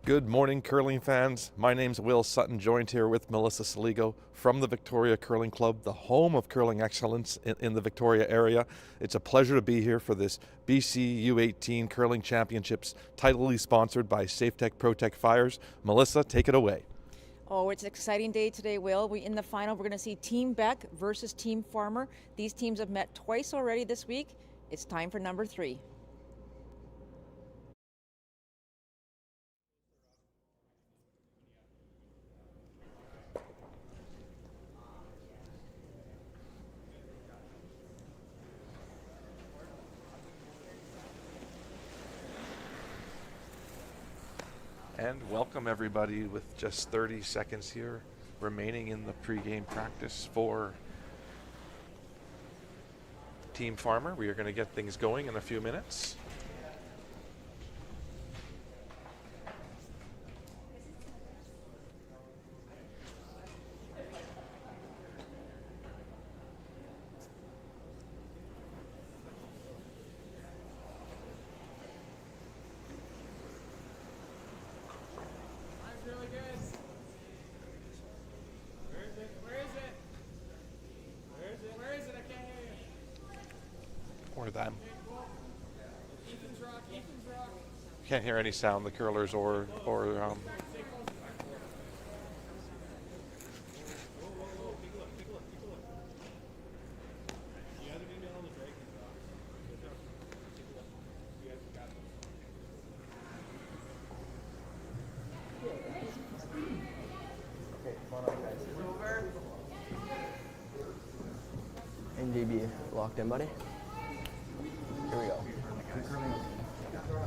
Good morning, curling fans. My name's Will Sutton, joined here with Melissa Saligo from the Victoria Curling Club, the home of curling excellence in the Victoria area. It's a pleasure to be here for this BC U18 Curling Championships, titly sponsored by Safetek Profires. Melissa, take it away. Oh, it's an exciting day today, Will. In the final, we're going to see Team Beck versus Team Farmer. These teams have met twice already this week. It's time for number 3. And welcome everybody with just 30 seconds here remaining in the pregame practice for Team Farmer. We are going to get things going in a few minutes. Or them. Can't hear any sound, the curlers or NJB locked in, buddy. Here we go.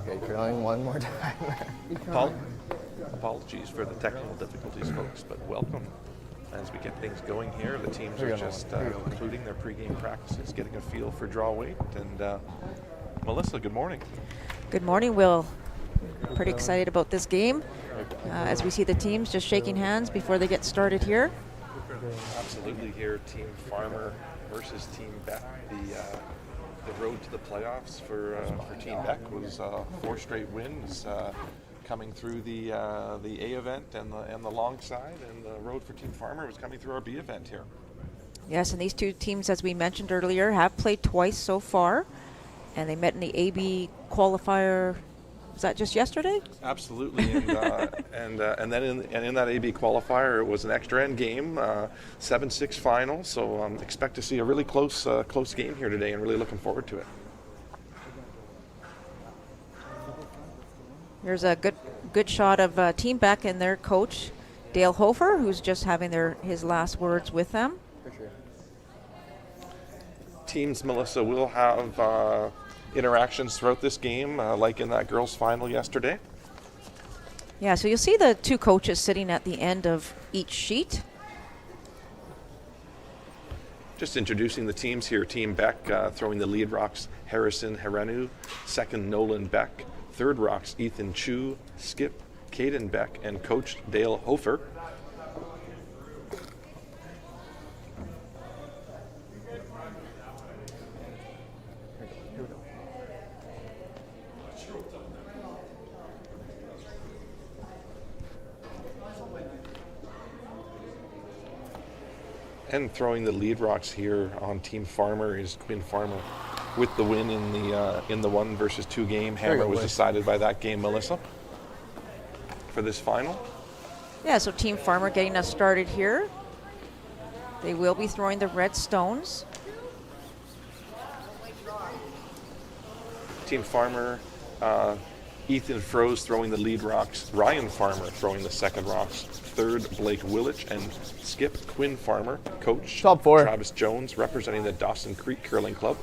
Okay, curling one more time. Apologies for the technical difficulties, folks, but welcome as we get things going here. The teams are just concluding their pregame practices, getting a feel for draw weight. And Melissa, good morning. Good morning, Will. Pretty excited about this game as we see the teams just shaking hands before they get started here. Absolutely here, Team Farmer versus Team Beck. The road to the playoffs for Team Beck was 4 straight wins coming through the A event and the long side, and the road for Team Farmer was coming through our B event here. Yes, and these two teams, as we mentioned earlier, have played twice so far, and they met in the AB qualifier. Was that just yesterday? Absolutely, and then in that AB qualifier, it was an extra end game, 7-6 final. So expect to see a really close game here today, and really looking forward to it. There's a good shot of Team Beck and their coach, Dale Hofer, who's just having his last words with them. For sure. Teams, Melissa, will have interactions throughout this game, like in that girls' final yesterday. Yeah, so you'll see the two coaches sitting at the end of each sheet. Just introducing the teams here. Team Beck throwing the lead rocks, Harrison Herenu. Second, Nolan Beck. Third rocks, Ethan Chu, Skip, Caden Beck, and Coach Dale Hofer. And throwing the lead rocks here on Team Farmer is Quinn Farmer, with the win in the 1 versus 2 game. Hammer was decided by that game, Melissa, for this final. Yeah, so Team Farmer getting us started here. They will be throwing the red stones. Team Farmer, Ethan Froze throwing the lead rocks, Ryan Farmer throwing the second rocks, third Blake Willich, and Skip Quinn Farmer, coach Top 4. Travis Jones representing the Dawson Creek Curling Club.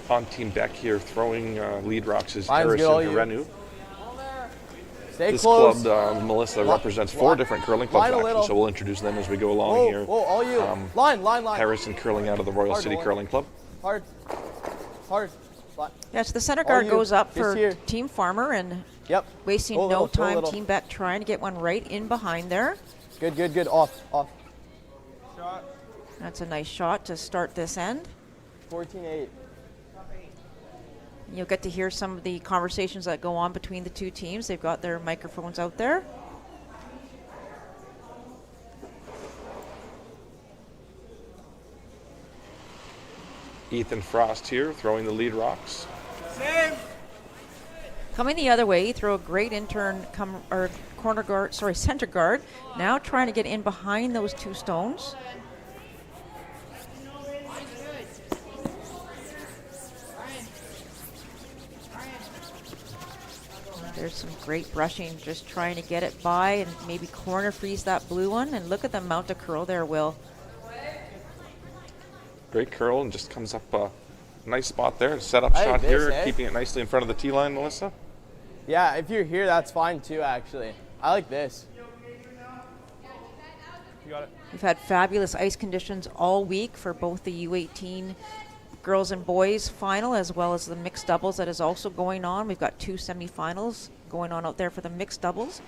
On Team Beck here, throwing lead rocks is Harrison Herenu. Stay This close. club, Melissa, represents 4 different curling clubs, actually, so we'll introduce them as we go along here. Whoa, all you. Line. Harrison curling out of the Royal City Curling Club. Hard. Yeah, so the center All guard you. goes up Just for here. Team Farmer and Yep. wasting Go a no little, go a time. little. Team Beck trying to get one right in behind there. Good, good, good. Off, off. That's a nice shot to start this end. 14-8. You'll get to hear some of the conversations that go on between the two teams. They've got their microphones out there. Ethan Frost here throwing the lead rocks. Coming the other way, throw a great corner guard, center guard. Now trying to get in behind those two stones. There's some great brushing, just trying to get it by and maybe corner freeze that blue one. And look at the amount of curl there, Will. Great curl and just comes up a nice spot there. Set up shot this, here, eh? keeping it nicely in front of the tee line, Melissa. Yeah, if you're here, that's fine too, actually. I like this. You got it. We've had fabulous ice conditions all week for both the U18 girls and boys final as well as the mixed doubles that is also going on. We've got two semifinals going on out there for the mixed doubles.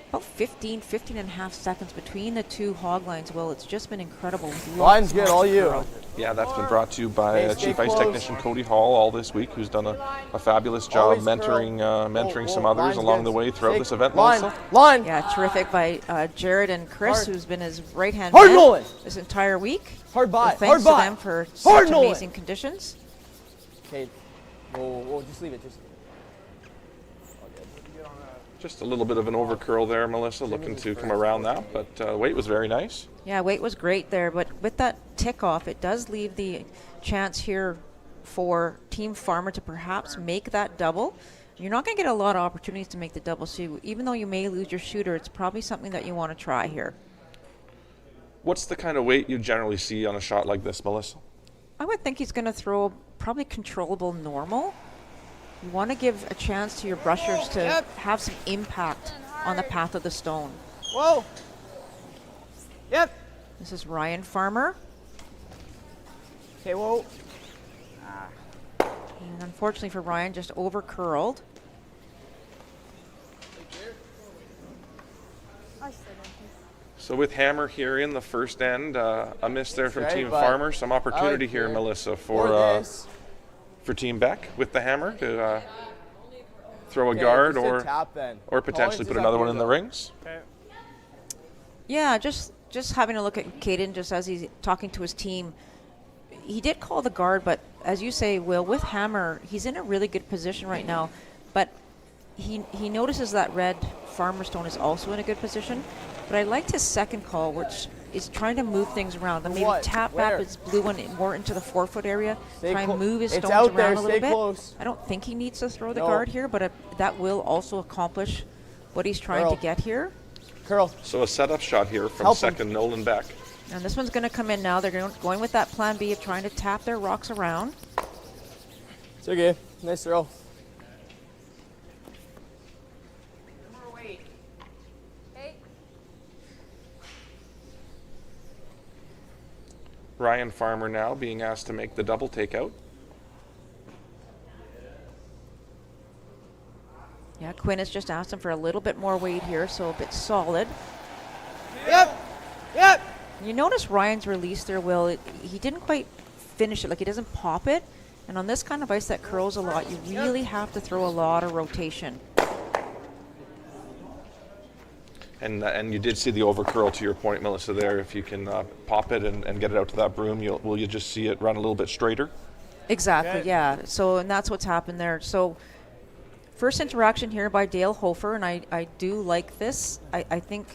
About 15 and a half seconds between the two hog lines. Well, it's just been incredible. Line's good, all you. Yeah, that's been brought to you by Hey, stay Chief Ice close. Technician Cody Hall all this week, who's done a fabulous job Always mentoring curl. some others Line's along good. the way throughout Stay- this event, Line, Melissa. line. Yeah, terrific by Jared and Chris, Hard. who's been his right-hand Hard man Nolan. this entire week. Hard So by, thanks hard to by. them for Hard such Nolan. amazing conditions. Okay, whoa, just leave it. Just a little bit of an over curl there, Melissa, looking to come around that, but weight was very nice. Yeah, weight was great there, but with that tick off, it does leave the chance here for Team Farmer to perhaps make that double. You're not going to get a lot of opportunities to make the double, so even though you may lose your shooter, it's probably something that you want to try here. What's the kind of weight you generally see on a shot like this, Melissa? I would think he's going to throw probably controllable normal. You want to give a chance to your brushers to have some impact on the path of the stone. Whoa. Yep. This is Ryan Farmer. Okay, whoa. And unfortunately for Ryan, just over curled. So with Hammer here in the first end, a miss there from Right, Team but Farmer. Some opportunity like here, it. Melissa, Or this. for Team Beck with the Hammer to throw a Okay, guard just a or tap then. potentially Collins put is another up one here, in the though. rings. Yeah, just having a look at Caden just as he's talking to his team. He did call the guard, but as you say, Will, with Hammer, he's in a really good position right now. But he notices that red Farmer stone is also in a good position. But I liked his second call, which is trying to move things around. And maybe What? tap Where? back his blue one more into the 4-foot area. Stay Try and clo- move his It's stones out there, around a little stay bit. close. I don't think he needs to throw the No. guard here, but that will also accomplish what he's trying to Earl. get here. Curl. So a setup shot here from Help him. second Nolan Beck. And this one's going to come in now. They're going with that plan B of trying to tap their rocks around. It's okay. Nice throw. Ryan Farmer now being asked to make the double takeout. Yeah, Quinn has just asked him for a little bit more weight here, so a bit solid. Yep. Yep. You notice Ryan's release there, Will. He didn't quite finish it, like he doesn't pop it. And on this kind of ice that curls a lot, you really have to throw a lot of rotation. And you did see the over curl to your point, Melissa, there. If you can pop it and get it out to that broom, will you just see it run a little bit straighter? Exactly, yeah. So, and that's what's happened there. So, first interaction here by Dale Hofer, and I do like this. I think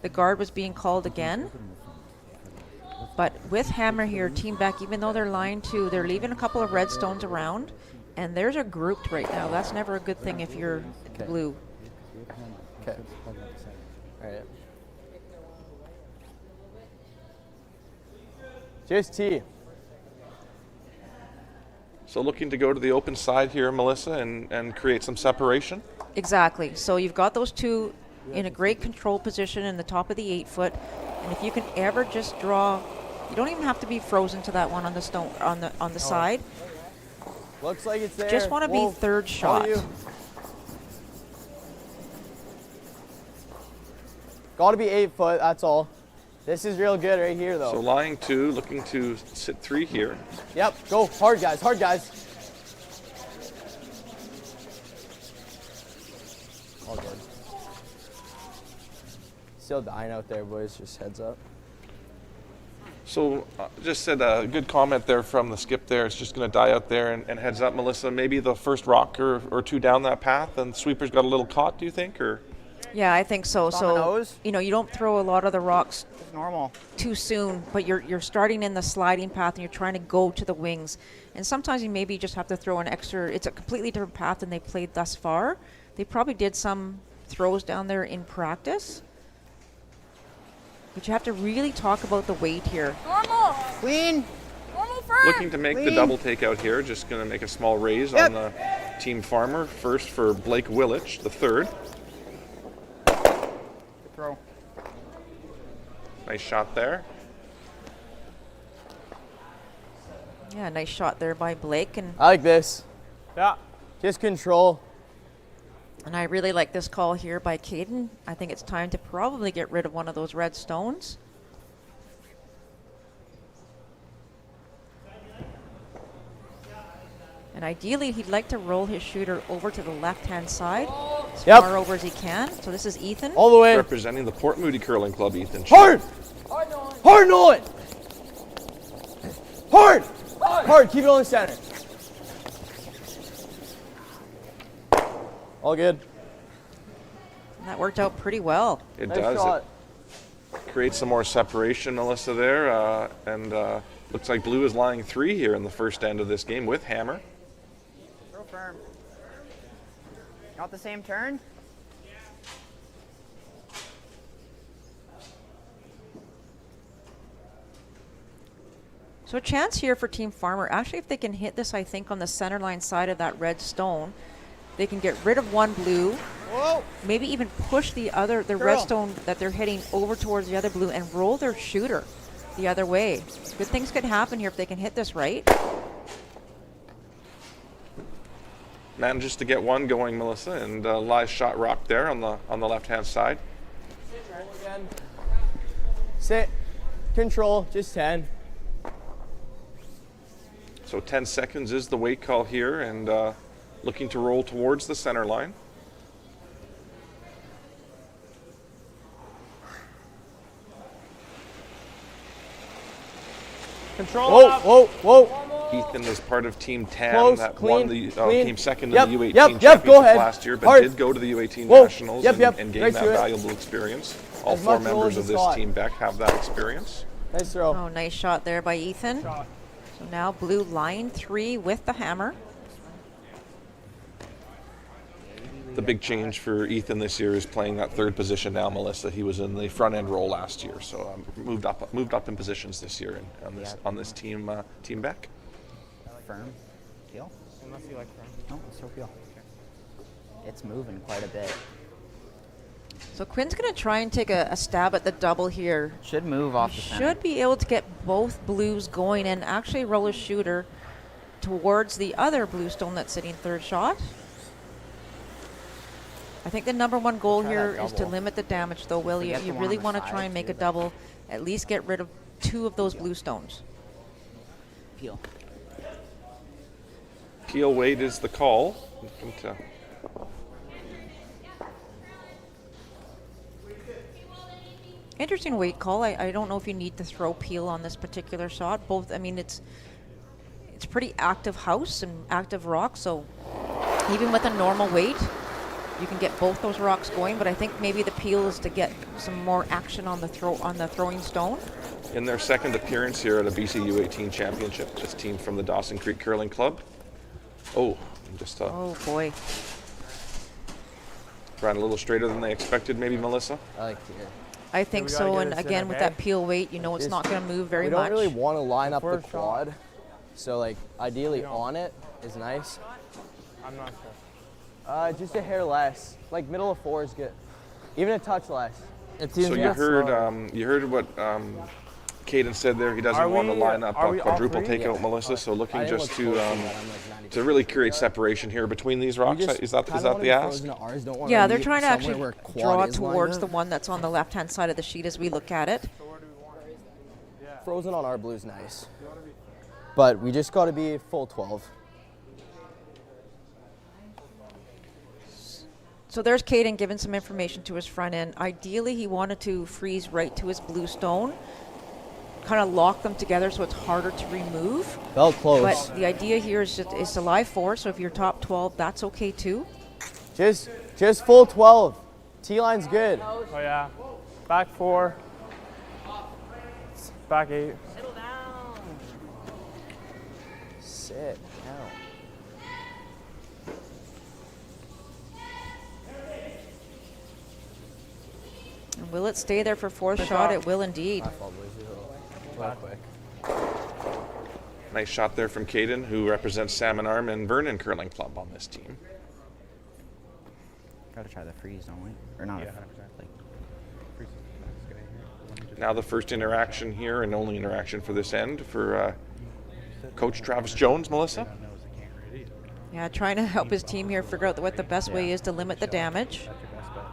the guard was being called again. But with Hammer here, Team Beck, even though they're line 2, they're leaving a couple of red stones around, and theirs are grouped right now. That's never a good thing if you're blue. Okay. All right. Just T. So looking to go to the open side here, Melissa, and create some separation. Exactly. So you've got those two in a great control position in the top of the 8-foot, and if you can ever just draw, you don't even have to be frozen to that one on the stone on the side. Looks like it's there. Just want to be Wolf, third how are shot. you? Got to be 8 foot, that's all. This is real good right here, though. So lying 2, looking to sit 3 here. Yep, go. Hard, guys. Hard, guys. All good. Still dying out there, boys. Just heads up. So just said a good comment there from the skip there. It's just going to die out there and heads up, Melissa. Maybe the first rock or 2 down that path, and sweeper's got a little caught, do you think? Or Yeah, I think so. On the So, nose? you know, you don't throw a lot of the rocks It's normal. too soon, but you're starting in the sliding path and you're trying to go to the wings. And sometimes you maybe just have to throw an extra, it's a completely different path than they played thus far. They probably did some throws down there in practice. But you have to really talk about the weight here. Normal. Clean. Normal firm. looking to make the Clean. double takeout here. Just going to make a small raise Yep. on the team farmer. First for Blake Willich, the third. Good throw. Nice shot there. Yeah, nice shot there by Blake. And I like this. Yeah. Just control. I really like this call here by Caden. I think it's time to probably get rid of one of those red stones. And ideally, he'd like to roll his shooter over to the left-hand side, as Yep. far over as he can. So this is Ethan. All the way. Representing the Port Moody Curling Club, Ethan. Hard! Hard, Nolan! Hard! Hard, keep it on the center. All good. And that worked out pretty well. It Nice does. shot. It creates some more separation, Melissa, there. And looks like Blue is lying 3 here in the first end of this game with Hammer. Throw firm. Not the same turn? So a chance here for Team Farmer. Actually, if they can hit this, I think, on the center line side of that red stone, they can get rid of one blue, Whoa. maybe even push the red Girl. stone that they're hitting over towards the other blue and roll their shooter the other way. Good things could happen here if they can hit this right. Manages to get one going, Melissa, and live shot rock there on the left-hand side. Again. Sit. Control. Just 10. So 10 seconds is the weight call here, and looking to roll towards the center line. Control Whoa, up. whoa, whoa. Ethan is part of Team 10 Close, that clean, won the clean. came second Yep, in the U18 yep, go championship ahead. last year, but Hard. did go to the U18 Whoa, nationals yep, yep, and gain right that to it. valuable experience. All As 4 much roll members as of you this thought. team back have that experience. Nice throw. Oh, nice shot there by Ethan. So now blue line 3 with the hammer. The big change for Ethan this year is playing that third position now, Melissa. He was in the front end role last year, so moved up in positions this year on this team team back. Firm. Peel? Unless you like firm. No, it's still peel. It's moving quite a bit. So Quinn's going to try and take a stab at the double here. Should move off the center. Should be able to get both blues going and actually roll his shooter towards the other blue stone that's sitting third shot. I think the number one goal Try here that is to double. limit the damage, though, Will. You Forget the one really on the want to side, try and make a too, double, at least get rid of 2 of those blue stones. Peel. Peel weight is the call. Looking to- Interesting weight call. I don't know if you need to throw Peel on this particular shot. Both, I mean, it's pretty active house and active rock, so even with a normal weight, you can get both those rocks going. But I think maybe the Peel is to get some more action on the throwing stone. In their second appearance here at a BC U18 championship, this team from the Dawson Creek Curling Club. Oh, just Oh boy. ran a little straighter than they expected, maybe, Melissa. I like to hear. I think we gotta so, get and this in again our with bag. that Peel weight, you know it's Just- not going to move very We don't much. really want to line up the First shot. quad. So, like, ideally on it is nice. I'm not sure. Just a hair less. Like, middle of 4 is good. Even a touch less. It So you heard what Caden said there he doesn't want to line up a quadruple takeout, Melissa. So looking just to really create separation here between these rocks. Is that the ask? Yeah, they're trying to actually draw towards the one that's on the left-hand side of the sheet as we look at it. Frozen on our blue's nice, but we just got to be full 12. So there's Caden giving some information to his front end. Ideally, he wanted to freeze right to his blue stone, kind of lock them together so it's harder to remove. Felt close. But the idea here is to lie 4, so if you're top 12, that's okay too. Just full 12. T-line's good. Oh yeah. Back 4. Back 8. Settle down. Sit down. And will it stay there for 4th shot? It will indeed. Quick. Nice shot there from Caden, who represents Salmon Arm and Vernon Curling Club on this team. Gotta try the freeze, don't we? Or not? Yeah, 100%. Now the first interaction here, and only interaction for this end, for Coach Travis Jones, Melissa. Yeah, trying to help his team here figure out what the best way is to limit the damage.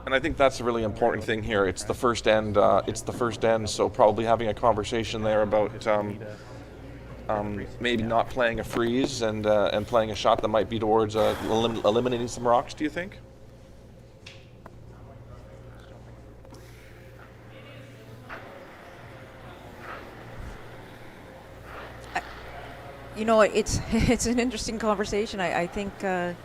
And I think that's a really important thing here. It's the first end. So probably having a conversation there about maybe not playing a freeze and playing a shot that might be towards eliminating some rocks. Do you think? You know, it's an interesting conversation. I think there's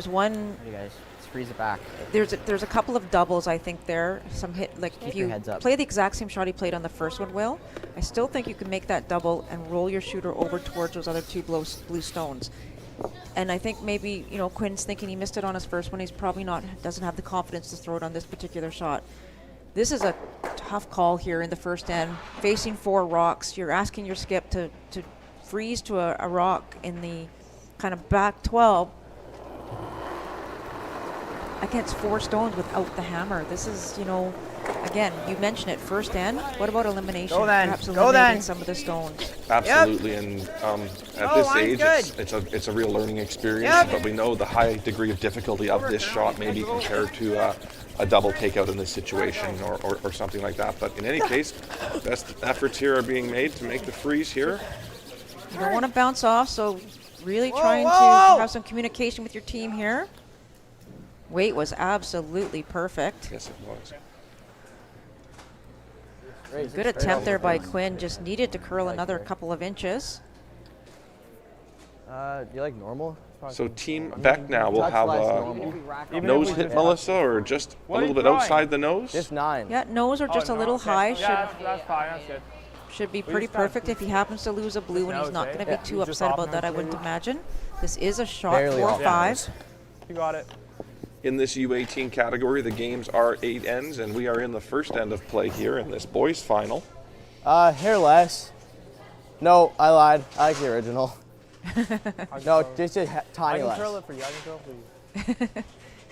one. Hey guys, let's freeze it back. There's a couple of doubles. I think there some hit like Keep if your you heads up. play the exact same shot he played on the first one, Will. I still think you can make that double and roll your shooter over towards those other 2 blue stones. And I think maybe Quinn's thinking he missed it on his first one. He's probably doesn't have the confidence to throw it on this particular shot. This is a tough call here in the first end. Facing 4 rocks, you're asking your skip to freeze to a rock in the kind of back 12 against 4 stones without the hammer. This is, again, you mentioned it, first end. What about elimination? Go then. Perhaps Go eliminating then. some of the stones. Absolutely, and at this age, it's a real learning experience. But we know the high degree of difficulty of this shot, maybe compared to a double takeout in this situation or something like that. But in any case, best efforts here are being made to make the freeze here. You don't want to bounce off, so really trying to have some communication with your team here. Weight was absolutely perfect. Yes, it was. Good attempt there by Quinn. Just needed to curl another couple of inches. Do you like normal? So Team Beck now will have a nose hit, just- Melissa, or just a What are little you bit trying? outside the nose? Just 9. Yeah, nose are just a little high. Yeah, that's fine. That's good. Should be We pretty just gotta perfect if he happens to lose a blue, and he's nose, not eh? going to be Yeah. too You just upset about off that, I nose wouldn't blue. imagine. This is a shot, Barely 4-5. off. You got it. In this U18 category, the games are 8 ends, and we are in the first end of play here in this boys' final. Hair less. No, I lied. I like the original. No, just a I tiny can less. curl it for you. I can curl it for you.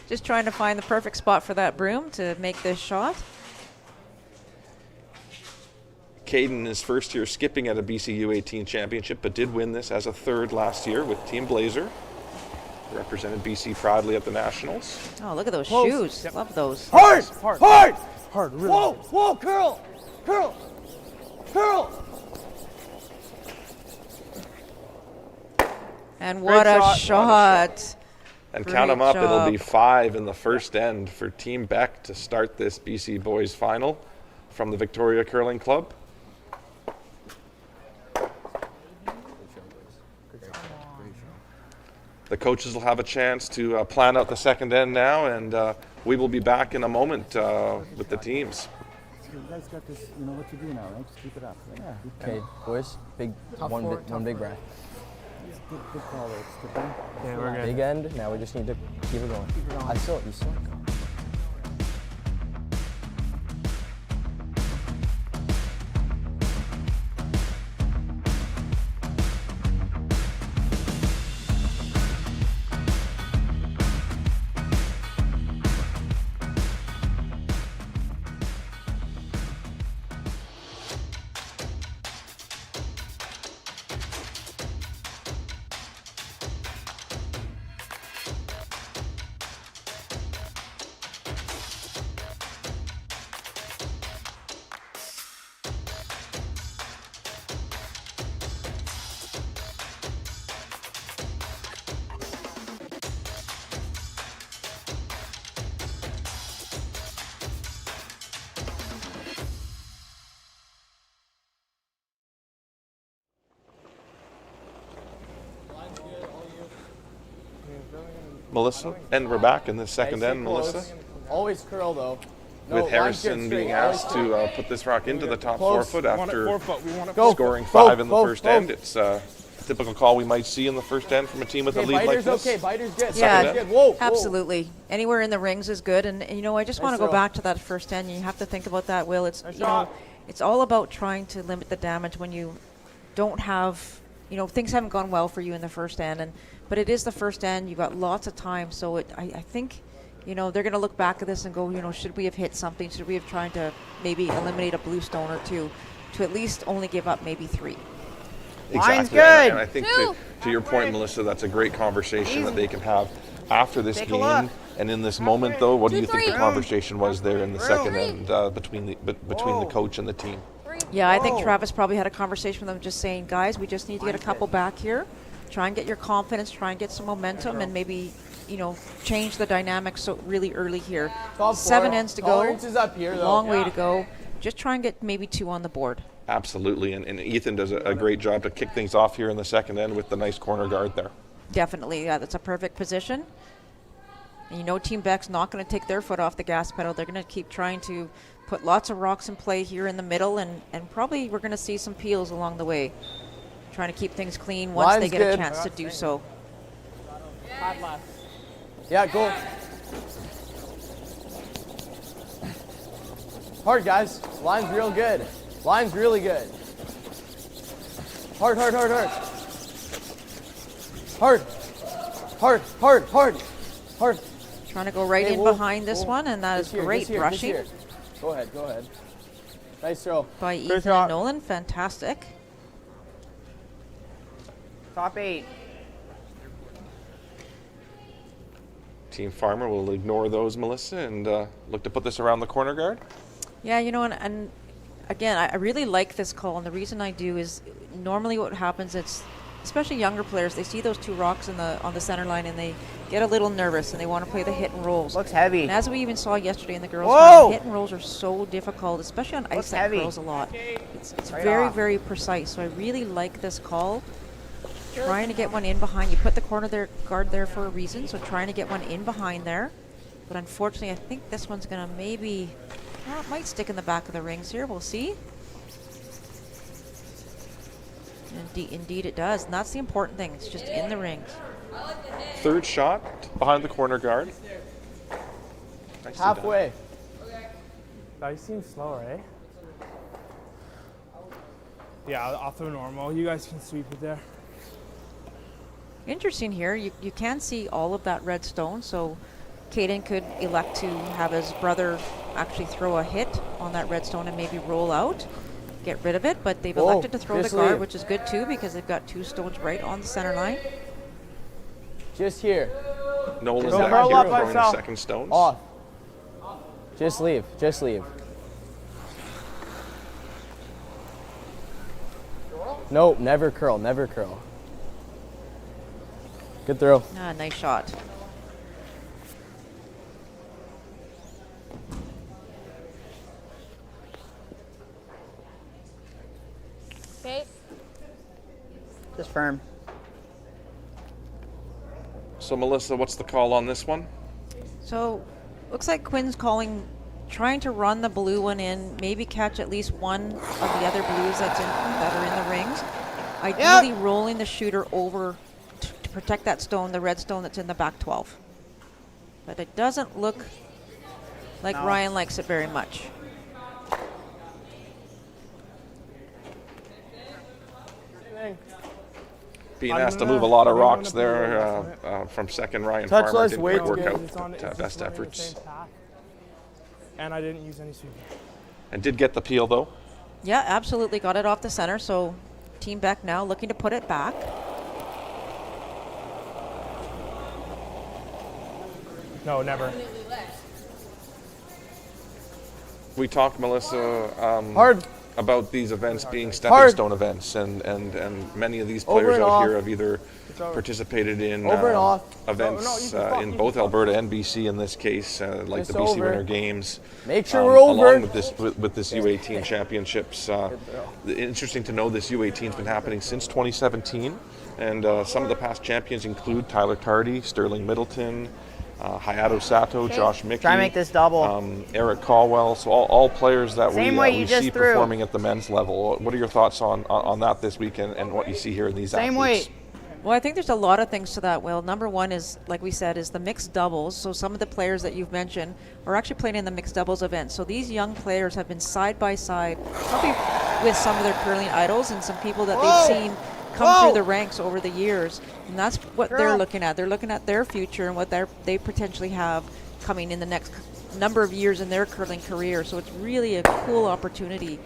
Just trying to find the perfect spot for that broom to make this shot. Caden is first year skipping at a BC U18 championship, but did win this as a 3rd last year with Team Blazer. Represented BC proudly at the Nationals. Oh, look at those Close. shoes. Love those. Hard! Hard. Hard! Hard. Really. Whoa! Curl! Curl! Curl! And what a shot. shot. And Great count them up, it'll be job. 5 in the first end for Team Beck to start this BC boys final from the Victoria Curling Club. The coaches will have a chance to plan out the second end now, and we will be back in a moment with the teams. You guys got this, you know what to do now, right? Just keep it up. Right? Yeah. Okay, boys. One big breath. Good call there. It's good, man. Yeah, we're good. Big end. Now we just need to keep it going. You still. Melissa. And we're back in the second Nice end, and close. Melissa. Always curl though. No, With line's Harrison good, being straight. asked Always to put this rock into the top Close. 4 foot We want it after 4 foot. We want it Go. scoring Go, 5 in the go, first go. end. It's a typical call we might see in the first end from a team with a Okay, lead like biter's this. okay. Biter's good. Yeah. Biter's good. Whoa, whoa. Absolutely. Anywhere in the rings is good. And you know, I just Nice want to go throw. back to that first end. You have to think about that, Will. It's, Nice you know, shot. it's all about trying to limit the damage when you don't have, you know, things haven't gone well for you in the first end. But it is the first end. You've got lots of time. So I think, you know, they're going to look back at this and go, you know, should we have hit something? Should we have tried to maybe eliminate a blue stone or two to at least only give up maybe 3? Line's Exactly. good. And I think to your point, Melissa, that's a great conversation that they can have after this Take a game. look. And in this moment, though, what do you think the 2-3. conversation was there in the second Three. end between the coach and the team? Yeah, I think Travis probably had a conversation with them just saying, guys, we just need to get a couple back here. Try and get your confidence, try and get some momentum, and maybe, you know, change the dynamics so really early here. Top 7 4. ends to go. Tolerance is up here though. Long way to go. Just try and get maybe 2 on the board. Absolutely. And Ethan does a great job to kick things off here in the second end with the nice corner guard there. Definitely, yeah, that's a perfect position. And you know Team Beck's not going to take their foot off the gas pedal. They're going to keep trying to put lots of rocks in play here in the middle, and probably we're going to see some peels along the way. Trying to keep things clean once Line's they get good. a chance to do so. 5 left. Yeah, go. Hard, guys. Line's real good. Line's really good. Hard, hard, hard, hard. Hard. Hard, hard, hard. Hard. Trying to go right Hey, in whoa, behind this whoa. one, and that is This here, great this here, this rushing here. Go ahead, go ahead. Nice throw. by Good Ethan shot. and Nolan. Fantastic. Top 8. Team Farmer will ignore those, Melissa, and look to put this around the corner guard. Yeah, you know, and again, I really like this call, and the reason I do is normally what happens, it's especially younger players, they see those 2 rocks on the center line and they get a little nervous and they want to play the hit and rolls. Looks heavy. And as we even saw yesterday in the girls' Whoa! game, hit and rolls are so difficult, especially on ice Looks that heavy. curls a lot. It's Right very, off. very precise. So I really like this call. Trying to get one in behind. You put the corner there, guard there for a reason, so trying to get one in behind there. But unfortunately, I think this one's going to maybe, well, it might stick in the back of the rings here. We'll see. Indeed it does, and that's the important thing. It's just in the rings. Third shot behind the corner guard. Nicely done. Halfway. That seems slow, eh? Yeah, I'll throw normal. You guys can sweep it there. Interesting here, you can see all of that red stone, so Caden could elect to have his brother actually throw a hit on that red stone and maybe roll out, get rid of it, but they've Whoa, elected to throw the just guard, leave. which is good too, because they've got 2 stones right on the center line. Just here. Nolan's Go back curl here up throwing the myself. second stones. Off. Just leave. Just leave. Nope, never curl, never curl. Good throw. Ah, nice shot. Okay. Just firm. So, Melissa, what's the call on this one? So, looks like Quinn's trying to run the blue one in, maybe catch at least one of the other blues that are in the rings. Ideally, rolling the shooter over to protect that stone, the red stone that's in the back 12. But it doesn't look like No. Ryan likes it very much. Being I'm asked to gonna- move a lot of I'm rocks gonna put it there away from second Ryan Touch Farmer less didn't weight quite work together. out, It's on, but, it's best just running the efforts. same path. And I didn't use any sweeping. And did get the peel, though. Yeah, absolutely. Got it off the center. So Team Beck now looking to put it back. No, never. We talked, Melissa, Hard. about these events being stepping stone events, and many of these players out here have either participated in events in both Alberta and BC in this case, like the BC Winter Games. Make sure we're over. Along with this U18 championships. Interesting to know this U18's been happening since 2017, and some of the past champions include Tyler Tardy, Sterling Middleton, Hayato Sato, Josh Mickey, Try and make this double. Eric Caldwell, so all players that Same way we you just see threw. performing at the men's level. What are your thoughts on that this weekend and what you see here in these Same athletes? weight. Well, I think there's a lot of things to that, Will. Number one is, like we said, is the mixed doubles. So some of the players that you've mentioned are actually playing in the mixed doubles event. So these young players have been side by side, probably with some of their curling idols and some people that they've seen come through the ranks over the years. And that's what they're looking at. They're looking at their future and what they potentially have coming in the next number of years in their curling career. So it's really a cool opportunity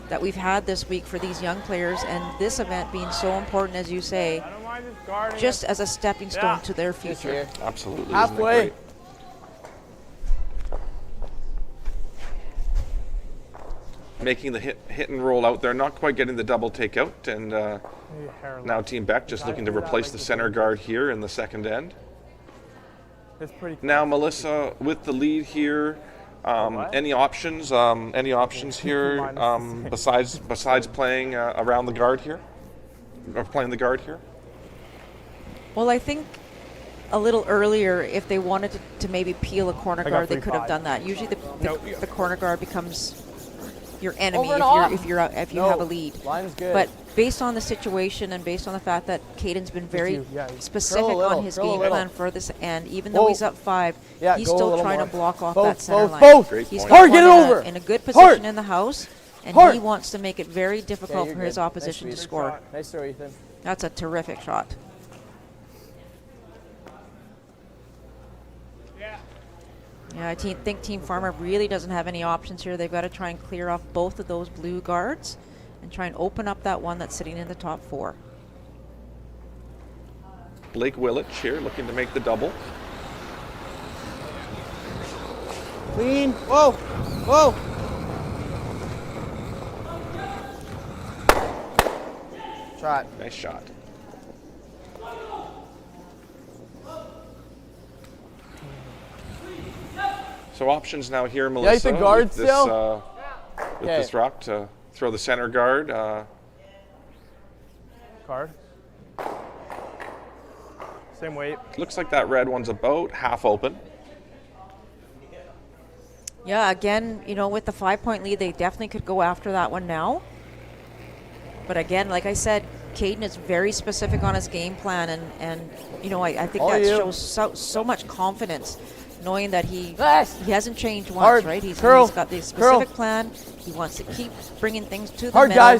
that we've had this week for these young players, and this event being so important, as you say, just as a stepping stone to their future. Absolutely. Halfway. Isn't it great? Making the hit and roll out there, not quite getting the double takeout, and now Team Beck just looking to replace the center guard here in the second end. Now Melissa with the lead here. Any options? Any options here besides playing around the guard here, or playing the guard here? Well, I think a little earlier, if they wanted to maybe peel a corner guard, they could have done that. Usually, the corner guard becomes your enemy if you have a lead. Line's good. But based on the situation and based on the fact that Caden's been very specific on his game plan for this end, even though he's up 5, he's still trying to block off that center line. He's got one in a good position in the house, and he wants to make it very difficult for his opposition to score. Nice throw, Ethan. That's a terrific shot. Yeah, I think Team Farmer really doesn't have any options here. They've got to try and clear off both of those blue guards and try and open up that one that's sitting in the top 4. Blake Willett here looking to make the double. Clean. Whoa. Whoa. Shot. Nice shot. So options now here, Melissa. the guard with still? With this rock to throw the center guard. Guard. Same weight. Looks like that red one's about half open. Yeah, again, with the 5-point lead, they definitely could go after that one now. But again, like I said, Caden is very specific on his game plan, and I think that shows so much confidence, knowing that he hasn't changed once, right? He's got this specific plan. He wants to keep bringing things to the middle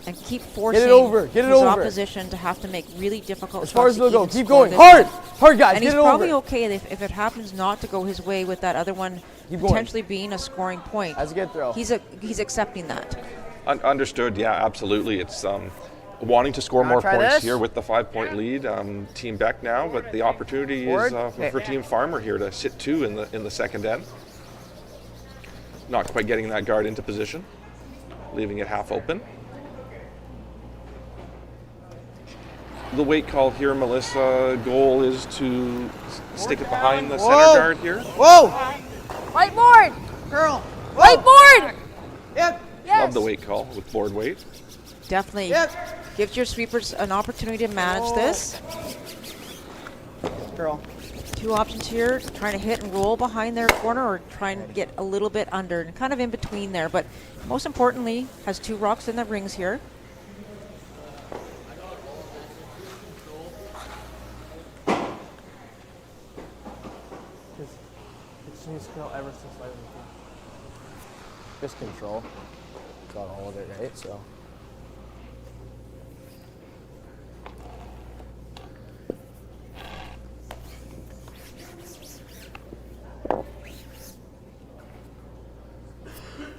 and keep forcing his opposition to have to make really difficult shots. As far as they'll go, keep going. Hard, guys. And he's probably okay if it happens not to go his way with that other one potentially being a scoring point. That's a good throw. He's accepting that. Understood. Yeah, absolutely. It's wanting to score more points here with the 5-point lead. Team Beck now, but the opportunity is for Team Farmer here to sit 2 in the second end. Not quite getting that guard into position, leaving it half open. The weight call here, Melissa. Goal is to stick it behind the center guard here. Whoa! Whiteboard! Girl! Whiteboard! Yep. Yes. Love the weight call with board weight. Definitely gives your sweepers an opportunity to manage this. Girl. 2 options here, trying to hit and roll behind their corner or try and get a little bit under and kind of in between there. But most importantly, has 2 rocks in the rings here. Just control. Got all of it right, so.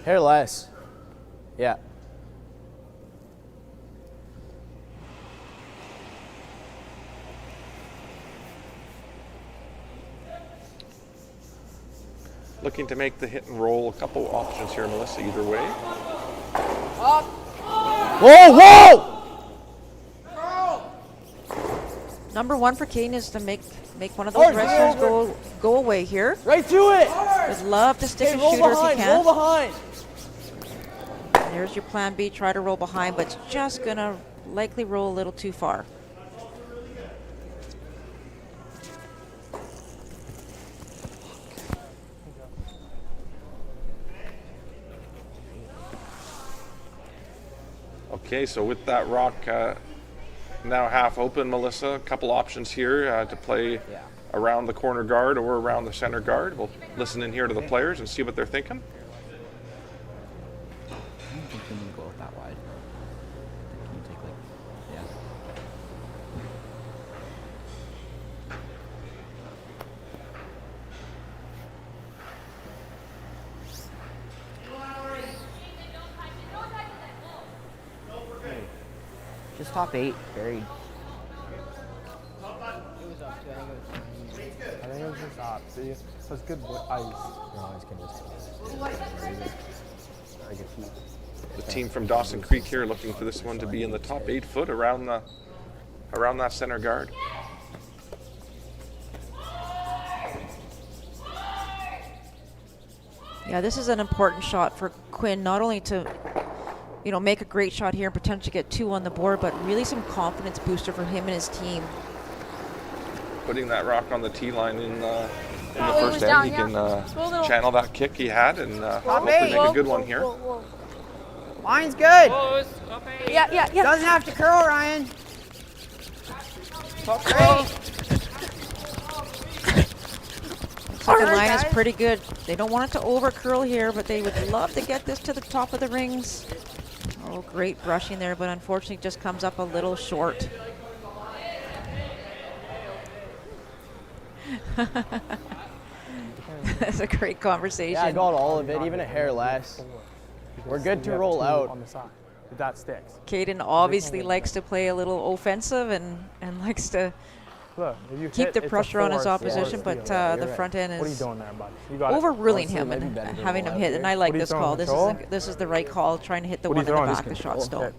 Hair less. Yeah. Looking to make the hit and roll. A couple options here, Melissa, either way. Whoa, whoa! Number one for Caden is to make one of those wrestlers go away here. Right to it! Would love to stick Hey, a roll shooter behind, if he can. roll behind. There's your plan B. Try to roll behind, but it's just gonna likely roll a little too far. Okay, so with that rock now half open, Melissa, a couple options here to play around the corner guard or around the center guard. We'll listen in here to the players and see what they're thinking. I don't think we need to go out that wide. Can you take yeah. Just top 8, buried. I think it was just up. See, so it's good ice. You always can just The team from Dawson Creek here looking for this one to be in the top 8 foot around that center guard. Yeah, this is an important shot for Quinn, not only to make a great shot here and potentially get 2 on the board, but really some confidence booster for him and his team. Putting that rock on the tee line in the Oh, first down, end, he can little. channel that kick he had and hopefully make a good one here. Line's good. Yeah. Doesn't have to curl, Ryan. Second line is pretty good. They don't want it to over curl here, but they would love to get this to the top of the rings. Oh, great brushing there, but unfortunately just comes up a little short. That's a great conversation. Yeah, I got all of it, even a hair less. We're good to roll out. On the side. If that sticks. Caden obviously likes to play a little offensive and likes to Look, if you keep hit, the it's a pressure on his force, opposition, force but steal. the front end What are you is doing there, bud? You got it. overruling Honestly, him maybe and better to having roll him out hit. here. And I like What are you this throwing, call. This is control? this is the right call, trying to hit the What are one you in the throwing? back, the Just shot stone. hit.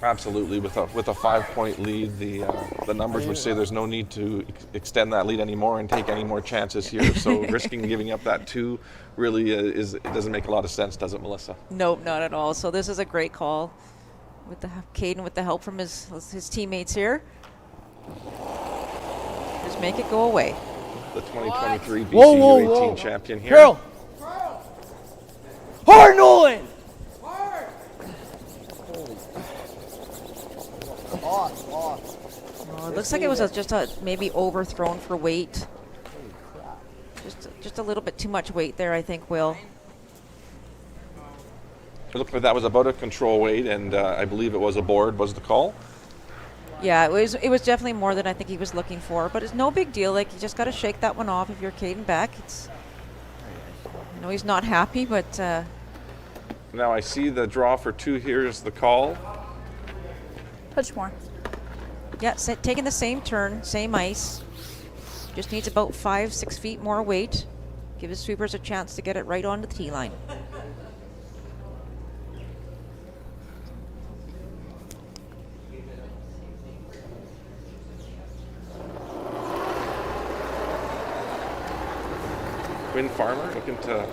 Absolutely, with a 5-point lead, the numbers would say there's no need to extend that lead anymore and take any more chances here. So risking giving up that 2 really it doesn't make a lot of sense, does it, Melissa? Nope, not at all. So this is a great call with Caden with the help from his teammates here. Just make it go away. The 2023 BC Whoa, whoa, U18 whoa. champion here. Curl! Hard, Nolan! Oh, it looks like it was just a maybe overthrown for weight. Just a little bit too much weight there, I think, Will. It looked like that was about a control weight, and I believe it was a board was the call. Yeah, it was definitely more than I think he was looking for, but it's no big deal. Like, you just got to shake that one off if you're Caden Beck. I know he's not happy, but Now I see the draw for 2 here is the call. Touch more. yeah, taking the same turn, same ice. Just needs about 5-6 feet more weight. Give his sweepers a chance to get it right onto the tee line. Quinn Farmer looking to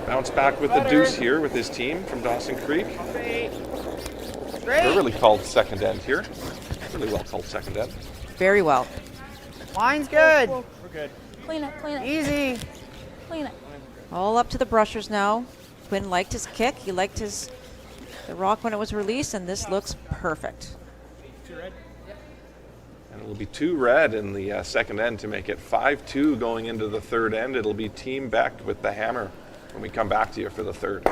bounce back with the deuce here with his team from Dawson Creek. They're really called second end here. Really well called second end. Very well. Line's good. We're good. Clean it. Easy. Clean it. All up to the brushers now. Quinn liked his kick. He liked the rock when it was released, and this looks perfect. And it'll be 2 red in the second end to make it 5-2 going into the third end. It'll be Team Beck with the hammer when we come back to you for the third.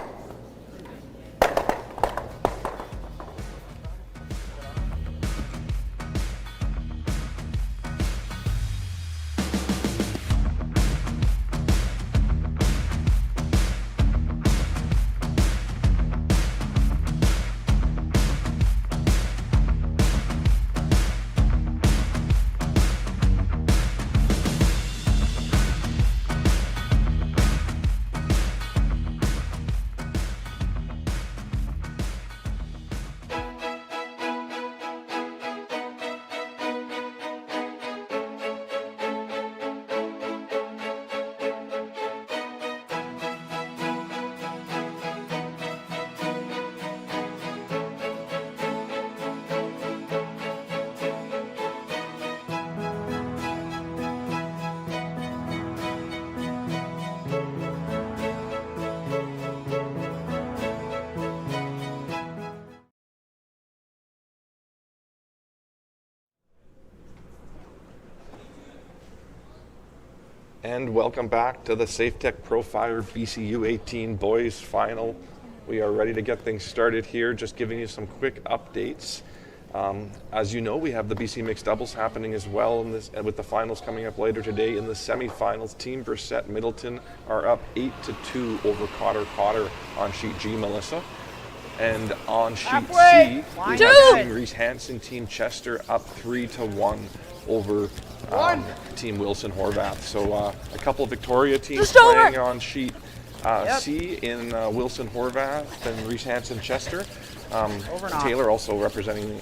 And welcome back to the Safetek Profire BC U18 Boys Final. We are ready to get things started here, just giving you some quick updates. As you know, we have the BC Mixed Doubles happening as well, and with the finals coming up later today. In the semifinals, Team Brissett Middleton are up 8-2 over Cotter on sheet G, Melissa. And on sheet C, we have Team Reese Hansen, Team Chester up 3-1 over Team Wilson Horvath. So a couple of Victoria teams playing on sheet C in Wilson Horvath and Reese Hansen Chester. Taylor also representing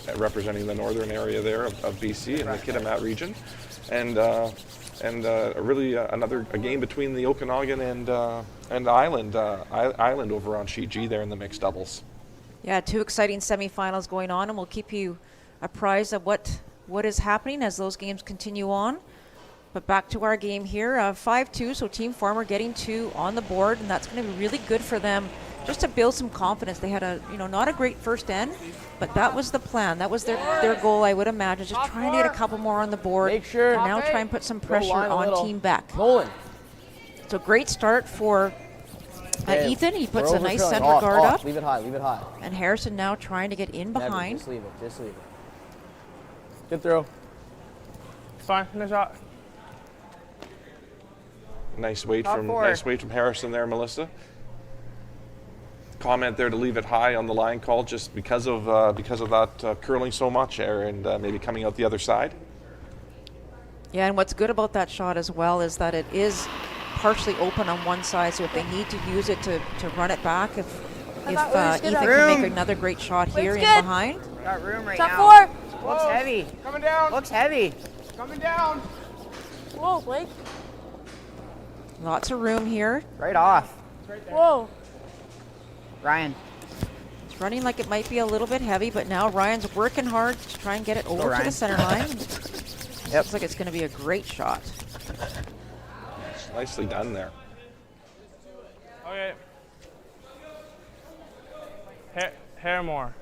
the northern area there of BC in the Kitimat region, and really a game between the Okanagan and Island over on sheet G there in the mixed doubles. Yeah, 2 exciting semifinals going on, and we'll keep you apprised of what is happening as those games continue on. But back to our game here, 5-2, so Team Farmer getting 2 on the board, and that's going to be really good for them just to build some confidence. They had not a great first end, but that was the plan. That was their goal, I would imagine, just trying to get a couple more on the board. Make sure. And now try and put some pressure on Team Beck. Nolan. So great start for Ethan. He puts a nice center Off, guard off. up. Leave it high, leave it high. And Harrison now trying to get in behind. Just leave it, just leave it. Good throw. Fine, no shot. Nice weight from Harrison there, Melissa. Comment there to leave it high on the line call, just because of that curling so much there, and maybe coming out the other side. Yeah, and what's good about that shot as well is that it is partially open on one side, so if they need to use it to run it back, if Ethan can make another great shot here in behind. Got room right Top now. 4. Looks heavy. Coming down. Looks heavy. Coming down. Whoa, Blake. Lots of room here. Right off. Whoa. Ryan. It's running like it might be a little bit heavy, but now Ryan's working hard to try and get it over to the center line. Looks like it's going to be a great shot. Nicely done there. Okay. Hair more,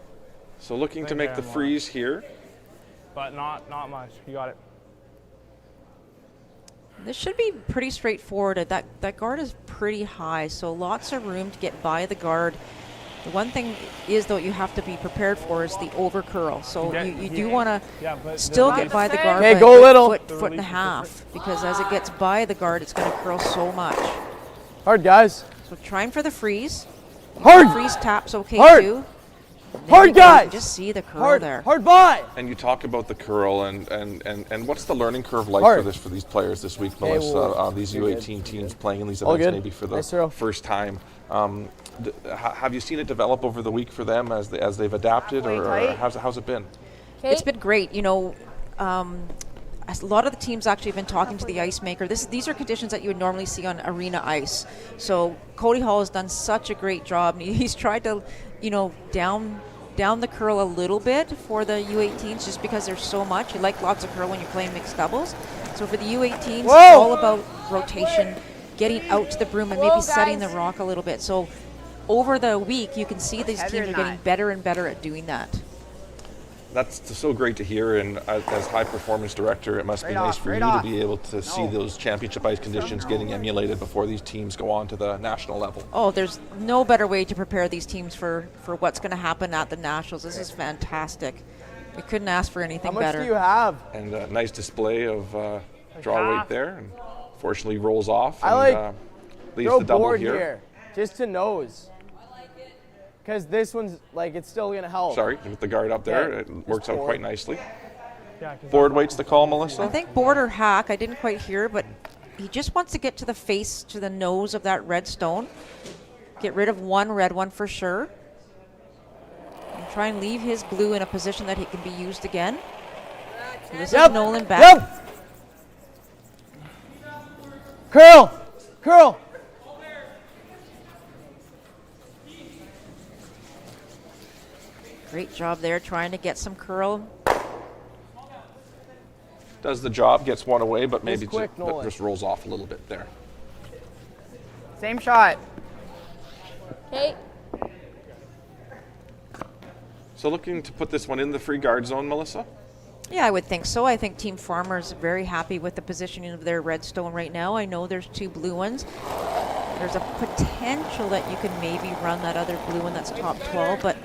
So looking to make the freeze here. but not much. You got it. This should be pretty straightforward. That guard is pretty high, so lots of room to get by the guard. The one thing is, though, you have to be prepared for is the over curl. So you do want to still get by the guard, Okay, but go little. foot and a half, because as it gets by the guard, it's going to curl so much. Hard, guys. So trying for the freeze. Hard. Freeze tap's okay Hard. too. Hard, guys. Just see the curl Hard, there. hard by. And you talk about the curl, and what's the learning curve like Hard. for these players this week, Hey, Melissa? well, These you're U18 teams playing in these All events good. maybe for the Nice throw. first time. Have you seen it develop over the week for them as they've adapted, or how's it been? It's been great. A lot of the teams actually have been talking to the ice maker. These are conditions that you would normally see on arena ice. So Cody Hall has done such a great job. And he's tried to, down the curl a little bit for the U18s, just because there's so much. You like lots of curl when you're playing mixed doubles. So for the U18s, it's all about rotation, getting out to the broom and maybe setting the rock a little bit. So over the week, you can see these teams are getting better and better at doing that. That's so great to hear, and as high performance director, it must be nice for you to be able to see those championship ice conditions getting emulated before these teams go on to the national level. Oh, there's no better way to prepare these teams for what's going to happen at the Nationals. This is fantastic. We couldn't ask for anything better. How much do you have? And a nice display of draw weight there, and fortunately rolls off I and leaves throw the double board here. just to nose. Because this one's it's still going to help. Sorry, with the guard up there, it works out board. quite nicely. Yeah, 'cause Board weight's the call, Melissa? I think board or hack, I didn't quite hear, but he just wants to get to the face, to the nose of that red stone. Get rid of one red one for sure. And try and leave his blue in a position that he can be used again. So this is Nolan back. Curl! Curl! Great job there, trying to get some curl. Does the job, gets one away, but maybe quick, Nolan. just rolls off a little bit there. Same shot. Okay. So looking to put this one in the free guard zone, Melissa? Yeah, I would think so. I think Team Farmer's very happy with the positioning of their redstone right now. I know there's 2 blue ones. There's a potential that you can maybe run that other blue one that's top 12, but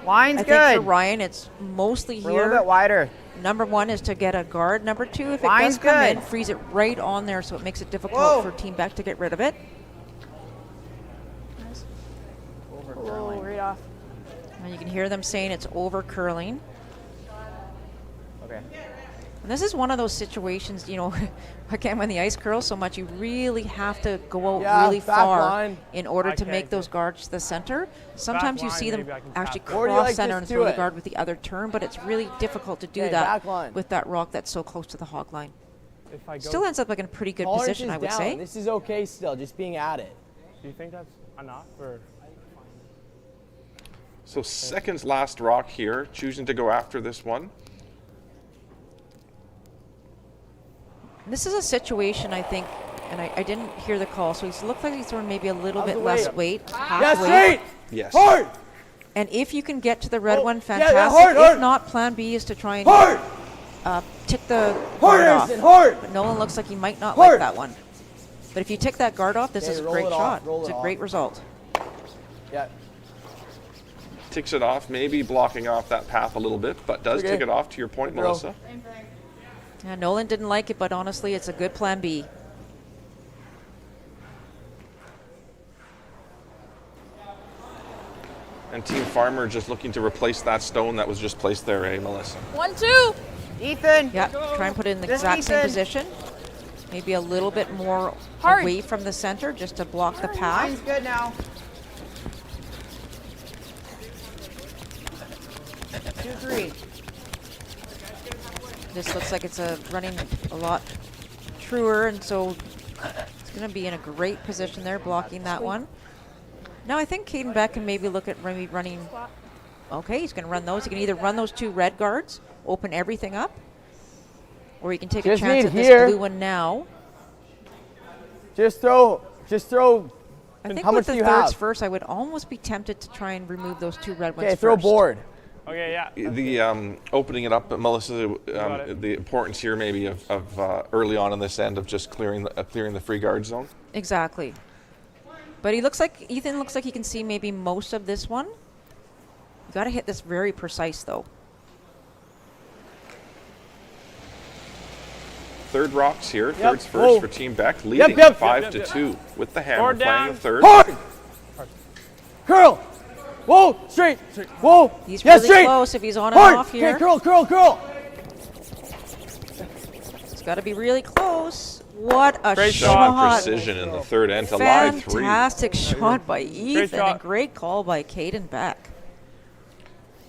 Line's I good. think for Ryan, it's mostly We're a here. little bit wider. Number 1 is to get a guard. Number 2, if it Line's does come in, good. freeze it right on there so it makes it difficult Whoa. for Team Beck to get rid of it. Whoa, right off. And you can hear them saying it's over curling. Okay. And this is one of those situations, you know, again, when the ice curls so much, you really have to go out Yeah, really back far line. in order to Okay, make those good. guards to the center. Sometimes you line, see them maybe I can actually tap that. Or do you, cross like, center just and do throw the it? guard with the other turn, but it's really difficult to do Okay, that back line. with that rock that's so close to the hog line. If I go, Still ends up like in a pretty good Tolerance position, is I would down. say. This is okay still, just being at it. do you think that's enough or? So second last rock here, choosing to go after this one. This is a situation, I think, and I didn't hear the call, so he looks like he's throwing maybe a little How's bit the less weight? weight, half Yeah, weight. straight! Yes. Hard! And if you can get to the red Oh, one, yeah, fantastic. yeah, hard, if hard. not, plan B is to try and Hard! tick the Hard, guard off. Anderson, hard! But Nolan looks like he might not Hard. like that one. But if you tick that guard off, this Okay, is a roll great it off, shot. roll It's it a great off. result. Yeah. Ticks it off, maybe blocking off that path a little bit, but does Okay. tick it off to your point, Good throw. Melissa. Yeah, Nolan didn't like it, but honestly, it's a good plan B. And Team Farmer just looking to replace that stone that was just placed there, eh, Melissa? 1, 2. Ethan. Yeah, try and put it in the This exact same Ethan. position. Maybe a little bit more Hard. away from the center just to block the path. Line's good now. 2, 3. This looks like it's running a lot truer, and so it's going to be in a great position there, blocking that one. Now I think Caden Beck can maybe look at maybe running. Okay, he's going to run those. He can either run those 2 red guards, open everything up, or he can take Just a chance need at this here. blue one now. Just throw. I think How with much the do you thirds have? first, I would almost be tempted to try and remove those 2 red ones Okay, first. throw board. Okay, yeah. The opening it up, Melissa. Got it. The importance here, maybe of early on in this end of just clearing the free guard zone. Exactly. But Ethan looks like he can see maybe most of this one. You got to hit this very precise though. Third rocks here. Yep. Thirds first Whoa. for Team Beck, leading yep. 5 to 2 with the hammer Board playing down. the third. Hard! Curl! Whoa! Straight! Whoa! He's Yeah, really straight! close if he's on and Hard! off here. Okay, curl! It's got to be really close. What a Great Strong shot. precision in the third end to lie 3. Fantastic shot by Ethan shot. and great call by Caden Beck.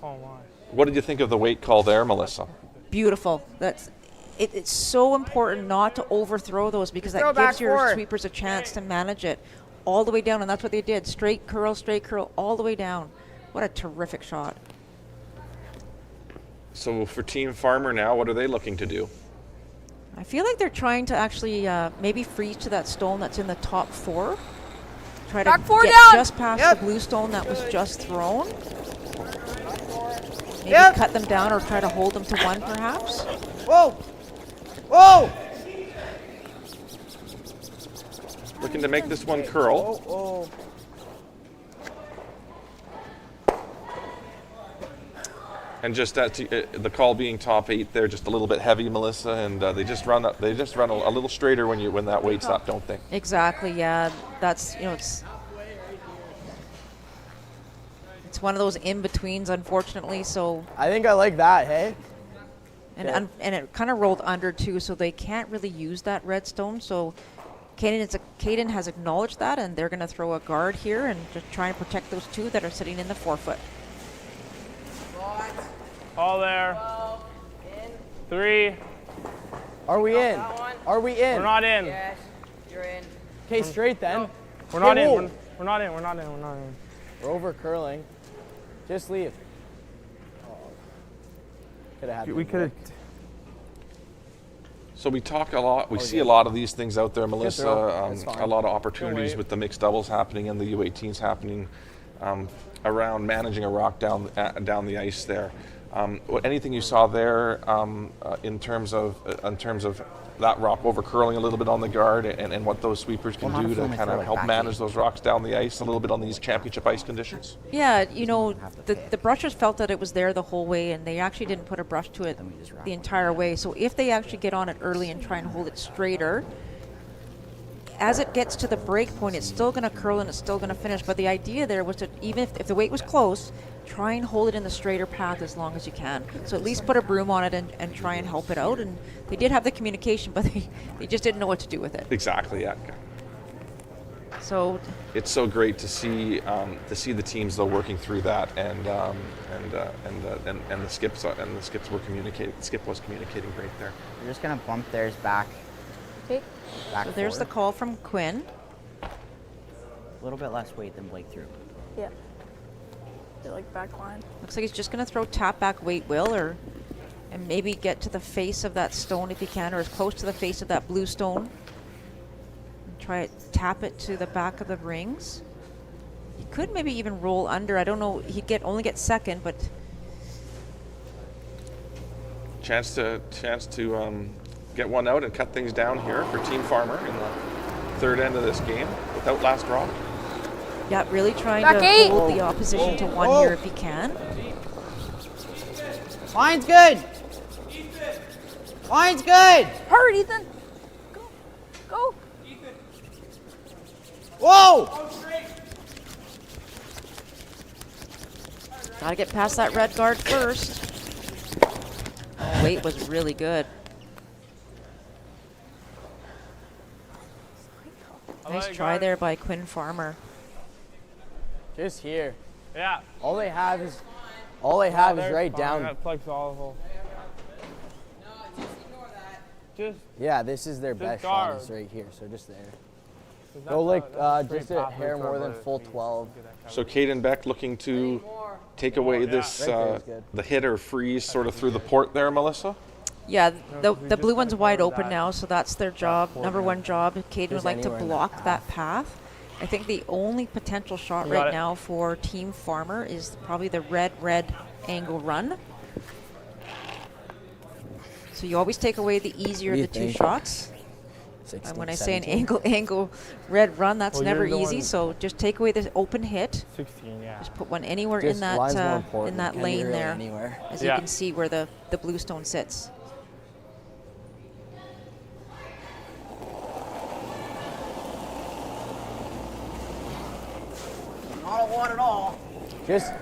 Oh my. What did you think of the weight call there, Melissa? Beautiful. It's so important not to overthrow those because Throw that back gives your forward. sweepers a chance to manage it all the way down, and that's what they did. Straight curl, all the way down. What a terrific shot. So for Team Farmer now, what are they looking to do? I feel like they're trying to actually maybe freeze to that stone that's in the top 4. Try to Back 4 get down. just past Yep. the blue stone that was just thrown. Maybe Yep. cut them down or try to hold them to 1 perhaps. Whoa. Whoa. Looking to make this one curl. Oh. And just that the call being top 8 there, just a little bit heavy, Melissa, and they just run up. They just run a little straighter when that weight's up, don't they? Exactly, yeah. That's, it's one of those in-betweens, unfortunately, so I think I like that, hey? and it kind of rolled under too, so they can't really use that redstone. So Caden has acknowledged that, and they're going to throw a guard here and just try and protect those 2 that are sitting in the 4-foot. All there. 3. Are we in? Are we in? We're not in. Okay, straight then. We're not Hey, in. whoa. We're not in. We're not in. We're not in. We're over curling. Just leave. Could have had We the could have. So we talk a lot. We see a lot of these things out there, Melissa. throw. That's fine. A lot of opportunities wait. with the mixed doubles happening and the U18s happening around managing a rock down the ice there. Anything you saw there in terms of that rock over curling a little bit on the guard and what those sweepers can Well, not do if to only kind for, of like, help back manage eight. those rocks down the ice a little bit on these championship ice conditions? Yeah, you know, have to the pick. brushers felt that it was there the whole way, and they actually didn't put a brush to it Then we just wrap the it. entire way. So if they actually get on it early and try and hold it straighter, as it gets to the break point, it's still going to curl and it's still going to finish. But the idea there was to, even if the weight was close, try and hold it in the straighter path as long as you can. So at least put a broom on it and try and help it out. And they did have the communication, but they just didn't know what to do with it. Exactly. Yeah. So It's so great to see the teams though working through that, and the skips were communicating. The skip was communicating great there. We're just gonna bump theirs back. Okay. Back so there's the forward. call from Quinn. A little bit less weight than Blake threw. Yeah. They're like back line. Looks like he's just going to throw tap back weight, Will, and maybe get to the face of that stone if he can, or as close to the face of that blue stone. And try it, tap it to the back of the rings. He could maybe even roll under. I don't know. He'd only get second, but Chance to get one out and cut things down here for Team Farmer in the third end of this game without last rock. yeah, really trying Back to eight. hold the opposition to one here if he can. Line's good. Line's good. Hard, Ethan. Go. Go. Whoa! Gotta get past that red guard first. Oh, weight was really good. Nice try there by Quinn Farmer. Just here. Yeah. All they have is right down. That plugs all the hole. Just Yeah, this is their best shot. Is guard. right here. So just there. that's Go like a straight just a path hair right more for than the full feet. 12. Get that covered. So Caden Beck looking to take away this Right there is good. the hit or freeze sort of through the port there, Melissa. Yeah, the we the just blue gotta one's wide cover open that- now, so that's their job. forward Number end. one job. Caden would Just like to anywhere in that block that path. I think the only potential shot You got right it. now for Team Farmer is probably the red angle run. So you always take away the easier What do of the you two think? shots. 16, And when I say an 17. angle red run, that's Well, never you're easy. going- So just take away the open hit. 16, yeah. Just put one anywhere Just in that line's more important. in that Can be lane really there, Anywhere. as Yeah. you can see where the blue stone sits. Not a one at all. Just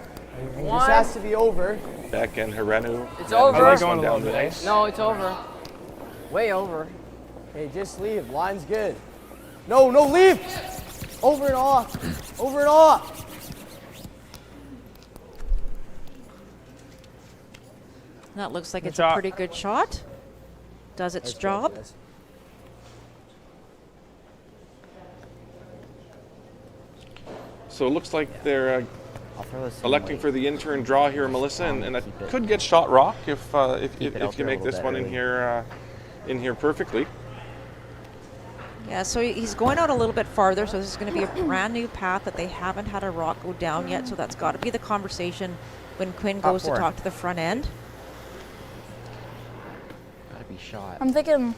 has to be over. Beck and Herenu. It's then over. the next Are they one going a down little the bit? ice. No, it's over. Way over. Hey, just leave. Line's good. No, leave. Over and off. Over and off. That looks like Good it's shot. a pretty good shot. Does its Nice job. guys. So it looks like they're I'll throw this. electing for the intern draw here, Melissa, and it Keep it. could get shot rock if Keep it out if you there a make little this bit one early. in here perfectly. Yeah, so he's going out a little bit farther, so this is going to be a brand new path that they haven't had a rock go down yet, so that's got to be the conversation when Quinn Top goes to four. talk to the front end. Gotta be shot. I'm thinking.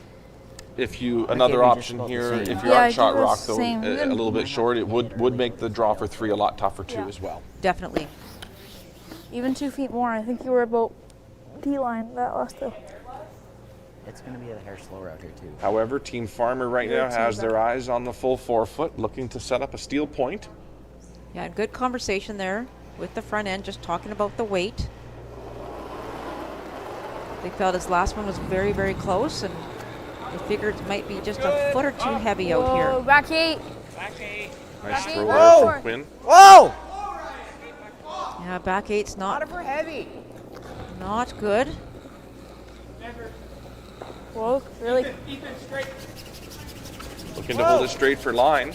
If you That another gave me just option about the here, same. if you're Yeah, on shot give us rock though, same. a little bit short, it would make the draw for 3 a lot tougher too Yeah. as well. Definitely. Even 2 feet more. I think you were about D-line that last time. It's gonna be a hair slower out here too. However, Team Farmer right now has their eyes on the full 4 foot, looking to set up a steel point. Yeah, good conversation there with the front end, just talking about the weight. They felt his last one was very, very close, and they figured it might be just a foot or two heavy out Whoa, here. back 8. Nice Back throw eight. there Whoa. from Quinn. Whoa! Yeah, back eight's not For heavy. good. Whoa, really? Looking to hold it straight for line.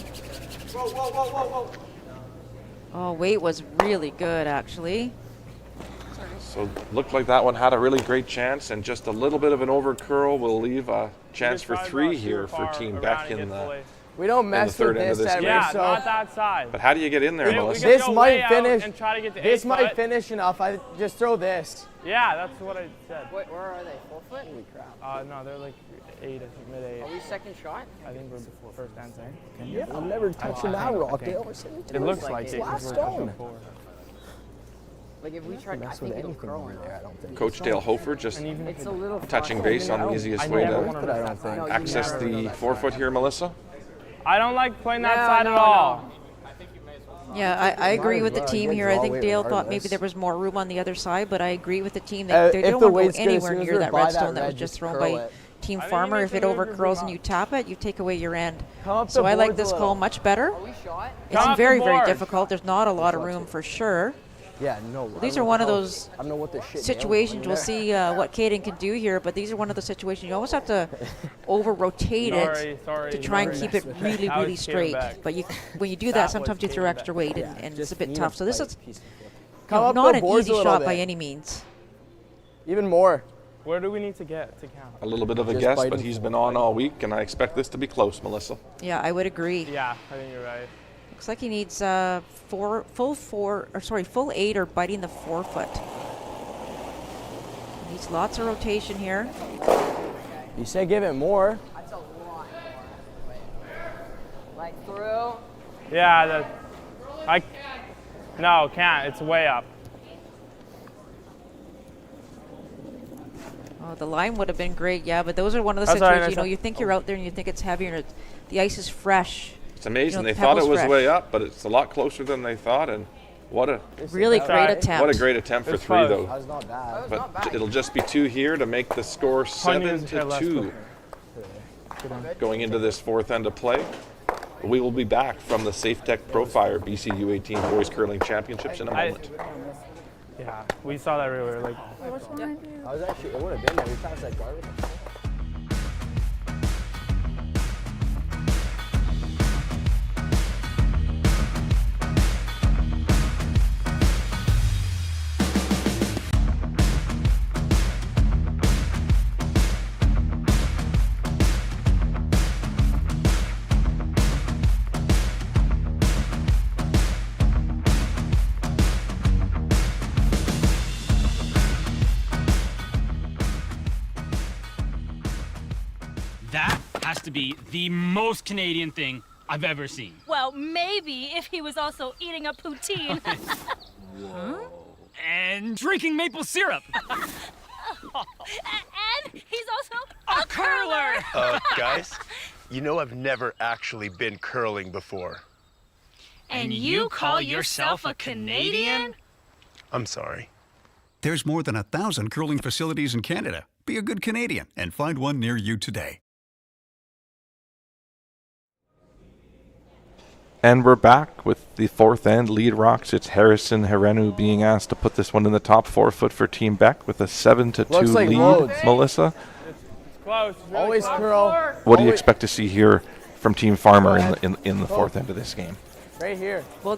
Oh, weight was really good, actually. So looked like that one had a really great chance, and just a little bit of an over curl will leave a chance for 3 here for Team Beck We don't mess third with end of this this ever, game. Yeah, so not that side. But how do you get in there, We Melissa? can this go might way out finish. and try to get to This 8 might foot. finish enough. I just throw this. Yeah, that's what I said. Wait, where are they? 4 foot? Holy crap. No, they're like 8, I think, mid 8. Are we second shot? I think we're first and second. Yeah, I'm never touching that rock, Dale. It looks like it. 'cause Last we're stone. up 4. Like if we tried, I Mess with think it'll anything curl over in. there, I don't think. Coach Dale Hofer just And even if It's it, a little touching far. base on the easiest I way never to want to But I miss don't that think. side. access the 4 foot here, Melissa. I don't like playing that No, side no, at all. Yeah, I agree with the well, team you here. draw I think weight Dale thought regardless. maybe there was more room on the other side, but I agree with the team that they If don't the want to weight's go good, as anywhere soon as near we're that by red that stone that red, was just just thrown curl by it. Team I think you Farmer. need If to it move your overcurls boom and you up. tap it, you take away your end. Come up So the I like boards a this little. call much better. Are we shot? It's Come up the very, very board. difficult. There's not a lot of room for sure. Yeah, no. These are one of those I don't know what the shit situations. We'll see what Caden can do here, but these are one of the situations you almost have to over-rotate it Sorry, to try and sorry. keep it really, That was really Caden straight. back. But when you do That that, was sometimes you throw Caden extra back. weight, and it's a bit tough. So this is Come up not the an boards easy a little shot bit. by any means. Even more. Where do we need to get to count? A little bit of a Just guess, but biting he's forward. been on all week, and I expect this to be close, Melissa. Yeah, I would agree. Yeah, I think you're right. Looks like he needs full 8 or biting the 4 foot. Needs lots of rotation here. You said give it more. That's a lot more. Like through. Yeah, no, can't. It's way up. Oh, the line would have been great, yeah, but those are one of the That's all right, situations, that's you think you're out there and you think it's heavier and the ice is fresh. It's amazing. You know, They thought it Pebble's was fresh. way up, but it's a lot closer than they thought. And what a Really That's great right. attempt. what a great attempt for It's 3, close. though. That was not bad. But it'll just be 2 here to make the score Punya's 7-2 going into this 4th end of play. We will be back from the Safetek Profire BC U18 Boys Curling Championships in a moment. Yeah, we saw that earlier. Like, I was actually, it would have been there. We passed that garbage. That has to be the most Canadian thing I've ever seen. Well, maybe if he was also eating a poutine. And drinking maple syrup. And he's also a curler. Guys, you know I've never actually been curling before. And you call yourself a Canadian? I'm sorry. There's more than 1,000 curling facilities in Canada. Be a good Canadian and find one near you today. And we're back with the 4th end lead rocks. It's Harrison Herenu being asked to put this one in the top 4 foot for Team Beck with a 7-2 Looks like lead. loads. Melissa, close. Really Always close. curl. what do you Always- expect to see here from Team Farmer in the 4th end of this game? Right here. Well,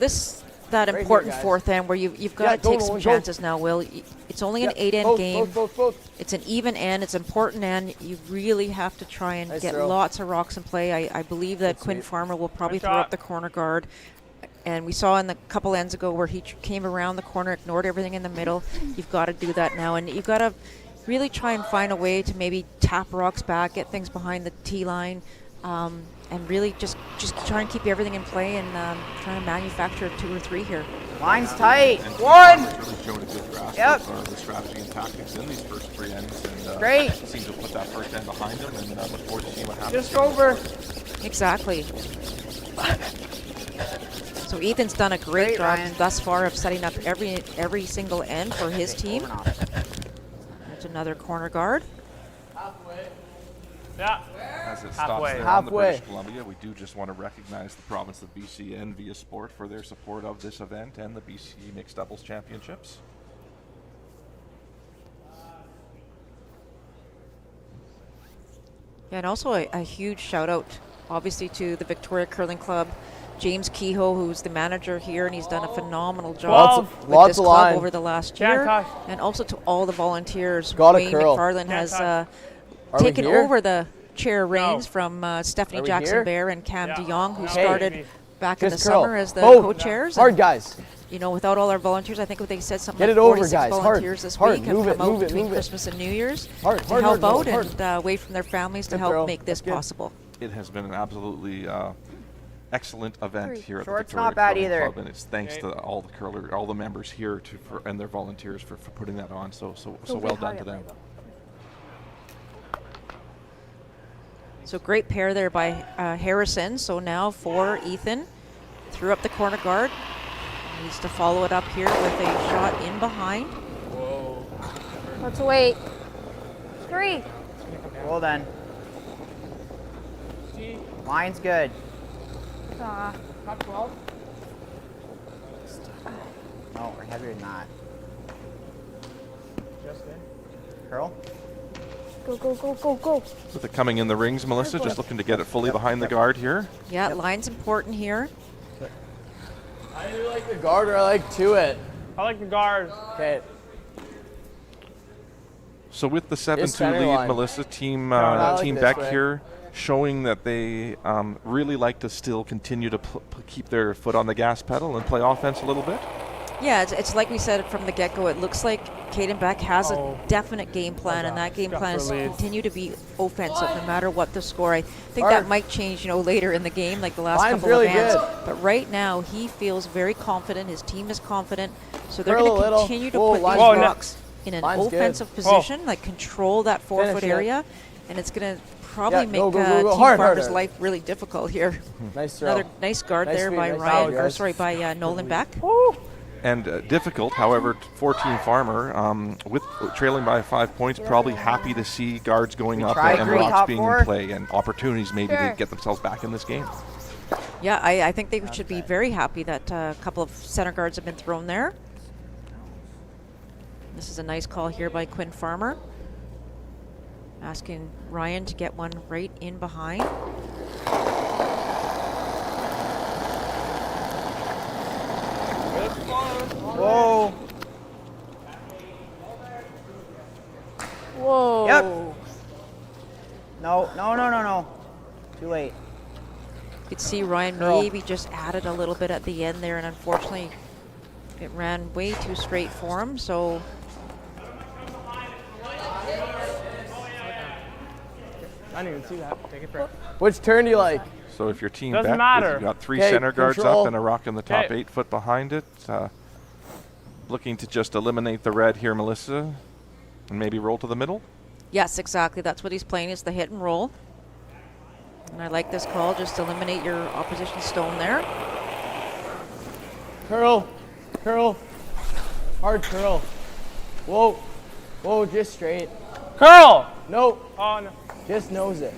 that here, important guys. 4th end where you've Yeah, got to go, take some go. chances now, Will. It's only an 8 end Both, game. both. It's an even end. It's important end. You really have to try and Nice get throw. lots of rocks in play. I believe that Good Quinn sweep. Farmer will probably Good throw shot. up the corner guard. And we saw in the couple ends ago where he came around the corner, ignored everything in the middle. You've got to do that now. And you've got to really try and find a way to maybe tap rocks back, get things behind the tee line, and really just try and keep everything in play and try to manufacture 2 or 3 here. Line's tight. One. Really showed a good grasp Yep. of the strategy and tactics in these first 3 ends. And, Great. Seems to put that first end behind him, and look forward to seeing what happens. Just over. Exactly. So Ethan's done a great Great, job Ryan. thus far of setting up every single end for his team. There's another corner guard. Yeah. As it stops Halfway. there on the Halfway. British Columbia, we do just want to recognize the province of BC and Via Sport for their support of this event and the BC Mixed Doubles Championships. Yeah, and also a huge shout out, obviously, to the Victoria Curling Club. James Kehoe, who's the manager here, and he's done a phenomenal job with Lots this of club line. over the last Can't year. touch. And also to all the volunteers. Gotta Wayne curl. McFarland Can't has touch. Are we taken here? over the co-chair reins from Stephanie Are we Jackson here? Bear and Cam Yeah. DeYoung, who Okay. started back in the Just curl. summer as the Oh, co-chairs. Hard, And, guys. you know, without all our volunteers, I think they said something Get like it over, 46 guys. Hard. volunteers this Hard. week have Move it, come out move it, between move it. Christmas and New Year's Hard, to hard, help hard, out hard. and away from their families to Good help throw. make this That's good. possible. It has been an absolutely excellent event here at Short's the Victoria not bad Curling either. Club, and it's thanks to all the members here and their volunteers for putting that on. So well done to them. So great pair there by Harrison. So now for Ethan. Threw up the corner guard. Needs to follow it up here with a shot in behind. Let's wait. 3. Well done. Line's good. Ah. Top 12. No, we're heavier than that. Just in. Curl. Go, go, go, go, go. With it coming in the rings, Melissa, just looking to get it fully behind the guard here. Yeah, line's important here. I either like the guard or I like to it. I like the guard. Okay. So with the 7-2 center lead, line. Melissa, Team I like Team this Beck way. here showing that they really like to still continue to keep their foot on the gas pedal and play offense a little bit. Yeah, it's like we said from the get-go. It looks like Caden Beck has a definite game plan, and that game plan is to continue to be offensive no matter what the score. I think that might change, you know, later in the game, like the last Line's couple really of hands. good. But right now, he feels very confident. His team is confident, so they're Curl a going to little. continue to Whoa, put line's these good. rocks in an Line's good. offensive position, like control that 4-foot Finish it. area, and it's going to probably Yeah, make go, go, go, go. Team Hard, Farmer's harder. life really difficult here. Nice throw. Another nice guard Nice there feed, by nice Ryan, feed, or guys. sorry, by Nolan Beck. And difficult, however, for Team Farmer, with trailing by 5 points, probably happy to see guards going up try and green rocks top being four. in play and opportunities maybe Sure. to get themselves back in this game. Yeah, I think they should be very happy that a couple of center guards have been thrown there. This is a nice call here by Quinn Farmer. Asking Ryan to get one right in behind. Whoa. Whoa. Yep. No, no, no, no, no. Too late. You could see Ryan maybe just added a little bit at the end there, and unfortunately it ran way too straight for him. So I didn't even see that. Take it for Which turn do you like? So if your team Doesn't Beck, matter. you've got 3 Okay, center guards control. up and a rock in the top Okay. 8 foot behind it. Looking to just eliminate the red here, Melissa, and maybe roll to the middle. yes, exactly. That's what he's playing, is the hit and roll. And I like this call. Just eliminate your opposition stone there. Curl. Curl. Hard curl. Whoa. Whoa, just straight. curl. Nope. Oh no. Just nose it.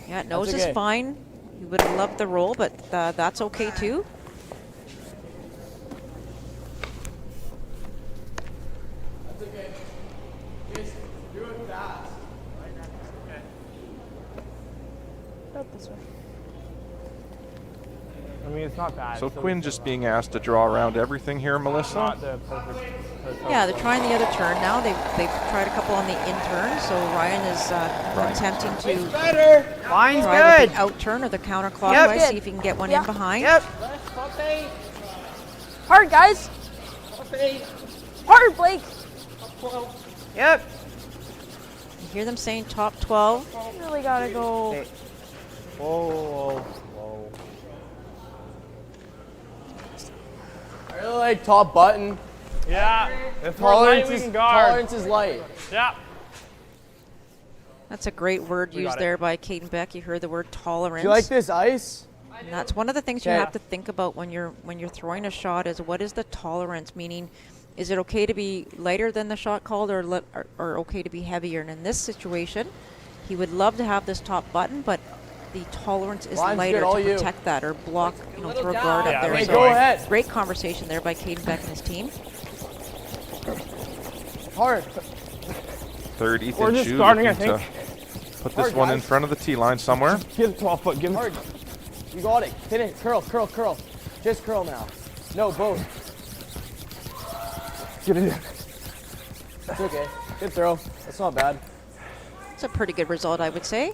Yeah, nose is okay. fine. He would have loved the roll, but that's okay too. That's okay. Just do it fast. About this way. I mean, it's not bad. So It's Quinn still just being asked to draw around everything here, Melissa. not the perfect. Yeah, they're trying the other turn now. They've tried a couple on the in turn, so Ryan is attempting to Better. Line's try with good. the out turn or the counterclockwise, Yep. see if he can get one Yeah. in behind. Yep. Hard, guys. Hard, Blake. Yep. You hear them saying top 12. Really gotta go. Okay. Whoa, whoa, whoa. I really like top button. Yeah. If we're light, we can guard. Tolerance is light. Yeah. That's a great word We used got it. there by Caden Beck. You heard the word tolerance. Do you like this ice? And that's one of the things you Okay. have to think about when you're throwing a shot, is what is the tolerance? Meaning, is it okay to be lighter than the shot called, or okay to be heavier? And in this situation, he would love to have this top button, but the tolerance is Line's lighter good, all to you. protect that, or block, throw a guard Yeah, up there. okay, So go ahead. Great conversation there by Caden Beck and his team. Hard. Third We're Ethan just Chu starting, looking I to put this Hard, one in guys. front of the tee line somewhere. Give it 12 foot. Give him. Hard. You got it. Hit it. Curl, curl, curl. Just curl now. No, both. Get it in. It's okay. Good throw. That's not bad. It's a pretty good result, I would say.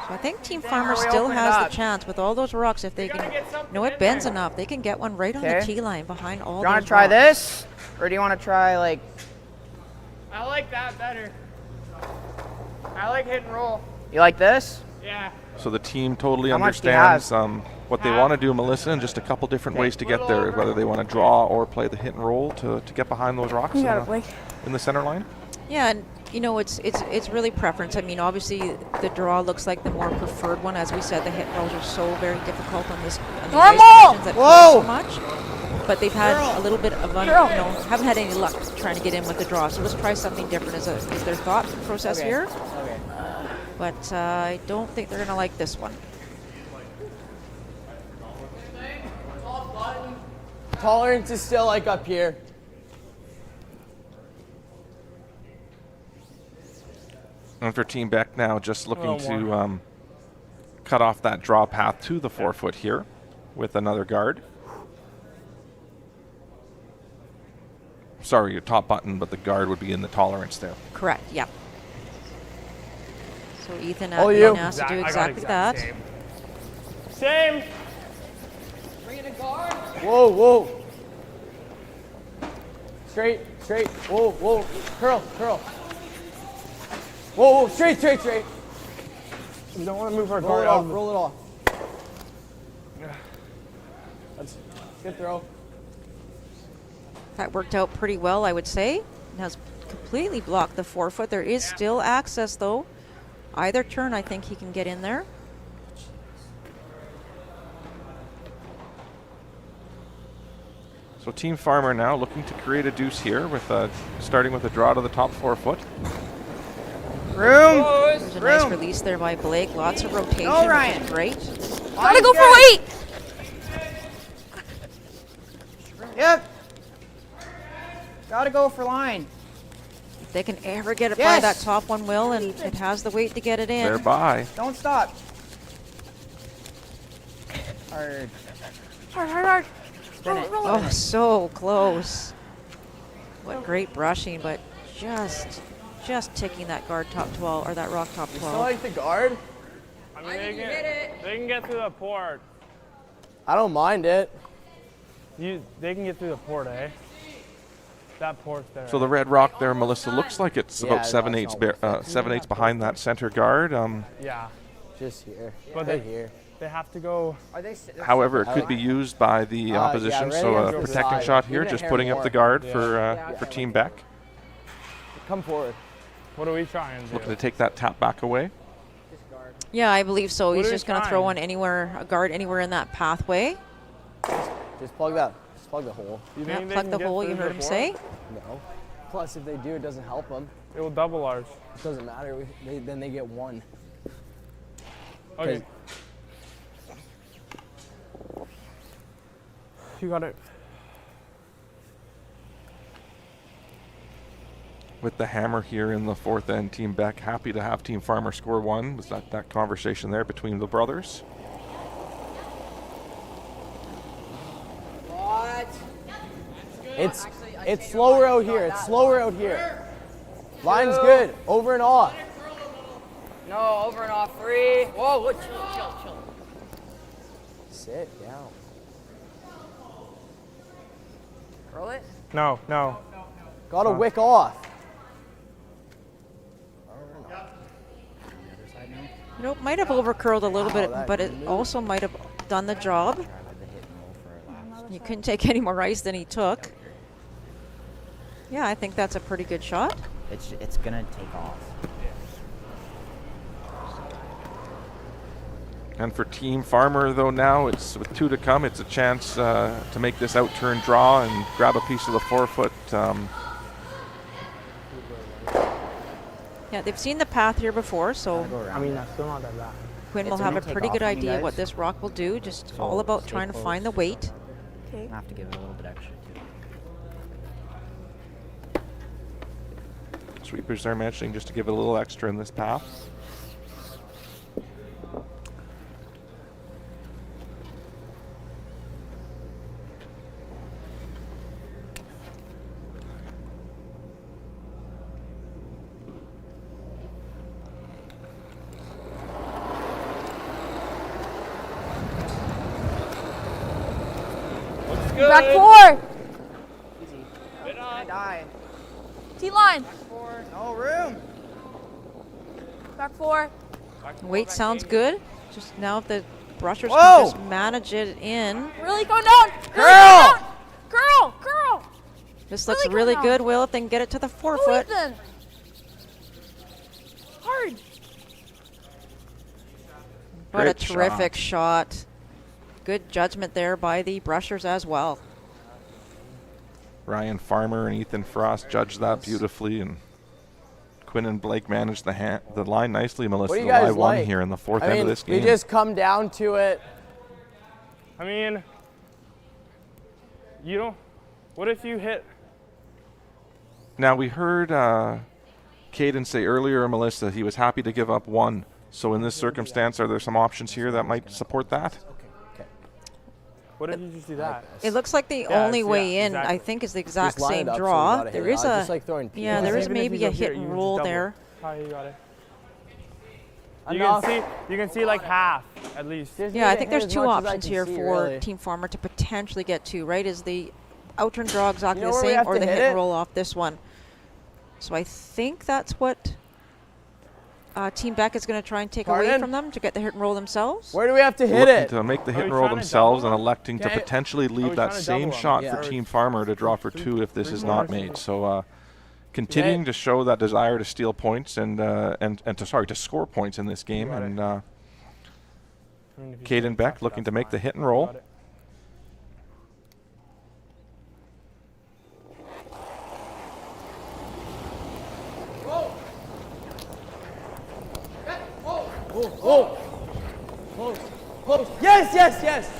So I think Team Farmer still has the chance with all those rocks. If they can, it bends enough. They can get one right on the tee line behind all. Do you want to try this, or do you want to try like? I like that better. I like hit and roll. You like this? Yeah. So the team totally How much do you have? understands what they want to do, Melissa, and just a couple different ways to get there, whether they want to draw or play the hit and roll to get behind those rocks in the center line. Yeah, and it's really preference. I mean, obviously the draw looks like the more preferred one. As we said, the hit and rolls are so very difficult on this. Normal! So much. But they've had a little bit of, haven't had any luck trying to get in with the draw. So let's try something different is their thought process here. Okay. But I don't think they're going to like this one. Tolerance is still like up here. And for Team Beck now, just looking to cut off that draw path to the 4-foot here with another guard. Sorry, your top button, but the guard would be in the tolerance there. Correct, yeah. So Ethan has to do exactly that. Same. Whoa, whoa. Straight, straight. Whoa, whoa. Curl, curl. Whoa, whoa. Straight, straight, straight. We don't want to move our Roll guard it out. off, roll it off. That's good throw. That worked out pretty well, I would say. It has completely blocked the 4-foot. There is still access, though. Either turn, I think he can get in there. So Team Farmer now looking to create a deuce here with starting with a draw to the top 4-foot. Room. There's a nice release there by Blake. Lots of rotation, Go, Ryan. which is great. Gotta go for weight. Yep. Gotta go for line. If they can ever get it by that top one, Will, and it has the weight to get it in. They're by. Don't stop. Hard. Hard, hard, hard. Spin it. Oh, so close. What great brushing, but just ticking that guard top 12, or that rock top You still 12. like the guard? I mean, they can get through the port. I don't mind it. They can get through the port, eh? That port's there. So the red rock there, Melissa, looks like it's Yeah, about no, 7/8 behind that center guard. Yeah. Just here. But Right here. They have to go. However, it could be used by the opposition, yeah, so right a against the protecting side. shot here, Even a just hair putting up more. the guard for Team Beck. Come forward. What are we trying to do? Looking to take that tap back away. Yeah, I believe so. What He's are we just going to throw one anywhere, a guard anywhere in that pathway. Just plug that. Just plug the hole. You Yeah, think they plug can the get hole, through you the heard him port? say. No. Plus, if they do, it doesn't help them. It will double ours. It doesn't matter. Then they get one. Okay. You got it. With the hammer here in the 4th end, Team Beck happy to have Team Farmer score one. Was that conversation there between the brothers? It's slower out here. It's slower out here. Line's good. Over and off. No, over and off. 3. Whoa, chill. Sit down. Roll it. No. Gotta wick off. Might have overcurled a little bit, that but it also might have done the job. You couldn't take any more ice than he took. Yeah, I think that's a pretty good shot. It's gonna take off. And for Team Farmer, though, now it's with 2 to come. It's a chance to make this out-turn draw and grab a piece of the 4-foot. Yeah, they've seen the path here before, so I mean, that's still not that bad. Quinn will It's have a gonna take pretty off good on you idea what guys. this rock will do. Just So all about stay trying to close. find the weight. Okay. I have to give it a little bit extra too. Sweepers are mentioning just to give it a little extra in this path. good. Back 4. Good on. Die. T-line. No room. Back 4. Weight sounds good. Just now if the brushers Whoa! can just manage it in. Really going down. Girl! Girl. This looks Really really going good, down. Will, if they can get it to the Go, forefoot. Ethan. Hard. What a Great terrific shot. Good judgment there by the brushers as well. Ryan Farmer and Ethan Frost judged that beautifully, and Quinn and Blake managed the line nicely. Melissa, What do you the guys live one like? here in the fourth I end mean, of this game. we just come down to it. I mean, you don't. What if you hit? Now, we heard Caden say earlier, Melissa, he was happy to give up 1. So in this circumstance, are there some options here that might support that? What if you just do that? It looks like the Yeah, only it's- way yeah, in, exactly. I think, is the exact Just line it same up so you draw. gotta hit There it. is Just a, like throwing yeah, peas. there is Even if maybe you a go here, hit you and can just roll double. there. Oh, you got it. Enough. You can see like half at least. Just Yeah, I need to think hit there's as 2 much as I options can here see, for really. Team Farmer to potentially get to, right? Is the out-turn draw exactly You know the where we same, have or to the hit hit and it? roll off this one? So I think that's what Team Beck is going to try and take away Pardon? from them to get the hit and roll themselves. Where do we have to hit Looking it? to make the hit Are and we roll trying to themselves and double them? electing to Okay. potentially Are leave we that trying to same double them? shot Yeah. for Team Farmer to draw for 2 if this is not made. So continuing to show that desire to steal points and to score points in this game. Got it. And I mean, if you Caden shoot Beck faster, looking to that's make the fine. hit and roll. Got it. Whoa. Close. Yes.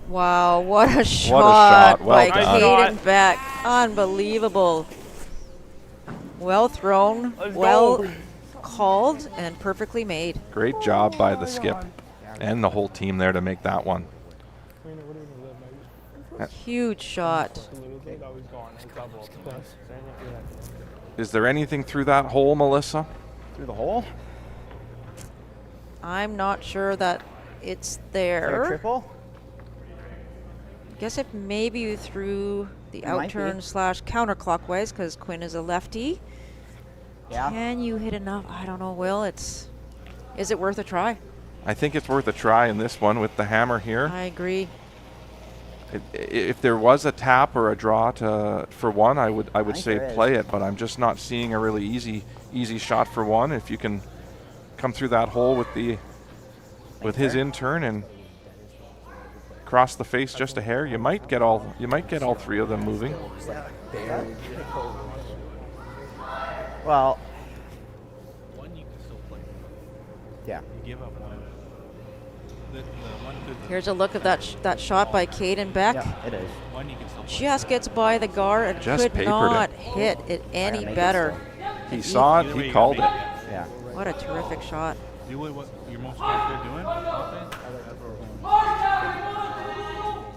Wow, what a shot, Well by done. Caden Beck. Unbelievable. Well thrown, Let's well go. called, and perfectly made. Great job by the skip and the whole team there to make that one. Huge shot. Is there anything through that hole, Melissa? Through the hole? I'm not sure that it's Is that a there. triple? Guess if maybe you threw the It might out-turn be. / counterclockwise, because Quinn is a lefty. Yeah. Can you hit enough? I don't know, Will. Is it worth a try? I think it's worth a try in this one with the hammer here. I agree. If there was a tap or a draw for 1, I would think say there is. play it, but I'm just not seeing a really easy shot for 1. If you can come through that hole with his in turn and cross the face just a hair, you might get all 3 of them moving. Well. Yeah. Here's a look at that shot by Caden Beck. Yeah, it is. Just gets by the guard and Just could papered not it. hit it any make it better. He saw it, he called it. Yeah. What a terrific shot. Do what you're most comfortable doing. Offense.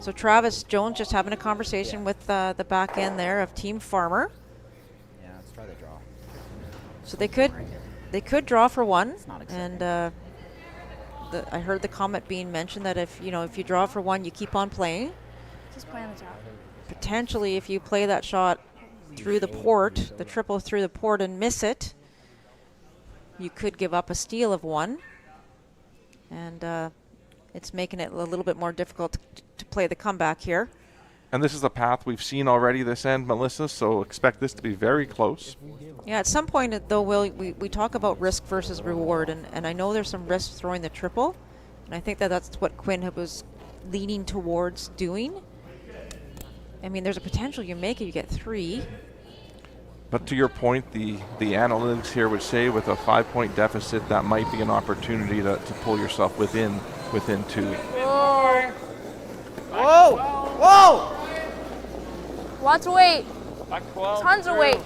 So Travis Jones just having a conversation with the back end there of Team Farmer. Yeah, let's try the draw. So they could draw for 1, not exciting. and I heard the comment being mentioned that if you draw for 1, you keep on playing. Just play on the top. Potentially, if you play that shot through the port, the triple through the port, and miss it, you could give up a steal of 1, and it's making it a little bit more difficult to play the comeback here. And this is a path we've seen already this end, Melissa, so expect this to be very close. Yeah, at some point, though, we talk about risk versus reward, and I know there's some risk throwing the triple, and I think that's what Quinn was leaning towards doing. I mean, there's a potential you make it, you get 3. But to your point, the analytics here would say with a 5-point deficit, that might be an opportunity to pull yourself within 2. Whoa! Lots of weight. Back 12. Tons of through. weight.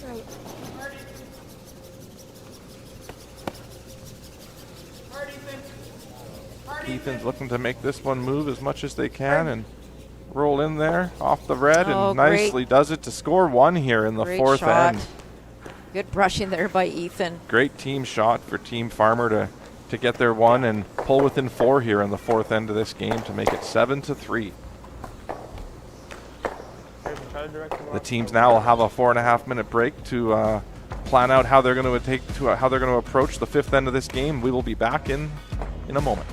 Right. Ethan's looking to make this one move as much as they can and roll in there off the red Oh, and nicely does it to score 1 here in the Great 4th shot. end. Good brushing there by Ethan. Great team shot for Team Farmer to to get their one and pull within 4 here in the fourth end of this game to make it 7-3. The teams now will have a 4.5-minute break to plan out how they're going to approach the fifth end of this game. We will be back in a moment.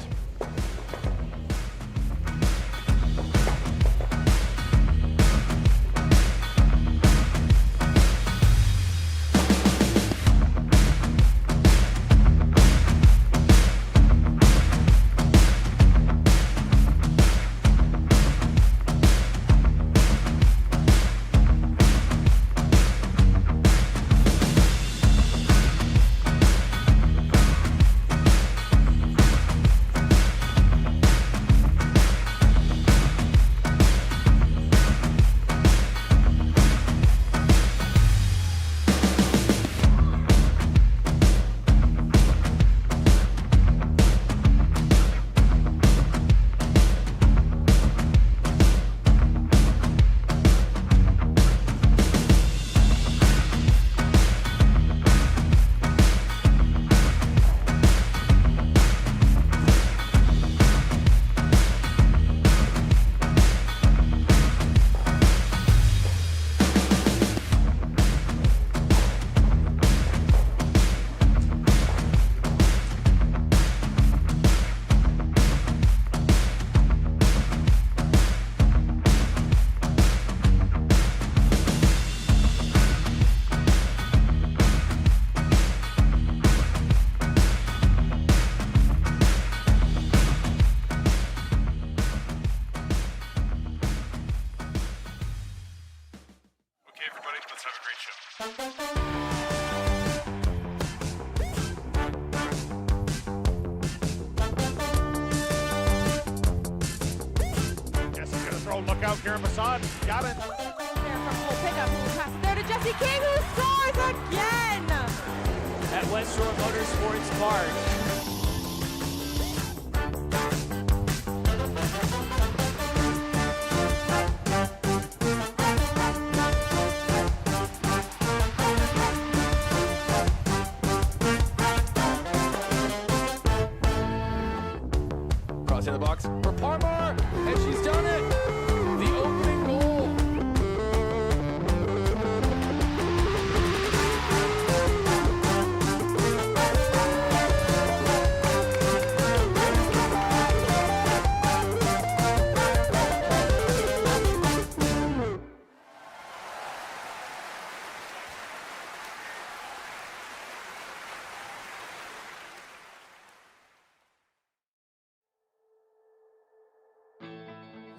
Look out, Garabassan. Got it. There from full pickup. Who will pass it there to Jesse King, who scores again. At West Shore Motorsports Park. Crossing the box for Parmar, and she's done it. The opening goal.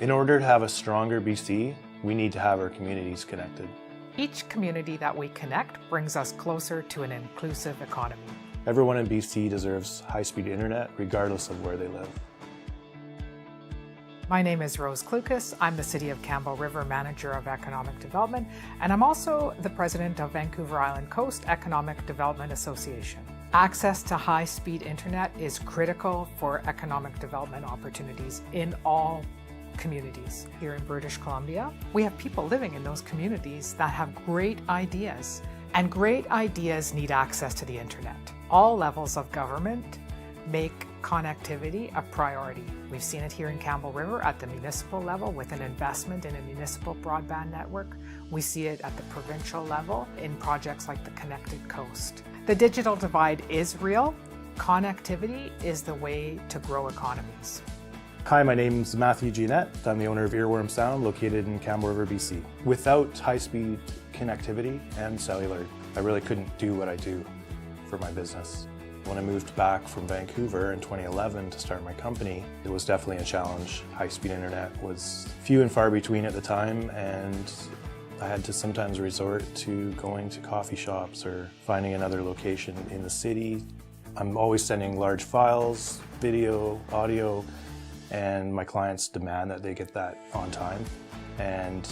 In order to have a stronger BC, we need to have our communities connected. Each community that we connect brings us closer to an inclusive economy. Everyone in BC deserves high-speed internet regardless of where they live. My name is Rose Klukas. I'm the City of Campbell River Manager of Economic Development, and I'm also the President of Vancouver Island Coast Economic Development Association. Access to high-speed internet is critical for economic development opportunities in all communities. Here in British Columbia, we have people living in those communities that have great ideas, and great ideas need access to the internet. All levels of government make connectivity a priority. We've seen it here in Campbell River at the municipal level with an investment in a municipal broadband network. We see it at the provincial level in projects like the Connected Coast. The digital divide is real. Connectivity is the way to grow economies. Hi, my name's Matthew Jeanette. I'm the owner of Earworm Sound, located in Campbell River, BC. Without high-speed connectivity and cellular, I really couldn't do what I do for my business. When I moved back from Vancouver in 2011 to start my company, it was definitely a challenge. High-speed internet was few and far between at the time, and I had to sometimes resort to going to coffee shops or finding another location in the city. I'm always sending large files, video, audio, and my clients demand that they get that on time. And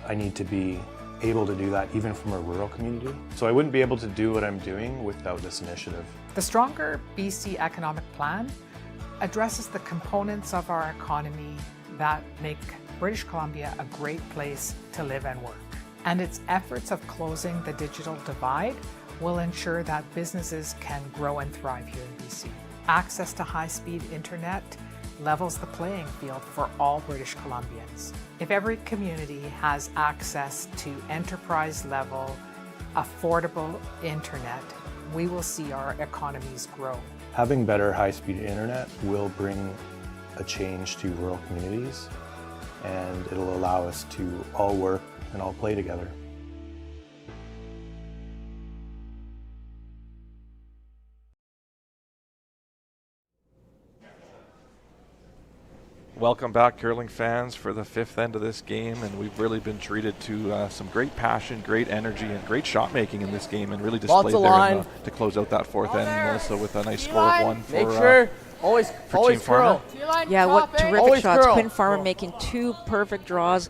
I need to be able to do that even from a rural community. So I wouldn't be able to do what I'm doing without this initiative. The Stronger BC Economic Plan addresses the components of our economy that make British Columbia a great place to live and work. And its efforts of closing the digital divide will ensure that businesses can grow and thrive here in BC. Access to high-speed internet levels the playing field for all British Columbians. If every community has access to enterprise-level, affordable internet, we will see our economies grow. Having better high-speed internet will bring a change to rural communities, and it'll allow us to all work and all play together. Welcome back, curling fans, for the fifth end of this game, and we've really been treated to some great passion, great energy, and great shot making in this game, and really displayed there to close out that fourth end, Melissa, with a nice score of 1 for Make sure always Team Farmer. Yeah, what terrific Always shots. curl. Quinn Farmer making 2 perfect draws,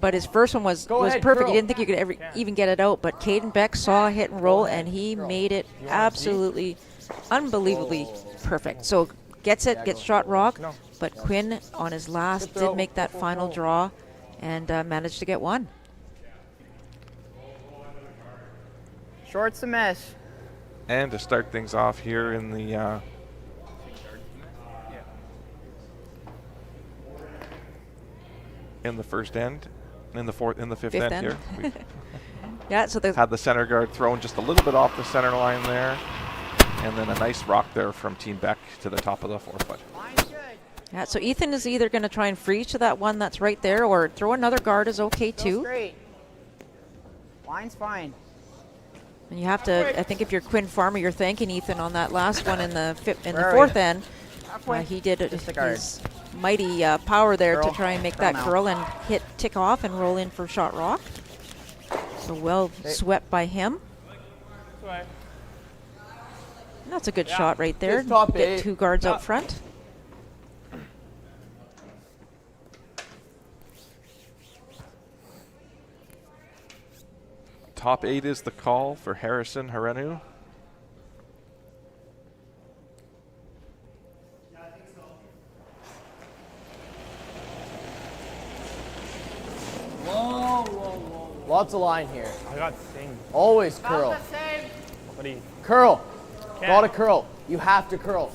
but his first one was ahead, perfect. curl. He didn't think you could even get it out, but Caden Beck saw a hit and roll, and he made it absolutely, unbelievably perfect. So gets shot rock, but Quinn on his last did make that final draw and managed to get 1. Short's a miss. And to start things off here in the first end, in the fifth end here. Yeah, so they had the center guard thrown just a little bit off the center line there, and then a nice rock there from Team Beck to the top of the 4-foot. Yeah, so Ethan is either going to try and freeze to that one that's right there, or throw another guard is okay too. Great. Line's fine. And you have to, I think if you're Quinn Farmer, you're thanking Ethan on that last one in the fourth end. He did his mighty power there to try and make that curl and tick off and roll in for shot rock. So well swept by him. And that's a good shot right there. Get 2 guards out front. Top 8 is the call for Harrison Harenu. Lots of line here. I got sing. Always curl. Curl. Gotta curl. You have to curl.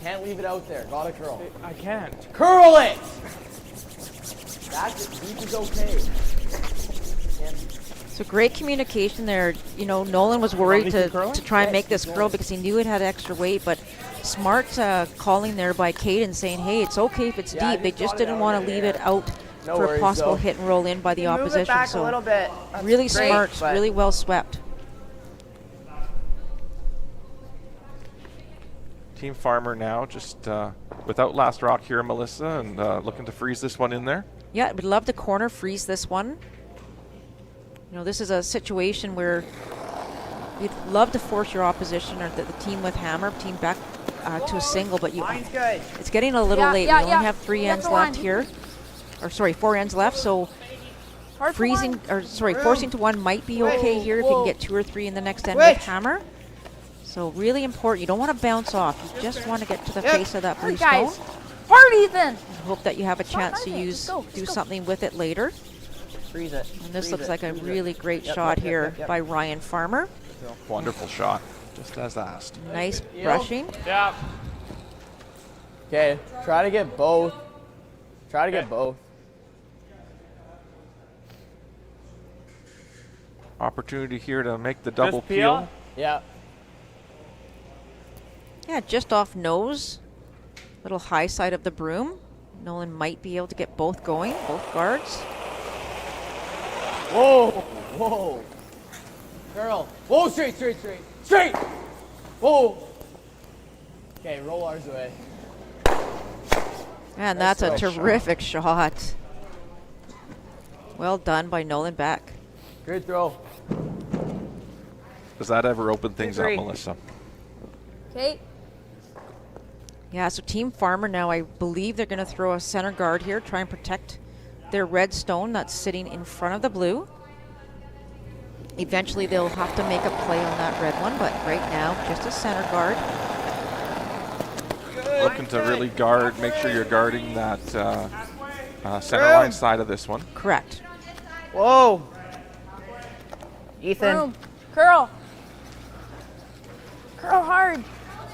Can't leave it out there. Gotta curl. I can't. Curl it! That's it. Deep is okay. So great communication there. You know, Nolan was worried to try and make this curl because he knew it had extra weight, but smart calling there by Caden saying, hey, it's okay if it's deep. They just didn't want to leave it out for a possible hit and roll in by the opposition. Move it back so a little bit. really great, smart, really well swept. Team Farmer now just without last rock here, Melissa, and looking to freeze this one in there. Yeah, we'd love to corner freeze this one. You know, this is a situation where you'd love to force your opposition or the team with hammer, team back to a single, but it's getting a little late. We only have 3 ends left here. Or sorry, 4 ends left, so forcing to 1 might be okay here if you can get 2 or 3 in the next end with hammer. So really important. You don't want to bounce off. You just want to get to the face of that blue stone. Hard, Ethan! Hope that you have a chance to do something with it later. Freeze it. And this looks like a really great shot here by Ryan Farmer. Wonderful shot, just as asked. Nice brushing. Yeah. Okay, try to get both. Try to get both. Opportunity here to make the double peel. Yeah. Yeah, just off nose. Little high side of the broom. Nolan might be able to get both going, both guards. Whoa, whoa. Curl. Whoa, straight. Straight! Whoa. Okay, roll ours away. And that's a terrific shot. Well done by Nolan Beck. Great throw. Does that ever open things up, Melissa? Okay. Yeah, so Team Farmer now, I believe they're going to throw a center guard here, try and protect their red stone that's sitting in front of the blue. Eventually they'll have to make a play on that red one, but right now, just a center guard. Looking to really guard, make sure you're guarding that center line side of this one. Correct. Whoa. Ethan. Boom. Curl. Curl hard.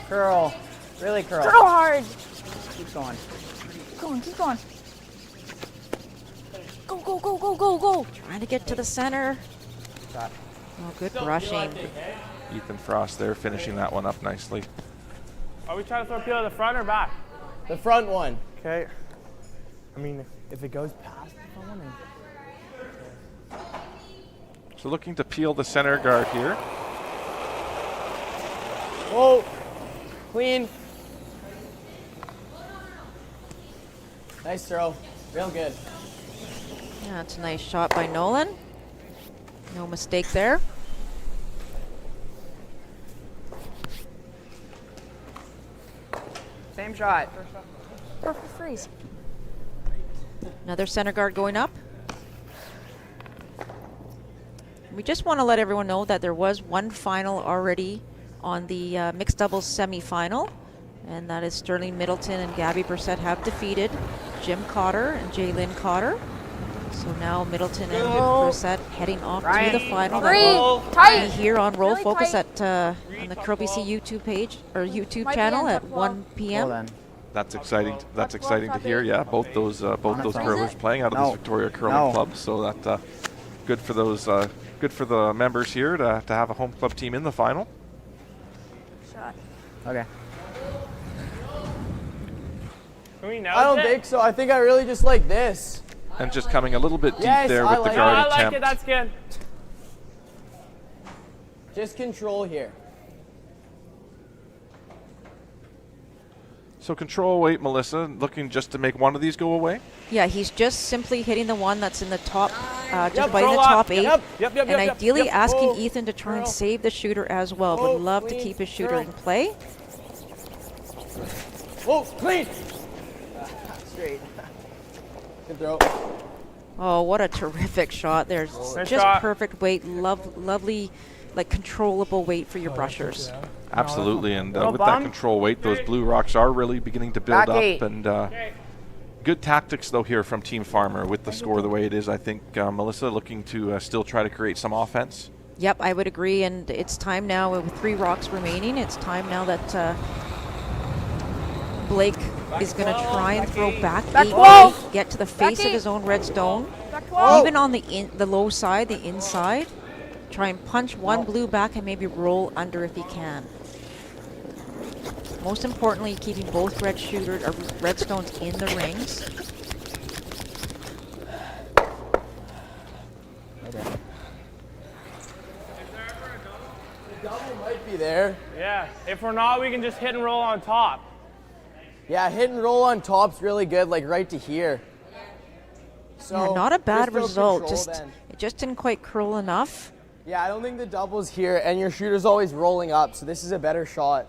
Curl. Really curl. Curl hard. Keep going. Keep going, keep going. Go, go, go, go, go, go. Trying to get to the center. Shot. Oh, good brushing. Ethan Frost there finishing that one up nicely. Are we trying to throw peel to the front or back? The front one. Okay. I mean, If it goes past the front one, So looking to peel the center guard here. whoa, clean. Nice throw, real good. Yeah, it's a nice shot by Nolan. No mistake there. Same shot. Perfect freeze. Another center guard going up. We just want to let everyone know that there was one final already on the mixed doubles semifinal, and that is Sterling Middleton and Gabby Brissett have defeated Jim Cotter and Jaylyn Cotter. So now Middleton and Brissett heading off to the final. That will be here on Roll Focus at on the Curl BC YouTube page or YouTube channel at 1 p.m. That's exciting. That's exciting to hear. Yeah, both those curlers playing out of this Victoria Curling Club. So that good for those good for the members here to have a home club team in the final. Shot. Okay. I don't think so. I think I really just like this. And just coming a little bit deep Yes, there I with the like guard I like attempt. it. That's good. Just control here. So control weight, Melissa, looking just to make one of these go away. Yeah, he's just simply hitting the one that's in the top, just by roll the up. top 8. Yep, and ideally asking Oh, Ethan to try and curl. save the shooter as well. Oh, Would love to clean, keep his shooter curl. in play. Whoa, clean. Straight. Good throw. Oh, what a terrific shot. There's Nice just shot. perfect weight, lovely, like controllable weight for your brushers. Absolutely, and Little with that bump. control weight, those blue rocks are really beginning to build Back up. 8. And good tactics, though, here from Team Farmer with the score the way it is. I think Melissa looking to still try to create some offense. Yep, I would agree. And it's time now, with 3 rocks remaining, it's time now that Blake is going to try and throw back 8, 12. get to the face of Back his own red stone. Back 12. Even on the low side, the inside, try and punch one blue back and maybe roll under if he can. Most importantly, keeping both red stones in the rings. The double might be there. Yeah. If we're not, we can just hit and roll on top. Yeah, hit and roll on top's really good, like right to here. So Yeah, not a bad just throw result. control Just then. it just didn't quite curl enough. Yeah, I don't think the double's here, and your shooter's always rolling up, so this is a better shot.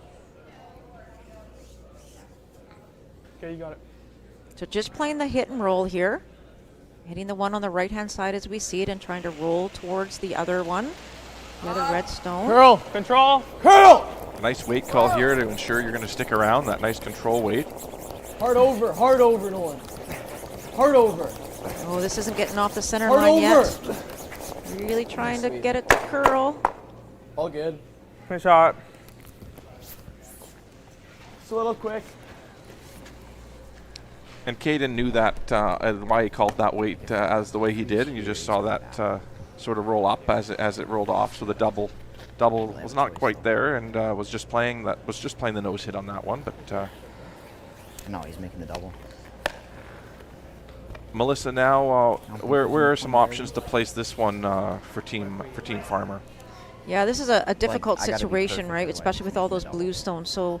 Okay, you got it. So just playing the hit and roll here. Hitting the one on the right-hand side as we see it and trying to roll towards the other one. The other red stone. Curl, Control. curl. Nice weight call here to ensure you're going to stick around. That nice control weight. Hard over, Nolan. Hard over. Oh, this isn't getting off the center Hard line over. yet. Really trying to get it to curl. All good. Nice shot. Just a little quick. And Caden knew that why he called that weight as the way he did, and you just saw that sort of roll up as it rolled off. So the double was not quite there, and was just playing the nose hit on that one. But No, he's making the double. Melissa, now where are some options to place this one for Team Farmer? Yeah, this is a difficult I gotta be situation, perfect right? for, like, Especially with all those double. blue stones. So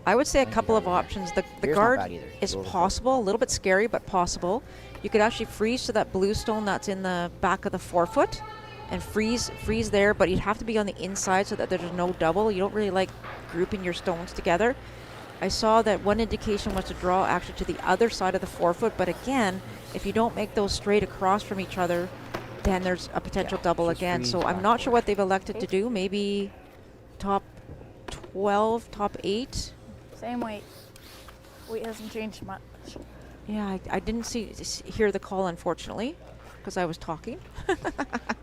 I would say a couple of options. The Here's not guard bad either. is Go with it. possible, a little bit scary, but possible. You could actually freeze to that blue stone that's in the back of the forefoot and freeze there, but you'd have to be on the inside so that there's no double. You don't really like grouping your stones together. I saw that one indication was to draw actually to the other side of the forefoot, but again, if you don't make those straight across from each other, then there's a potential double just again. So freeze I'm back not sure what they've elected to do. Maybe top 12, top 8. Same weight. Weight hasn't changed much. Yeah, I didn't hear the call, unfortunately. because I was talking.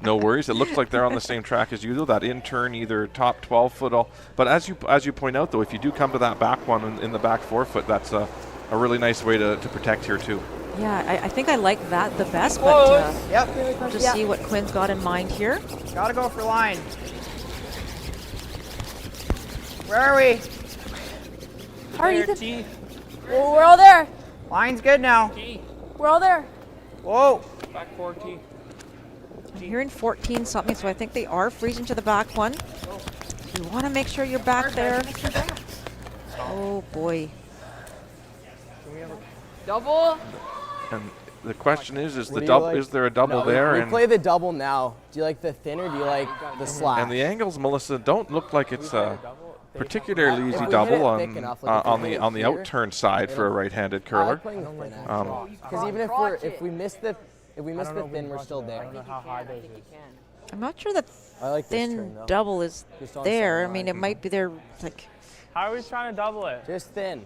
No worries. It looks like they're on the same track as you, though. That in turn, either top 12 foot. But as you point out, though, if you do come to that back one in the back 4 foot, that's a really nice way to protect here too. Yeah, I think I like that the best, but Yep. we'll just see what Quinn's got in mind here. Gotta go for line. Where are we? Are you T. Well, we're all there. Line's good now. T. We're all there. Whoa. Back 4 T. I'm hearing 14 something, so I think they are freezing to the back one. You want to make sure you're back there. Oh boy. Double. And the question is What the do you double? like? Is there a double No, there? We And play the double now. Do you like the thin or do you like the slash? and the angles, Melissa, don't look like it's a particularly If easy we double hit it on thick enough, like if we on hit the it on the here, outturn side for a right-handed curler. Because even if we miss the thin, we're still there. I'm not sure that I like this thin turn, though. double is Just on there. I center mean, line. it might be there. Like, How are we trying to double it? Just thin.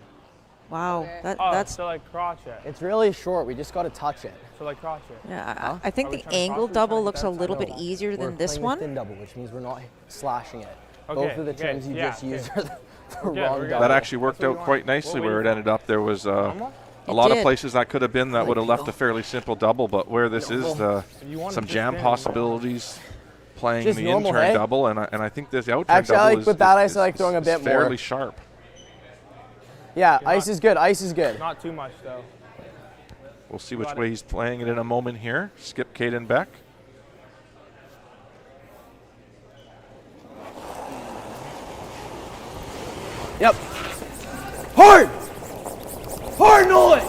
wow, Oh, that's so like crotch it. It's really short. We just got to touch it. So like crotch it. yeah. I think Are we the trying to angle cross it? double Trying to looks a get little outside? bit easier We're than this playing one. the thin double, which means we're not slashing it. Okay, Both of the okay, terms you yeah, just used okay. are the We're good, wrong we're good. double. That actually worked out quite nicely where it ended up. There was a It lot of did. places that could have been that would have left a fairly simple double, but where this is You want some it jam just possibilities playing Just the normal, in-turn hey? double, and I think this outturn Actually, I double like is, with that is, ice, I like throwing a is bit more. fairly sharp. Yeah, ice is good. Ice is good. Not too much though. We'll see which way he's playing it in a moment here. Skip Caden Beck. Yep. Hard! Hard, Nolan!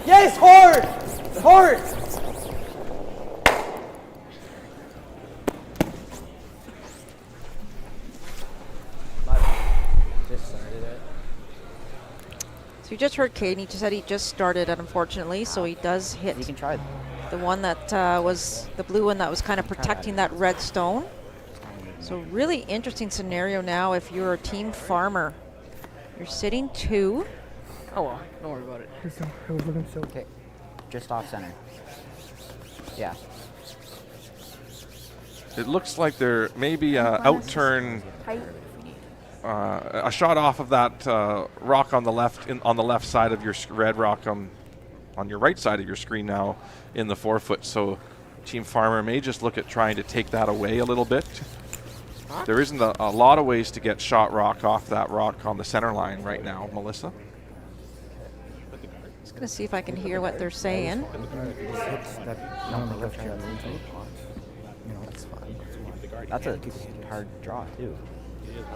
Yes, hard! Hard! Just started it. So you just heard Caden. He just said he just started it, unfortunately. So he does hit You can try. the one that was the blue one that was kind of protecting that red stone. So really interesting scenario now if you're a team farmer. You're sitting 2. Oh well, don't worry about it. Okay. Just off center. Yeah. It looks like there may be a outturn, a shot off of that rock on the left, on the left side of your red rock on your right side of your screen now in the 4 foot. So Team Farmer may just look at trying to take that away a little bit. There isn't a lot of ways to get shot rock off that rock on the center line right now, Melissa. Just gonna see if I can hear what they're saying. That's a hard draw too.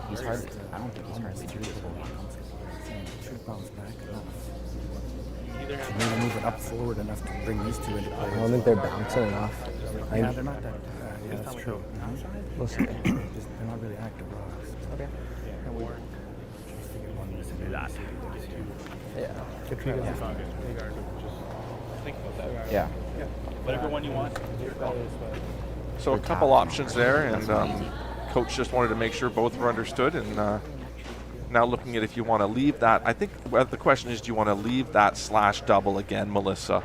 He's hard. I don't think he's hardly treatable. Maybe move it up forward enough to bring these two into play. I don't think they're bouncing enough. Yeah, they're not that. Yeah, that's true. We'll see. They're not really active rocks. Okay. Yeah. Whatever one you want. So a couple options there, and coach just wanted to make sure both were understood, and now looking at if you want to leave that. I think the question is, do you want to leave that slash double again, Melissa,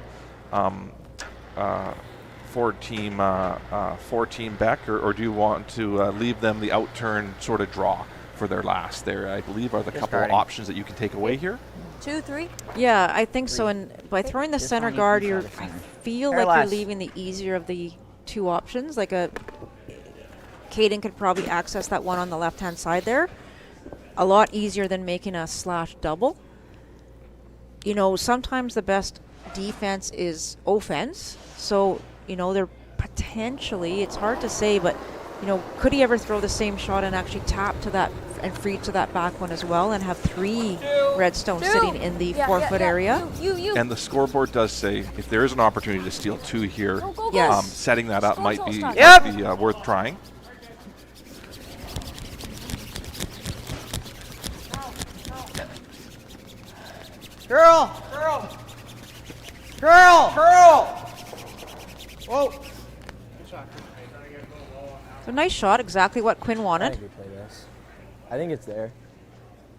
for team Beck, or do you want to leave them the outturn sort of draw for their last? There, I believe, are the couple of options that you can take away here. 2, 3. Yeah, I think so. And by throwing the center guard, I feel like you're leaving the easier of the 2 options. Like Caden could probably access that one on the left-hand side there. A lot easier than making a slash double. You know, sometimes the best defense is offense. So, you know, they're potentially, it's hard to say, but, you know, could he ever throw the same shot and actually tap to that and free to that back one as well and have 3 redstones sitting in the 4 foot area? And the scoreboard does say if there is an opportunity to steal 2 here, Yes. setting that up might be worth trying. Girl! Whoa! So nice shot, exactly what Quinn I wanted. think we play this. I think it's there.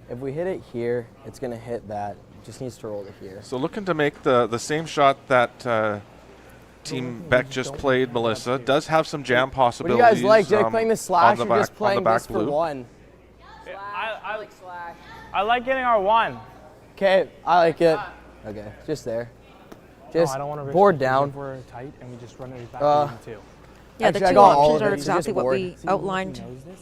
If we hit it here, it's going to hit that Just needs to roll to here. So looking to make the same shot that Team Beck just played, Melissa. Does have some jam possibilities. What do you guys like? Do you like playing the slash or just playing this for one? I like slash. I like getting our one. Okay, I like it. Okay, just there. Just I don't want to board down. If we're tight and we just run it back to two. Yeah, Actually, the I two got all options of are it, so exactly just what board. we outlined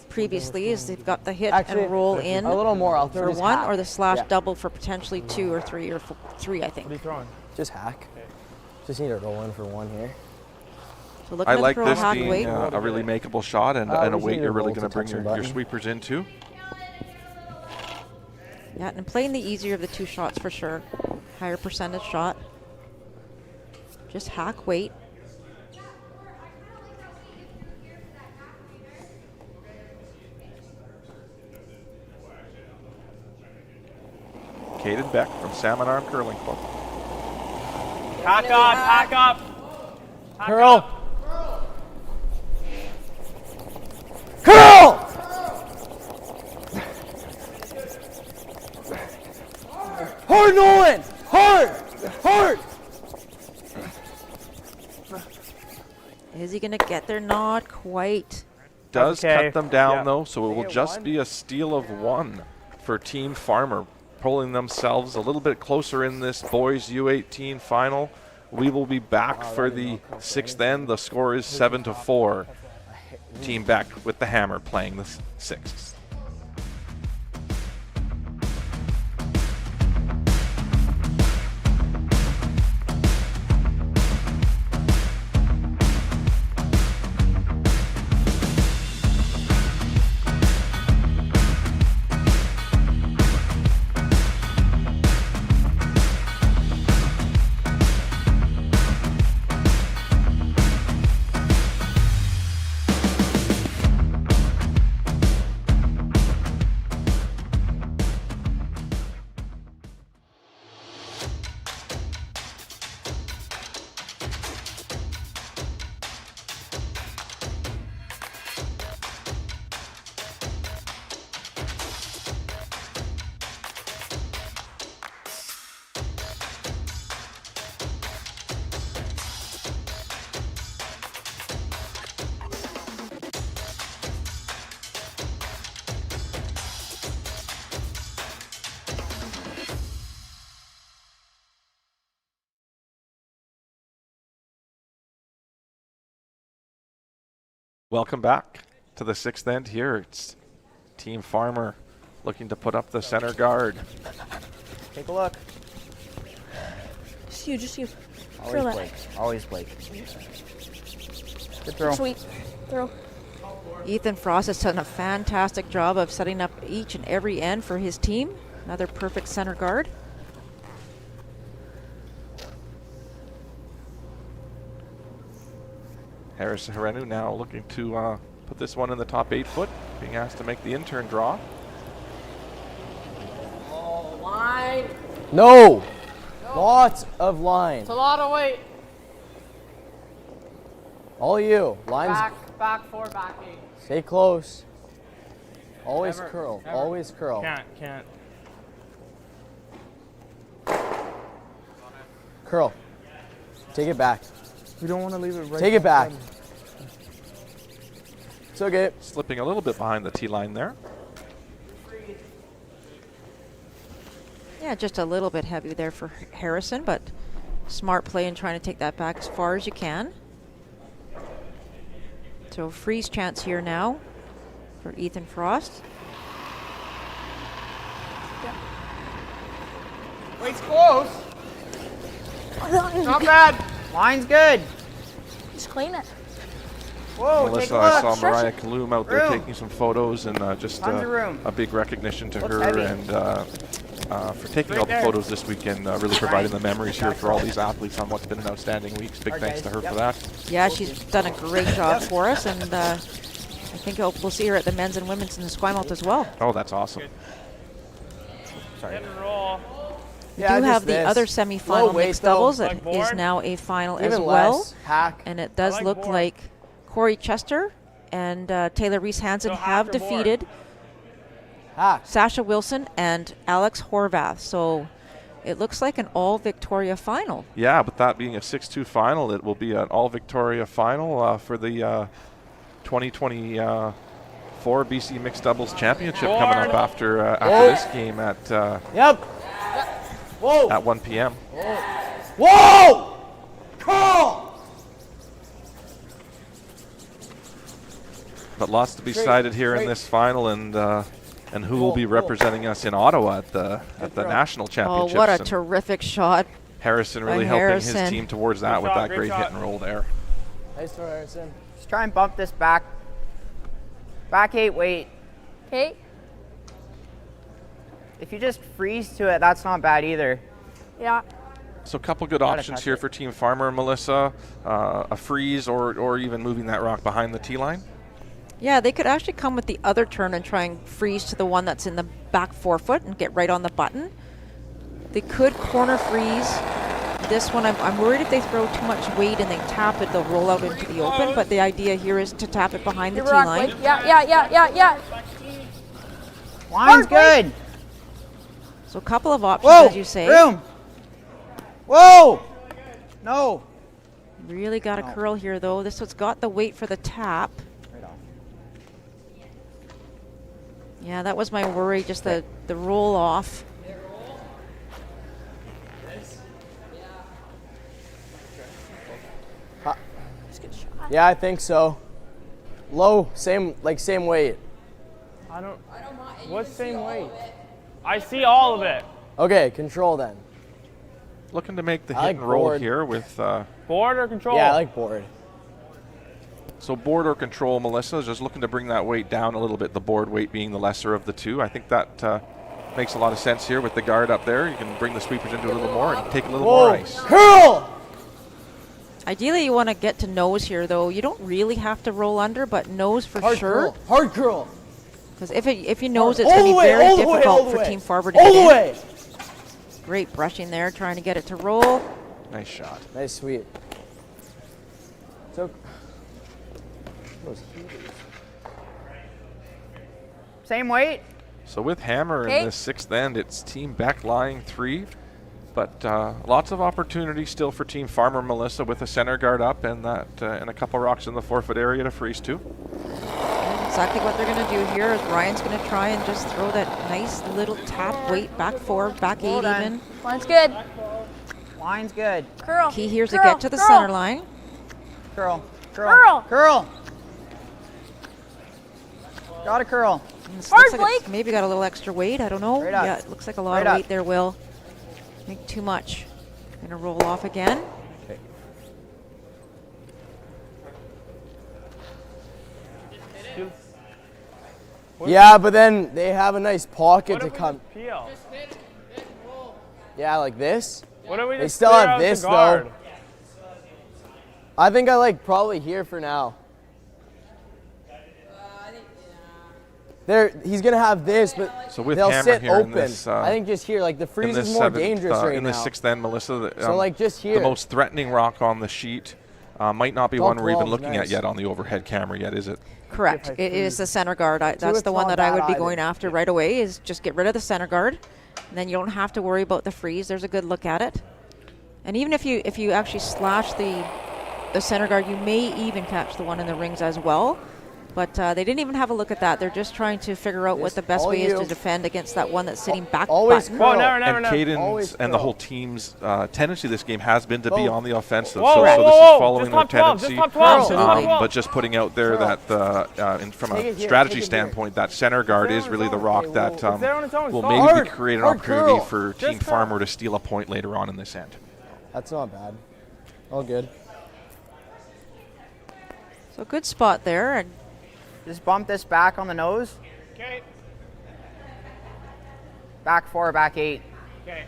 previously. Is they've got the hit Actually, and roll in a little more. I'll throw for just one, hack. or the slash Yeah. double for potentially 2 or 3 or 3. I think. What are you throwing? Just hack. Just need to roll in for one here. So looking I to like throw this hack being weight. a really makeable shot and we a just weight need you're to really roll going to to bring touch the your button. sweepers into. Yeah, and playing the easier of the 2 shots for sure. Higher percentage shot. Just hack weight. Caden Beck from Salmon Arm Curling Club. Pack up, pack up. Curl. Curl! Hard, Nolan! Hard! Hard! Is he going to get there? Not quite. Does Okay. cut them down Yeah. though, so it will get just one. be a steal of 1 for Team Farmer, pulling themselves a little bit closer in this boys U18 final. We will be back for the 6th end. The score is 7-4. Team Beck with the hammer playing the 6th. Welcome back to the 6th end here. It's Team Farmer looking to put up the center guard. Take a look. Just you, just you. Always Throw that. Blake. Always Blake. Good throw. Sweet. Throw. Ethan Frost has done a fantastic job of setting up each and every end for his team. Another perfect center guard. Harris Herenu now looking to put this one in the top 8 foot, being asked to make the intern draw. Oh, line. No! Lots of line. It's a lot of weight. All you. Lines. Back 4, back 8. Stay close. Always Never, curl. never. Always curl. Can't. Curl. Take it back. We don't want to leave it right. Take it back. It's okay. Slipping a little bit behind the tee line there. Yeah, just a little bit heavy there for Harrison, but smart play in trying to take that back as far as you can. So freeze chance here now for Ethan Frost. Weight's close. Not bad. Line's good. Just clean it. Whoa, take Melissa, a I look. saw Mariah Kaloum out there Room. taking some photos, and just Tons of room. a big recognition to Looks her heavy. and for taking Right all the there. photos this weekend, really providing the memories here for all these athletes on what's been an outstanding week. Big thanks to her for that. Yeah, she's done a great job for us, and I think we'll see her at the men's and women's in the Esquimalt as well. Oh, that's awesome. Hit and roll. We Yeah, do just have the this. other Low semi-final weight, mixed though. doubles that Like is board? now a final Even as well. less. Hack. And it does like look board. like Corey Chester and Taylor Reese Hansen So have after board. defeated Hack. Sasha Wilson and Alex Horvath. So it looks like an all Victoria final. Yeah, but that being a 6-2 final, it will be an all Victoria final for the 2024 BC Mixed Doubles Championship coming up after this game at at 1 p.m. Whoa! Call! But lots to be decided here in this final, and who will be representing us in Ottawa at the national championships. Oh, what a terrific shot! Harrison really helping his team towards that with that great hit and roll there. Nice throw, Harrison. Just try and bump this back. Back 8 weight. Okay. If you just freeze to it, that's not bad either. Yeah. So a couple good options here for Team Farmer and Melissa. A freeze or even moving that rock behind the tee line. Yeah, they could actually come with the other turn and try and freeze to the one that's in the back 4 foot and get right on the button. They could corner freeze. This one, I'm worried if they throw too much weight and they tap it, they'll roll out into the open. But the idea here is to tap it behind the tee line. Yeah. Line's good. So a couple of options, as you say. Room. Whoa! No. Really got a curl here, though. This one's got the weight for the tap. Right on. Yeah, that was my worry, just the roll off. Yeah, I think so. Low, same weight. I don't mind. What's same weight? I see all of it. Okay, control then. Looking to make the hit and roll here with board or control? Yeah, I like board. So board or control, Melissa is just looking to bring that weight down a little bit, the board weight being the lesser of the two. I think that makes a lot of sense here with the guard up there. You can bring the sweepers into a little more and take a little more ice. Curl! Ideally, you want to get to nose here, though. You don't really have to roll under, but nose for Hard sure. Curl. Hard curl. Because if you nose, it's going to be very difficult for Team Farber to all get the in. way. Great brushing there, trying to get it to roll. Nice shot. Nice sweep. So, Same weight. So with Hammer in the 6th end, it's Team Beck lying 3. But lots of opportunity still for Team Farmer Melissa with a center guard up and that and a couple rocks in the 4-foot area to freeze to. Exactly what they're going to do here is Ryan's going to try and just throw that nice little tap weight back 4, back 8 even. Line's good. Line's good. Curl. Key here is to get to the center line. Curl. Curl. Curl. Got a curl. Hard, like it's maybe got a little extra weight. I don't know. Right up. Yeah, it looks like a lot of weight there, Will. I think too much. Going to roll off again. Okay. Yeah, but then they have a nice pocket to come. Yeah, like this. What do we they just still clear have out this the guard? though. I think I like probably here for now. He's gonna have this, but so with they'll Hammer sit here open. in this, I think just here, like the freeze is more 7th, dangerous right in now. the 6th end, Melissa. So like just here, the most threatening rock on the sheet might not be Top one we're even 12's looking at nice. yet on the overhead camera yet, is it? Correct. It is the center guard. That's the one that I would be going after right away. Is just get rid of the center guard, and then you don't have to worry about the freeze. There's a good look at it. And even if you actually slash the center guard, you may even catch the one in the rings as well. But they didn't even have a look at that. They're just trying to figure out what the best way is to defend against that one that's sitting back. Always button. curl. And Caden's and the whole team's tendency this game has been to be on the offensive. Whoa, so this is following their tendency. But just putting out there that from a strategy standpoint, that center guard is really the rock that will maybe create an opportunity for Team Farmer to steal a point later on in this end. That's not bad. All good. So good spot there. And just bump this back on the nose. Okay. Back 4, back 8. Okay.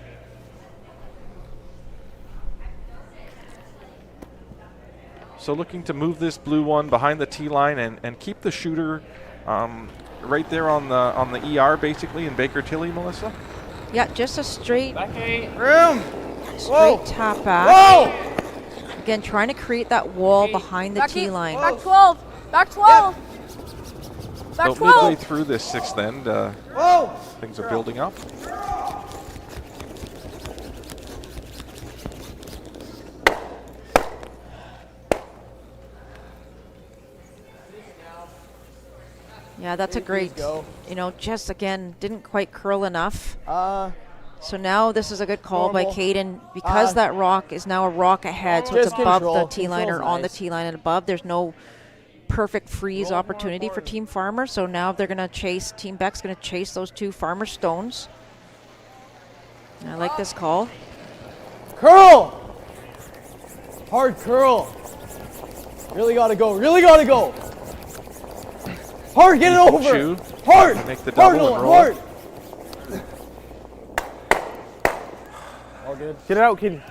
So looking to move this blue one behind the tee line and keep the shooter right there on the ER basically in Baker Tilly, Melissa. Yeah, just a straight room. Straight tap back. Whoa. Again, trying to create that wall behind the tee line. Back 12. Back 12. Back So 12. midway through this 6th end, things are building up. Yeah, that's a great, you know, just again, didn't quite curl enough. So now this is a good call by Caden because that rock is now a rock ahead, so it's above the tee line or on the tee line and above. There's no perfect freeze opportunity for Team Farmer, so now they're going to chase, Team Beck's going to chase those 2 Farmer stones. And I like this call. Curl! Hard curl. Really gotta go, really gotta go. Hard, get it over. Hard, make the hard, double and roll. hard. All good. Get it out, kid.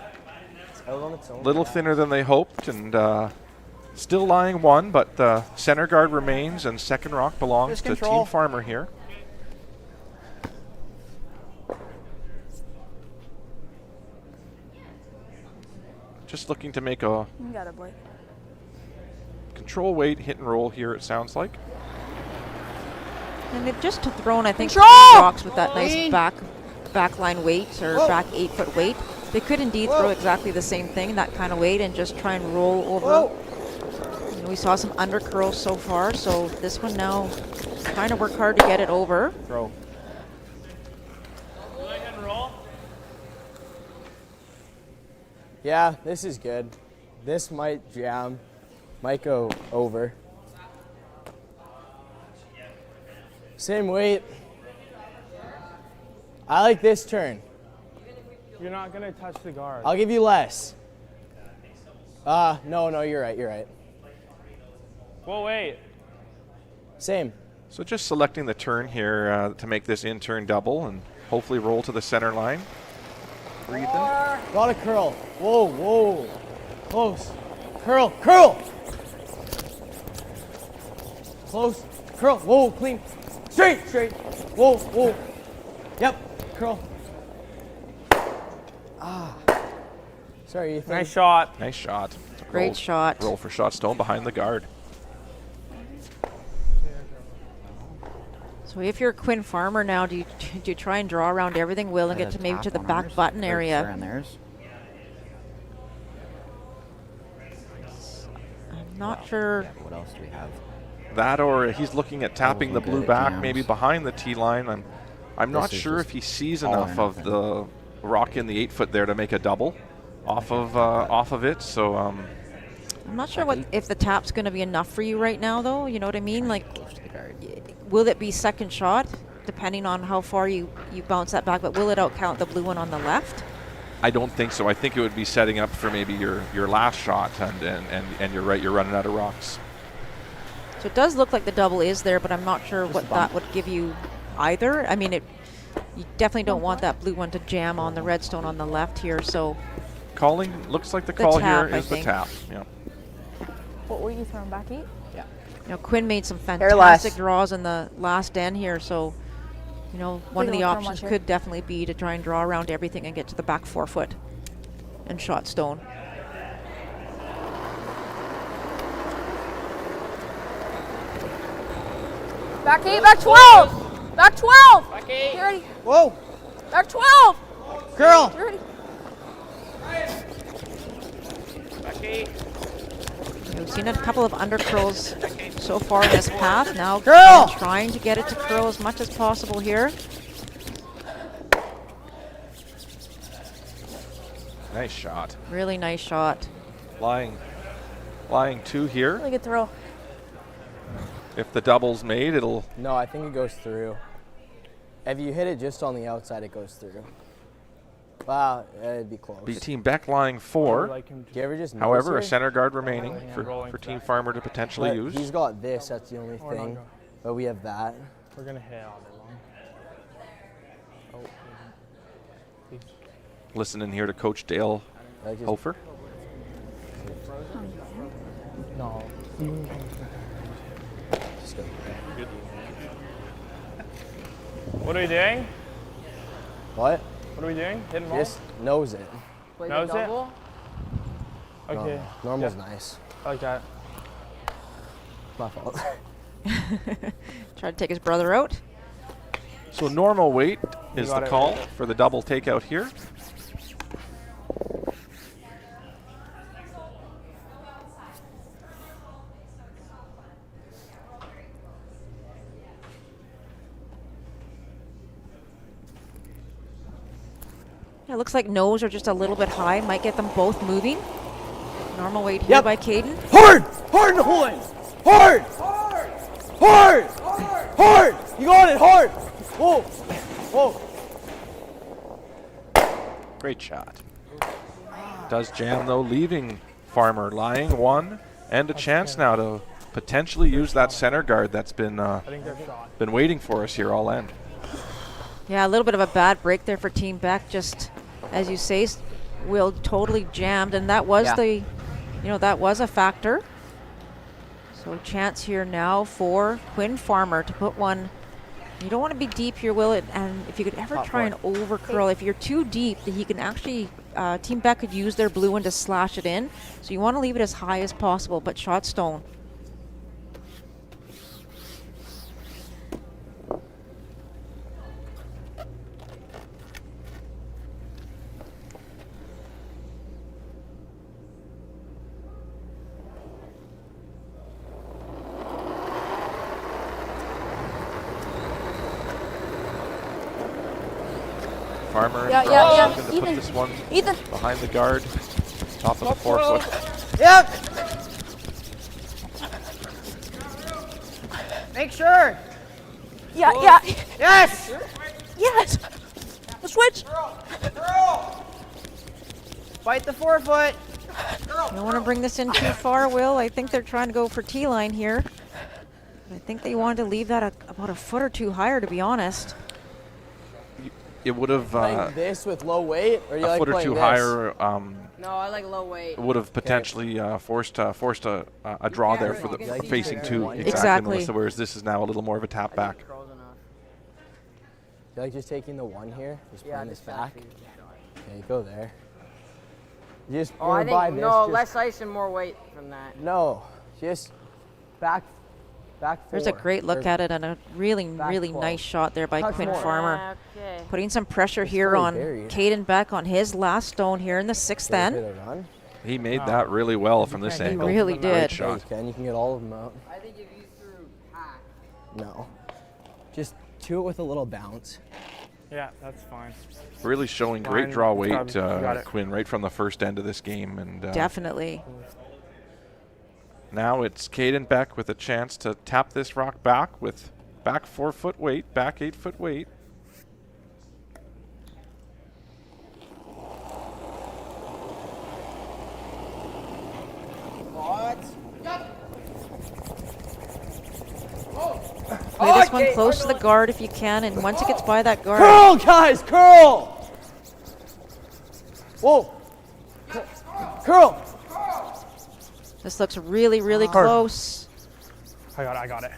It's out on its own. Little thinner than they hoped, and still lying 1, but center guard remains, and second rock belongs to Team Farmer here. Just looking to make a You got it, Blake. control weight hit and roll here, it sounds like. And they've just thrown, I think, Control! rocks with that nice back line weight or back 8-foot weight. They could indeed throw exactly the same thing, that kind of weight, and just try and roll over. You know, we saw some under curls so far, so this one now trying to work hard to get it over. Throw. Yeah, this is good. This might jam, might go over. Same weight. I like this turn. You're not gonna touch the guard. I'll give you less. No, you're right, you're right. Whoa, wait. Same. So just selecting the turn here to make this in-turn double and hopefully roll to the center line. Breathe in. Got a curl. Whoa, whoa. Close. Curl, curl. Close. Curl. Whoa, clean. Straight, straight. Whoa, whoa. Yep, curl. Sorry, Ethan. Nice shot. Nice shot. Great shot. Roll for shot stone behind the guard. So if you're Quinn Farmer now, do you try and draw around everything, Will, and get to maybe to the back button area? I'm not sure. What else do we have? That, or he's looking at tapping the blue back, maybe behind the tee line. I'm not sure if he sees enough of the rock in the 8-foot there to make a double off of it. So I'm not sure if the tap's going to be enough for you right now, though. You know what I mean? Like, will it be second shot, depending on how far you bounce that back? But will it outcount the blue one on the left? I don't think so. I think it would be setting up for maybe your last shot, and you're right. You're running out of rocks. So it does look like the double is there, but I'm not sure what that would give you either. I mean, you definitely don't want that blue one to jam on the redstone on the left here. So calling looks like the call tap, here is the tap. Yeah. What were you throwing back 8? Yeah. You know, Quinn made some fantastic draws in the last end here, so you know, one of the options could definitely be to try and draw around everything and get to the back 4-foot and shot stone. Back 8, back 12! Back 12! Back 8. Get ready. Whoa! Back 12! Girl! Get ready. Back 8. We've seen a couple of under curls so far in this path. Now Curl! trying to get it to curl as much as possible here. Nice shot. Really nice shot. Lying 2 here. Really good throw. If the double's made, it'll... No, I think it goes through. If you hit it just on the outside, it goes through. Wow, it'd be close. Be Team Beck lying 4. Do you ever just However, a notice it? center guard remaining for Team Farmer to potentially But use. he's got this, that's the only thing. But we have that. We're going to hit all day long. Oh. Listening here to Coach Dale Hofer. No. What are we doing? What? What are we doing? Hitting ball? Just nose it. Nose it? Okay. Normal's nice. I like that. My fault. Try to take his brother out. So normal weight is the got it. call for the double takeout here. It looks like nose are just a little bit high. Might get them both moving. Normal weight here by Caden. Hard! Hard in the line! Hard! Hard! Hard! You got it, hard! Whoa! Whoa! Great shot. Does jam though, leaving Farmer lying one, and a chance now to potentially use that center guard that's been waiting for us here all end. Yeah, a little bit of a bad break there for Team Beck. Just as you say, Will totally jammed, and that was that was a factor. So chance here now for Quinn Farmer to put one. You don't want to be deep here, Will, and if you could ever try and over curl, if you're too deep, that he can actually, Team Beck could use their blue one to slash it in. So you want to leave it as high as possible, but shot stone. Farmer Yeah, looking to put Ethan. this one Ethan. behind the guard, top of the 4 foot. Yep. Make sure. Yeah. Yes. Yes. The switch. Fight the 4 foot. You don't want to bring this in too far, Will. I think they're trying to go for T-line here. I think they wanted to leave that about a foot or two higher, to be honest. It would have Playing this with low weight, or you a like foot or playing two this? higher. No, I like low weight. Would have potentially forced a draw there for the facing two. Exactly. Melissa, whereas this is now a little more of a tap back. You like just taking the one here, just playing this back? Okay, go there. You just Oh, I by think this, no, just, less ice and more weight from that. No, just back 4. There's a great look at it and a really, really 12. nice shot there by Touch Quinn more. Farmer. Okay. Putting some pressure It's here fully on buried. Caden Beck on his last stone here in the 6th Okay, end. the run. He made that really well from this angle. really Great did. shot. You can. You can get all of them out. I think if you threw hack. No, just to it with a little bounce. Yeah, that's fine. Really showing great Fine. draw Got weight, it. Quinn, right from the first end of this game. And Definitely. now it's Caden Beck with a chance to tap this rock back with back 4 foot weight, back 8 foot weight. Play this one close to the guard if you can, and once it gets by that guard. Curl, guys, curl! Whoa! Curl! This looks really, really Hard. close. I got it.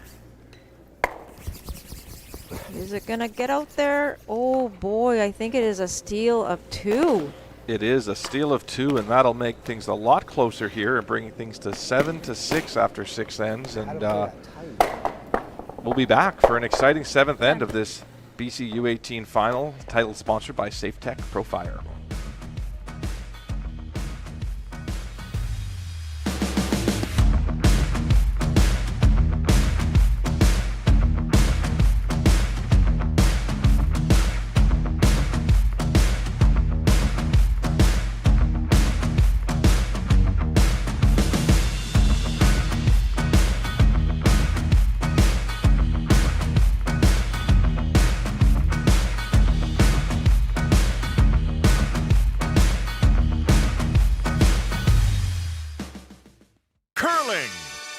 Is it going to get out there? Oh boy, I think it is a steal of 2. It is a steal of 2, and that'll make things a lot closer here and bringing things to 7-6 after 6 ends. And we'll be back for an exciting 7th end of this BC U18 final, title sponsored by Safetek Profire. Curling,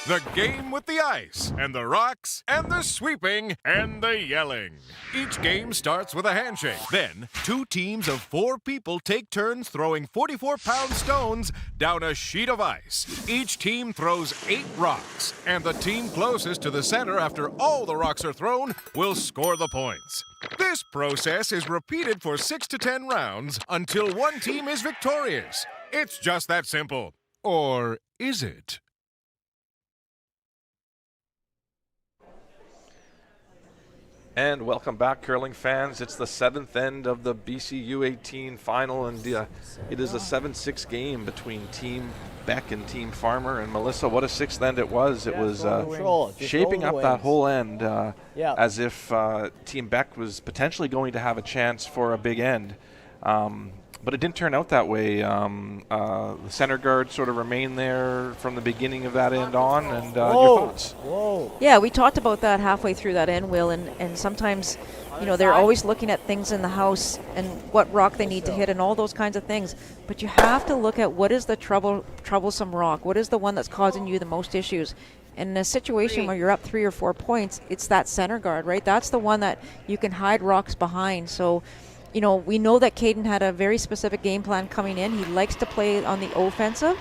the game with the ice and the rocks and the sweeping and the yelling. Each game starts with a handshake. Then, 2 teams of 4 people take turns throwing 44-pound stones down a sheet of ice. Each team throws 8 rocks, and the team closest to the center after all the rocks are thrown will score the points. This process is repeated for 6 to 10 rounds until one team is victorious. It's just that simple. Or is it? And welcome back, curling fans. It's the 7th end of the BC U18 final, and it is a 7-6 game between Team Beck and Team Farmer. And Melissa, what a 6th end it was. It was shaping up that whole end as if Team Beck was potentially going to have a chance for a big end. but it didn't turn out that way. The center guard sort of remained there from the beginning of that end on, and your thoughts? Whoa. Yeah, we talked about that halfway through that end, Will, and sometimes, you know, they're always looking at things in the house and what rock they need to hit and all those kinds of things. But you have to look at what is the troublesome rock, what is the one that's causing you the most issues. And in a situation where you're up 3 or 4 points, it's that center guard, right? That's the one that you can hide rocks behind. So, you know, we know that Caden had a very specific game plan coming in. He likes to play on the offensive,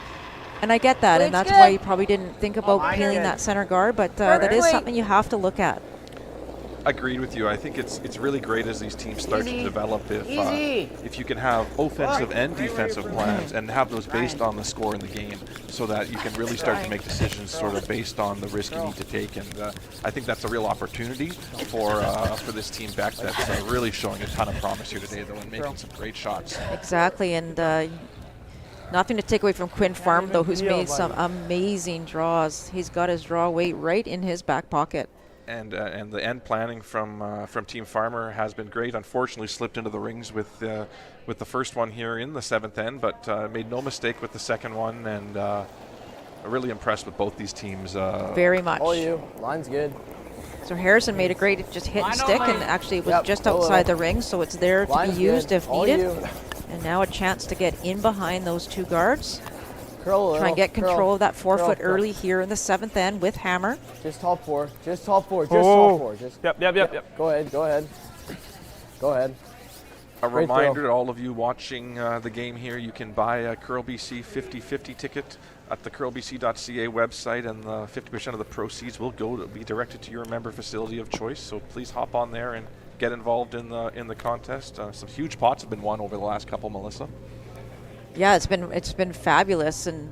and I get that, and that's why you probably didn't think about peeling that center guard, but that is something you have to look at. Agreed with you. I think it's really great as these teams start to develop if you can have offensive and defensive plans and have those based on the score in the game, so that you can really start to make decisions sort of based on the risk you need to take. And I think that's a real opportunity for this team back that's really showing a ton of promise here today, though, and making some great shots. Exactly, and nothing to take away from Quinn Farm, though, who's made some amazing draws. He's got his draw weight right in his back pocket. And the end planning from Team Farmer has been great. Unfortunately, slipped into the rings with the first one here in the 7th end, but made no mistake with the second one, and really impressed with both these teams. Very much. All you. Line's good. So Harrison made a great just hit and stick, and actually it was just outside the ring, so it's there to be used if needed. And now a chance to get in behind those 2 guards. Try and get control of that 4-foot early here in the 7th end with Hammer. Just top 4. Just top 4. Just top 4. Just Yep. Go ahead. Go ahead. Go ahead. A reminder to all of you watching the game here, you can buy a Curl BC 50/50 ticket at the curlbc.ca website, and 50% of the proceeds will be directed to your member facility of choice. So please hop on there and get involved in the contest. Some huge pots have been won over the last couple, Melissa. Yeah, it's been fabulous, and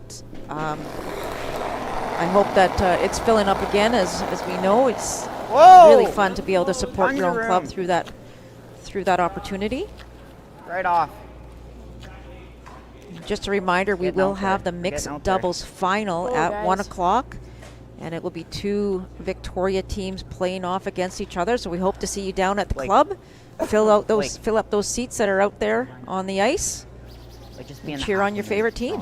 I hope that it's filling up again. As we know, it's really fun to be able to support your own club through that opportunity. Right off. Just a reminder, we will have the mixed doubles final at 1 o'clock, and it will be 2 Victoria teams playing off against each other. So we hope to see you down at the club. Fill up those seats that are out there on the ice. Like just being cheer on your favorite team.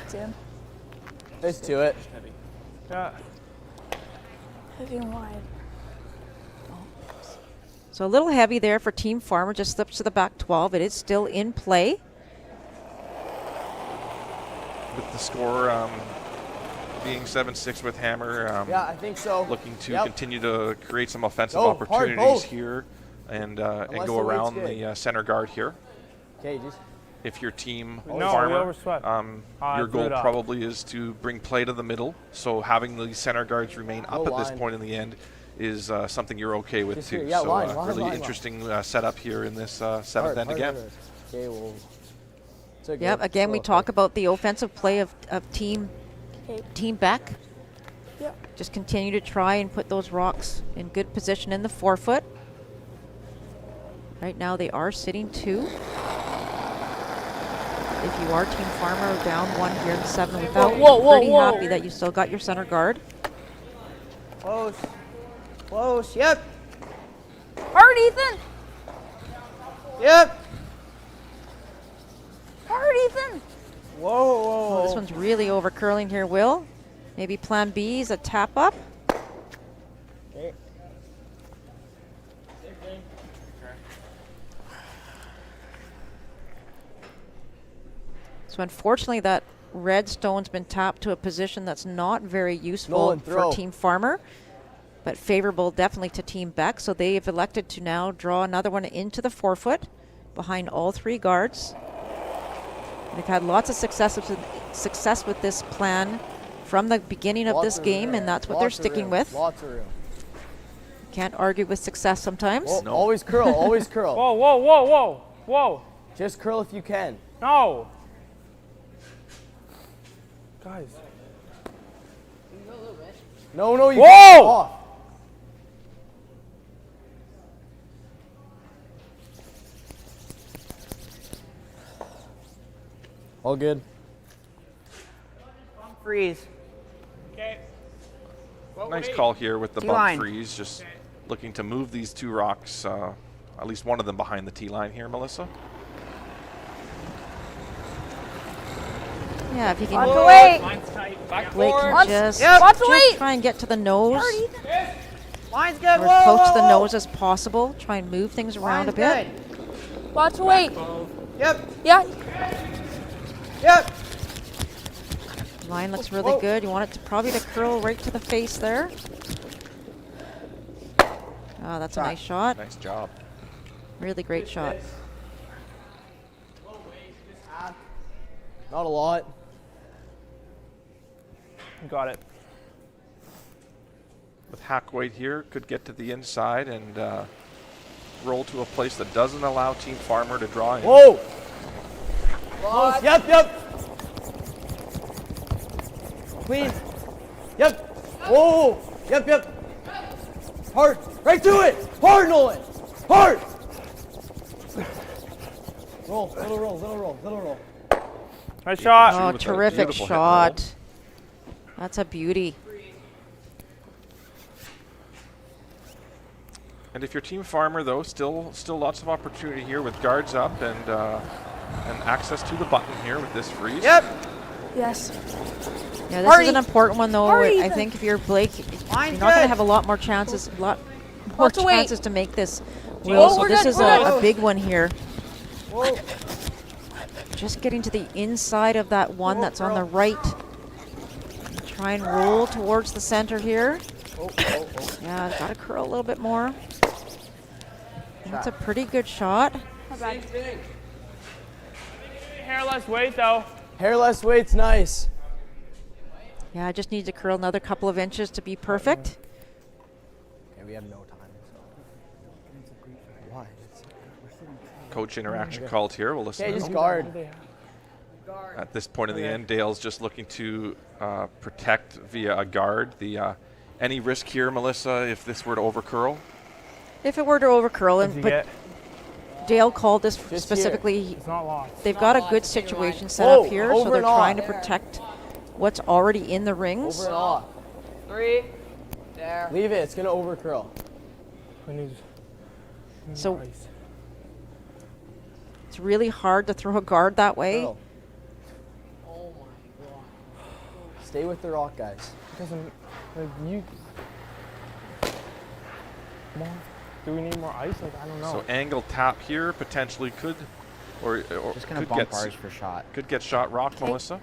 Tim. Let's do it. Heavy and wide. So a little heavy there for Team Farmer, just slips to the back 12. It is still in play. With the score being 7-6 with Hammer. Yeah, I think so. Looking to continue to create some offensive opportunities here. And go around the center guard here. Okay, just if your team Farmer, your goal probably is to bring play to the middle. So having the center guards remain up at this point in the end is something you're okay with too. Yeah, so really interesting setup here in this 7th end again. Okay, well. Yep. Again, we talk about the offensive play of Team Beck. Yep. Just continue to try and put those rocks in good position in the 4-foot. Right now they are sitting 2. If you are Team Farmer down 1 here in the 7 without, pretty happy that you still got your center guard. Close. Close. Yep. Hard, Ethan. Yep. Hard, Ethan. Whoa. Oh, this one's really over curling here, Will. Maybe plan B is a tap up. Okay. So unfortunately that red stone's been tapped to a position that's not very useful for Team Farmer, but favorable definitely to Team Beck. So they have elected to now draw another one into the 4-foot behind all 3 guards. They've had lots of success with this plan from the beginning of this game, and that's what they're sticking with. Lots of room. Can't argue with success sometimes. Well, always curl, always curl. Whoa. Just curl if you can. No. Guys. No, you Whoa! Off. All good. Freeze. Okay. Nice call here with the bump freeze, just looking to move these 2 rocks at least one of them behind the tee line here, Melissa. Yeah, if you can. Watch away. Back Blake forward. can just Watch away. try and get to the nose. Line's good. Or Whoa, close to the whoa, whoa. nose as possible. Try and move things around Line's a bit. good. Watch away. Yep. Yeah. Yep. Line looks really good. You want it to probably to curl right to the face there. Oh, that's a nice shot. Nice job. Really great shot. Not a lot. Got it. With hack weight here, could get to the inside and roll to a place that doesn't allow Team Farmer to draw in. Whoa! Close. Yep. Clean. Yep. Whoa. Yep. Hard. Right to it. Hard, Nolan. Hard. Roll. Little roll. Nice shot. Oh, terrific shot. That's a beauty. And if you're Team Farmer, though, still lots of opportunity here with guards up and access to the button here with this freeze. Yep. Yes. Yeah, this is an important one, though. Hurry. I think if you're Blake, you're Line's not going to good. have a lot more chances, to make this. Oh, Will, so we're this good, is we're good. a big one here. Whoa. Just getting to the inside of that one that's on the right. Try and roll towards the center here. Yeah, got to curl a little bit more. That's a pretty good shot. Not bad. Hair less weight though. Hair less weight's nice. Yeah, I just need to curl another couple of inches to be perfect. Okay, we have no time. Why? Coach interaction called here. We'll listen. Okay, in. just guard. At this point in the end, Dale's just looking to protect via a guard. Any risk here, Melissa, if this were to overcurl? If it were to overcurl, but Dale called this specifically. It's not long. They've got a good situation set up here, so they're trying to protect what's already in the rings. Over and off. 3. There. Leave it. It's gonna overcurl. So it's really hard to throw a guard that way. Curl. Stay with the rock, guys. Doesn't you? More? Do we need more ice? I don't know. So angle tap here potentially could, or Just gonna could bump get ours for shot. Could get shot rock, Melissa.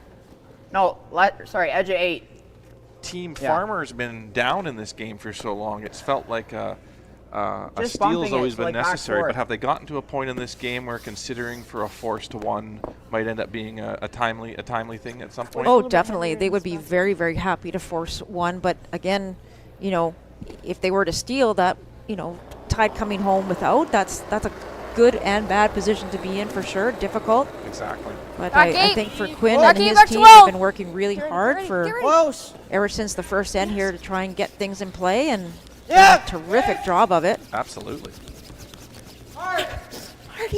No, sorry, edge of 8. Team Farmer's been down in this game for so long. It's felt like a Just steal's bumping always it, been like, back necessary. But forward. have they gotten to a point in this game where considering for a force to one might end up being a timely thing at some point? Oh, definitely. They would be very, very happy to force one. But again, if they were to steal that, tide coming home without, that's a good and bad position to be in for sure. Difficult. Exactly. But I think for Quinn and his back to team Will. have been working really hard for Close. ever since the first end here to try and get things in play, and Yeah. done a terrific job of it. Absolutely.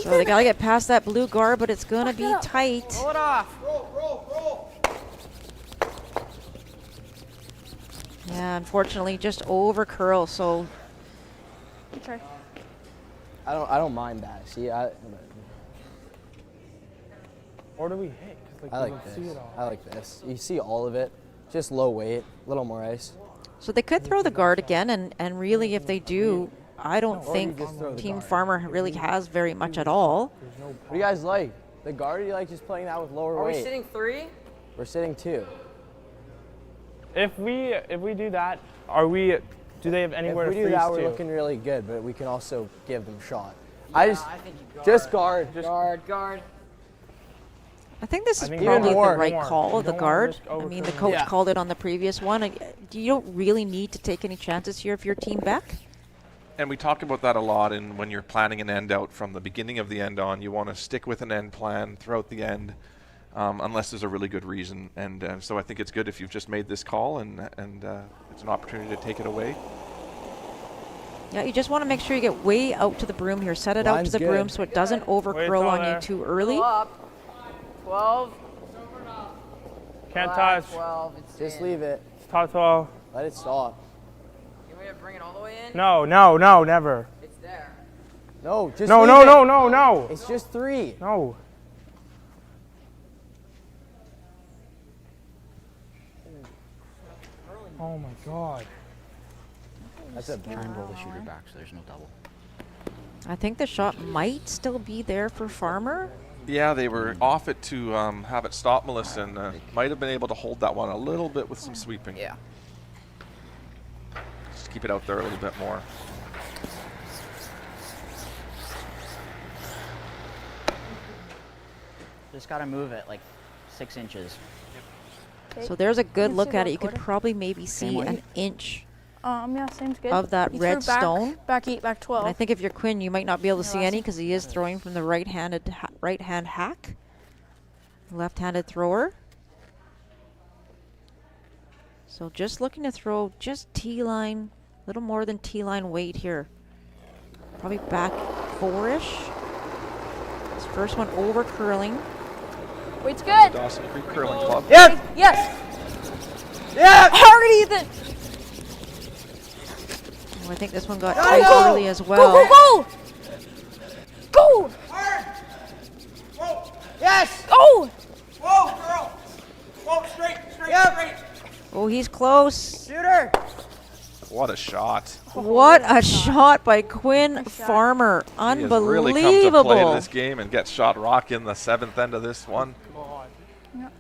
So they got to get past that blue guard, but it's going to be tight. Roll it off. Yeah, unfortunately, just over curl. So Okay. I don't mind that. See, Or do we hit? 'Cause, I you like can see this. it all. I like this. You see all of it. Just low weight, a little more ice. So they could throw the guard again, and really, if they do, I don't Or think you just throw the Team guard. Farmer really has very much at all. What do you guys like? The guard, or you like just playing that with lower Are weight? we sitting 3? We're sitting 2. If we do that, do they have anywhere If we to do freeze that, we're to? looking really good, but we can also give them shot. I think you guard. Just guard. Guard. I think this is think probably more, the right more. call, You the don't wanna guard. risk I mean, the overcurling. coach Yeah. called it on the previous one. You don't really need to take any chances here if you're team back. And we talk about that a lot in when you're planning an end out from the beginning of the end on. You want to stick with an end plan throughout the end, unless there's a really good reason. And so I think it's good if you've just made this call and it's an opportunity to take it away. Yeah, you just want to make sure you get way out to the broom here. Set it out Line's to the good. broom so it doesn't over Wait, curl it's on all you there. too early. Go up. 12. Can't touch. 12. It's Just in. leave it. Top 12. Let it stop. You want me to bring it all the way in? No, never. It's there. No, just No, leave no, it. no, no, no. It's just 3. No. Oh my God. That's a try and roll the shooter back so there's no double. I think the shot might still be there for Farmer. Yeah, they were off it to have it stop, Melissa, and might have been able to hold that one a little bit with some sweeping. Yeah. Just keep it out there a little bit more. Just gotta move it like 6 inches. So there's a good You look see at that it. You could quarter? probably maybe see weight? an inch Yeah, seems good. of that He red threw back, stone. Back 8, back 12. And I think if you're Quinn, you might not be able to see Yeah, any because he is throwing from the right-hand hack. Left-handed thrower. So just looking to throw just T-line, a little more than T-line weight here. Probably back 4-ish. His first one over curling. Weight's good. Dawson Creek Curling Club. Yes! Yes! Yeah! Hard, Ethan! Oh, I think this one got Go, ice go! early as well. Go, go, go! Go! Yes! Go! Whoa, girl! Whoa, straight, straight. Oh, he's close. Shooter! What a shot. What a shot by Quinn Farmer. He has Unbelievable. really come to play this game and get shot rock in the 7th end of this one.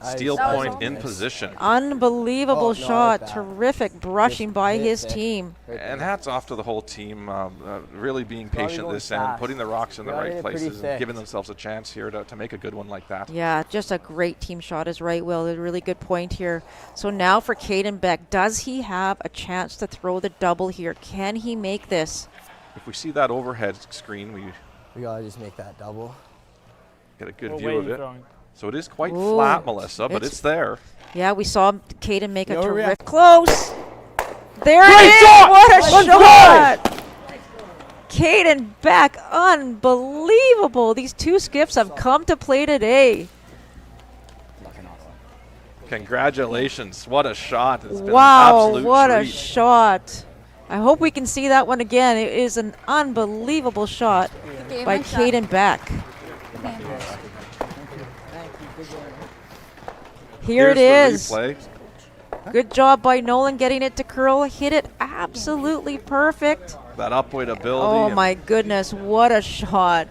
Steel That was point all. in position. Unbelievable Oh, no, shot. like that. Terrific brushing by hit his there. team. And hats off to the whole team, really being patient going this end, fast. putting the rocks in the We gotta right hit it pretty places, and thick. giving themselves a chance here to make a good one like that. Yeah, just a great team shot is right, Will. A really good point here. So now for Caden Beck, does he have a chance to throw the double here? Can he make this? If we see that overhead screen, we We gotta just make that double. get a good What view way of are you it. throwing? So it is quite Ooh, flat, Melissa, but it's there. Yeah, we saw Caden make a No terrific react. close. There it Great is. shot! What a Let's shot! Caden Beck, unbelievable. These two skips have come to play today. Congratulations. What a shot. It's been an Wow, absolute what a treat. shot. I hope we can see that one again. It is an unbelievable shot by Caden Beck. Here it Here's is. the replay. Good job by Nolan getting it to curl. Hit it absolutely perfect. That upward ability. Oh and my goodness, what a shot.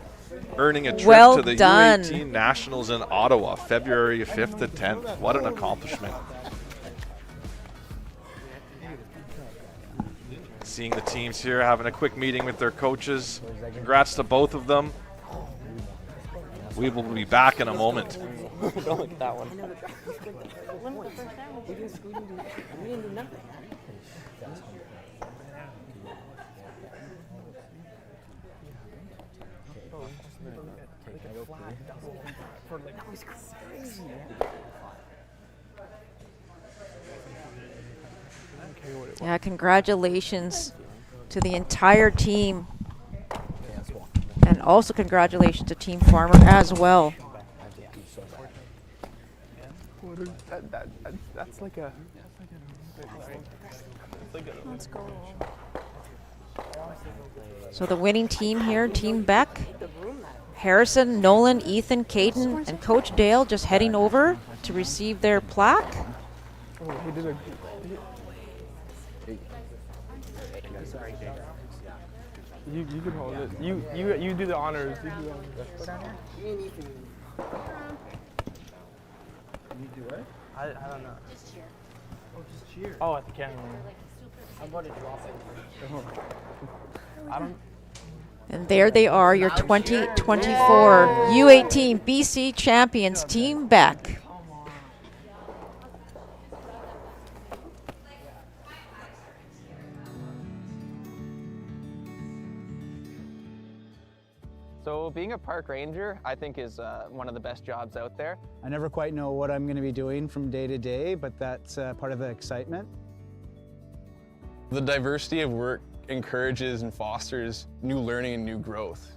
Earning a trip Well to the done. U18 Nationals in Ottawa, February 5th to 10th. What an accomplishment. Seeing the teams here, having a quick meeting with their coaches. Congrats to both of them. We will be back in a moment. Don't look at that one. Yeah, congratulations to the entire team. And also congratulations to Team Farmer as well. That's like a. Let's go. So the winning team here, Team Beck, Harrison, Nolan, Ethan, Caden, and Coach Dale just heading over to receive their plaque. Oh, he did a. You can hold it. You do the honors. You do the honors. You do what? I don't know. Just cheer. Oh, just cheer. Oh, at the camera. I'm about to drop it. I don't. And there they are, your 2024 U18 BC champions, Team Beck. So being a park ranger, I think, is one of the best jobs out there. I never quite know what I'm going to be doing from day to day, but that's part of the excitement. The diversity of work encourages and fosters new learning and new growth.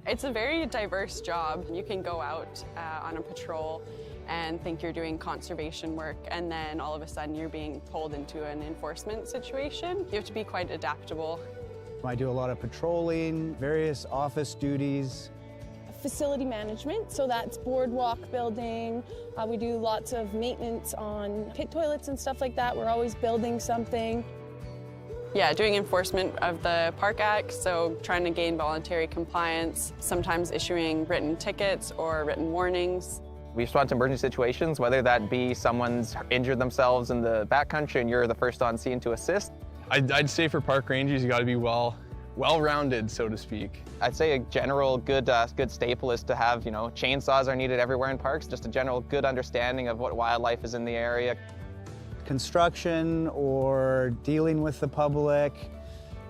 It's a very diverse job. You can go out on a patrol and think you're doing conservation work, and then all of a sudden you're being pulled into an enforcement situation. You have to be quite adaptable. I do a lot of patrolling, various office duties. Facility management, so that's boardwalk building. We do lots of maintenance on pit toilets and stuff like that. We're always building something. Yeah, doing enforcement of the Park Act, so trying to gain voluntary compliance, sometimes issuing written tickets or written warnings. We respond to emergency situations, whether that be someone's injured themselves in the backcountry and you're the first on scene to assist. I'd say for park rangers, you got to be well-rounded, so to speak. I'd say a general good staple is to have, chainsaws are needed everywhere in parks, just a general good understanding of what wildlife is in the area. Construction or dealing with the public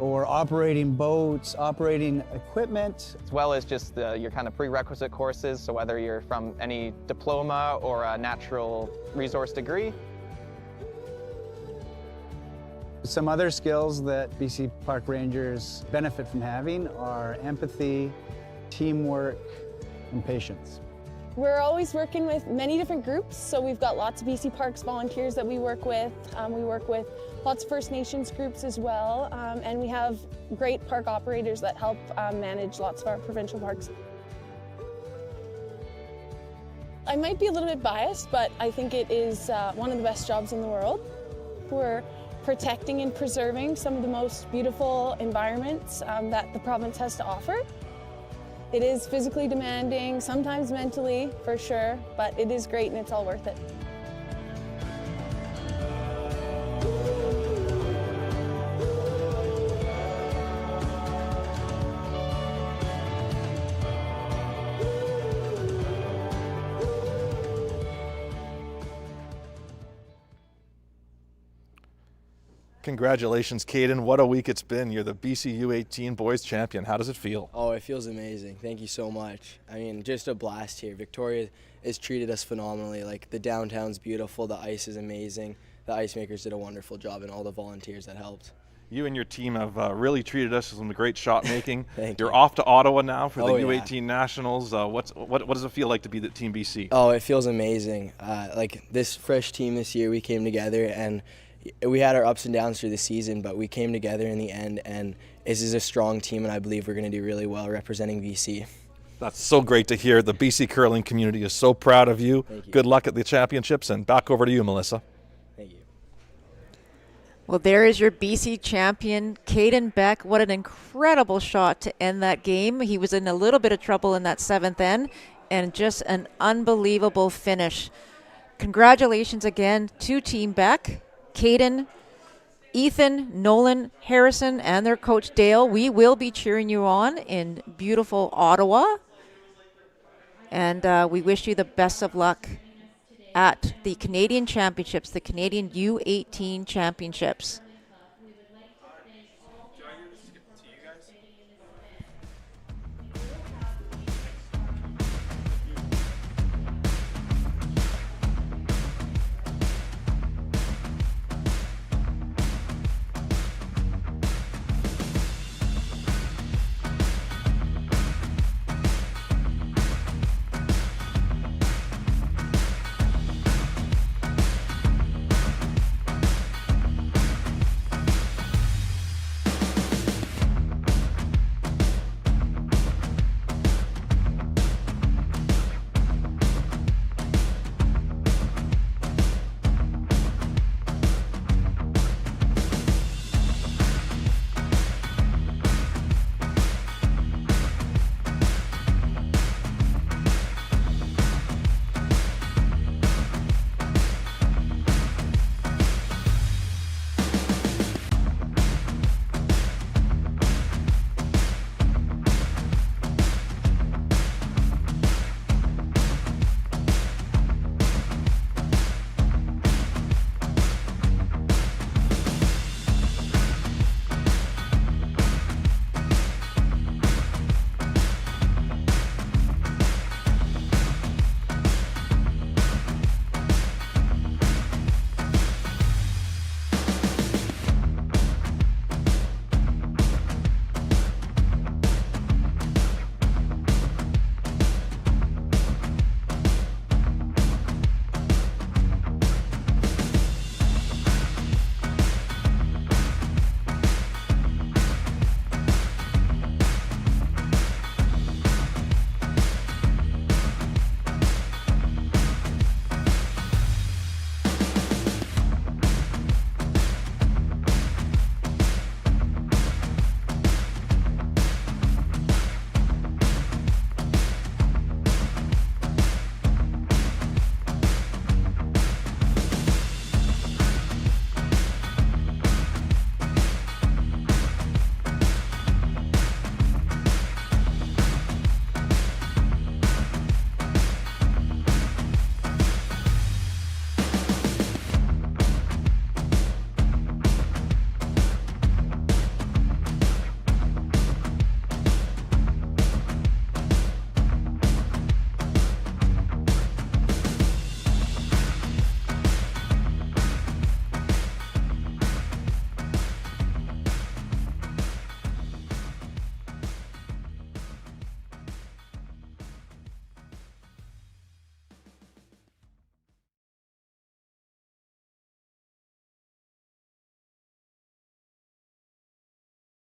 or operating boats, operating equipment. As well as just your kind of prerequisite courses, so whether you're from any diploma or a natural resource degree. Some other skills that BC Park Rangers benefit from having are empathy, teamwork, and patience. We're always working with many different groups, so we've got lots of BC Parks volunteers that we work with. We work with lots of First Nations groups as well, and we have great park operators that help manage lots of our provincial parks. I might be a little bit biased, but I think it is one of the best jobs in the world. We're protecting and preserving some of the most beautiful environments that the province has to offer. It is physically demanding, sometimes mentally, for sure, but it is great and it's all worth it. Congratulations, Caden. What a week it's been. You're the BC U18 boys champion. How does it feel? Oh, it feels amazing. Thank you so much. I mean, just a blast here. Victoria has treated us phenomenally. Like, the downtown's beautiful, the ice is amazing. The ice makers did a wonderful job, and all the volunteers that helped. You and your team have really treated us with some great shot making. Thank You're you. off to Ottawa now for the Yeah. U18 Nationals. What does it feel like to be the Team BC? Oh, it feels amazing. Like, this fresh team this year, we came together, and we had our ups and downs through the season, but we came together in the end, and this is a strong team, and I believe we're going to do really well representing BC. That's so great to hear. The BC curling community is so proud of you. Thank you. Good luck at the championships, and back over to you, Melissa. Thank you. Well, there is your BC champion, Caden Beck. What an incredible shot to end that game. He was in a little bit of trouble in that seventh end, and just an unbelievable finish. Congratulations again to Team Beck. Caden, Ethan, Nolan, Harrison, and their coach Dale. We will be cheering you on in beautiful Ottawa. And we wish you the best of luck at the Canadian Championships, the Canadian U18 Championships.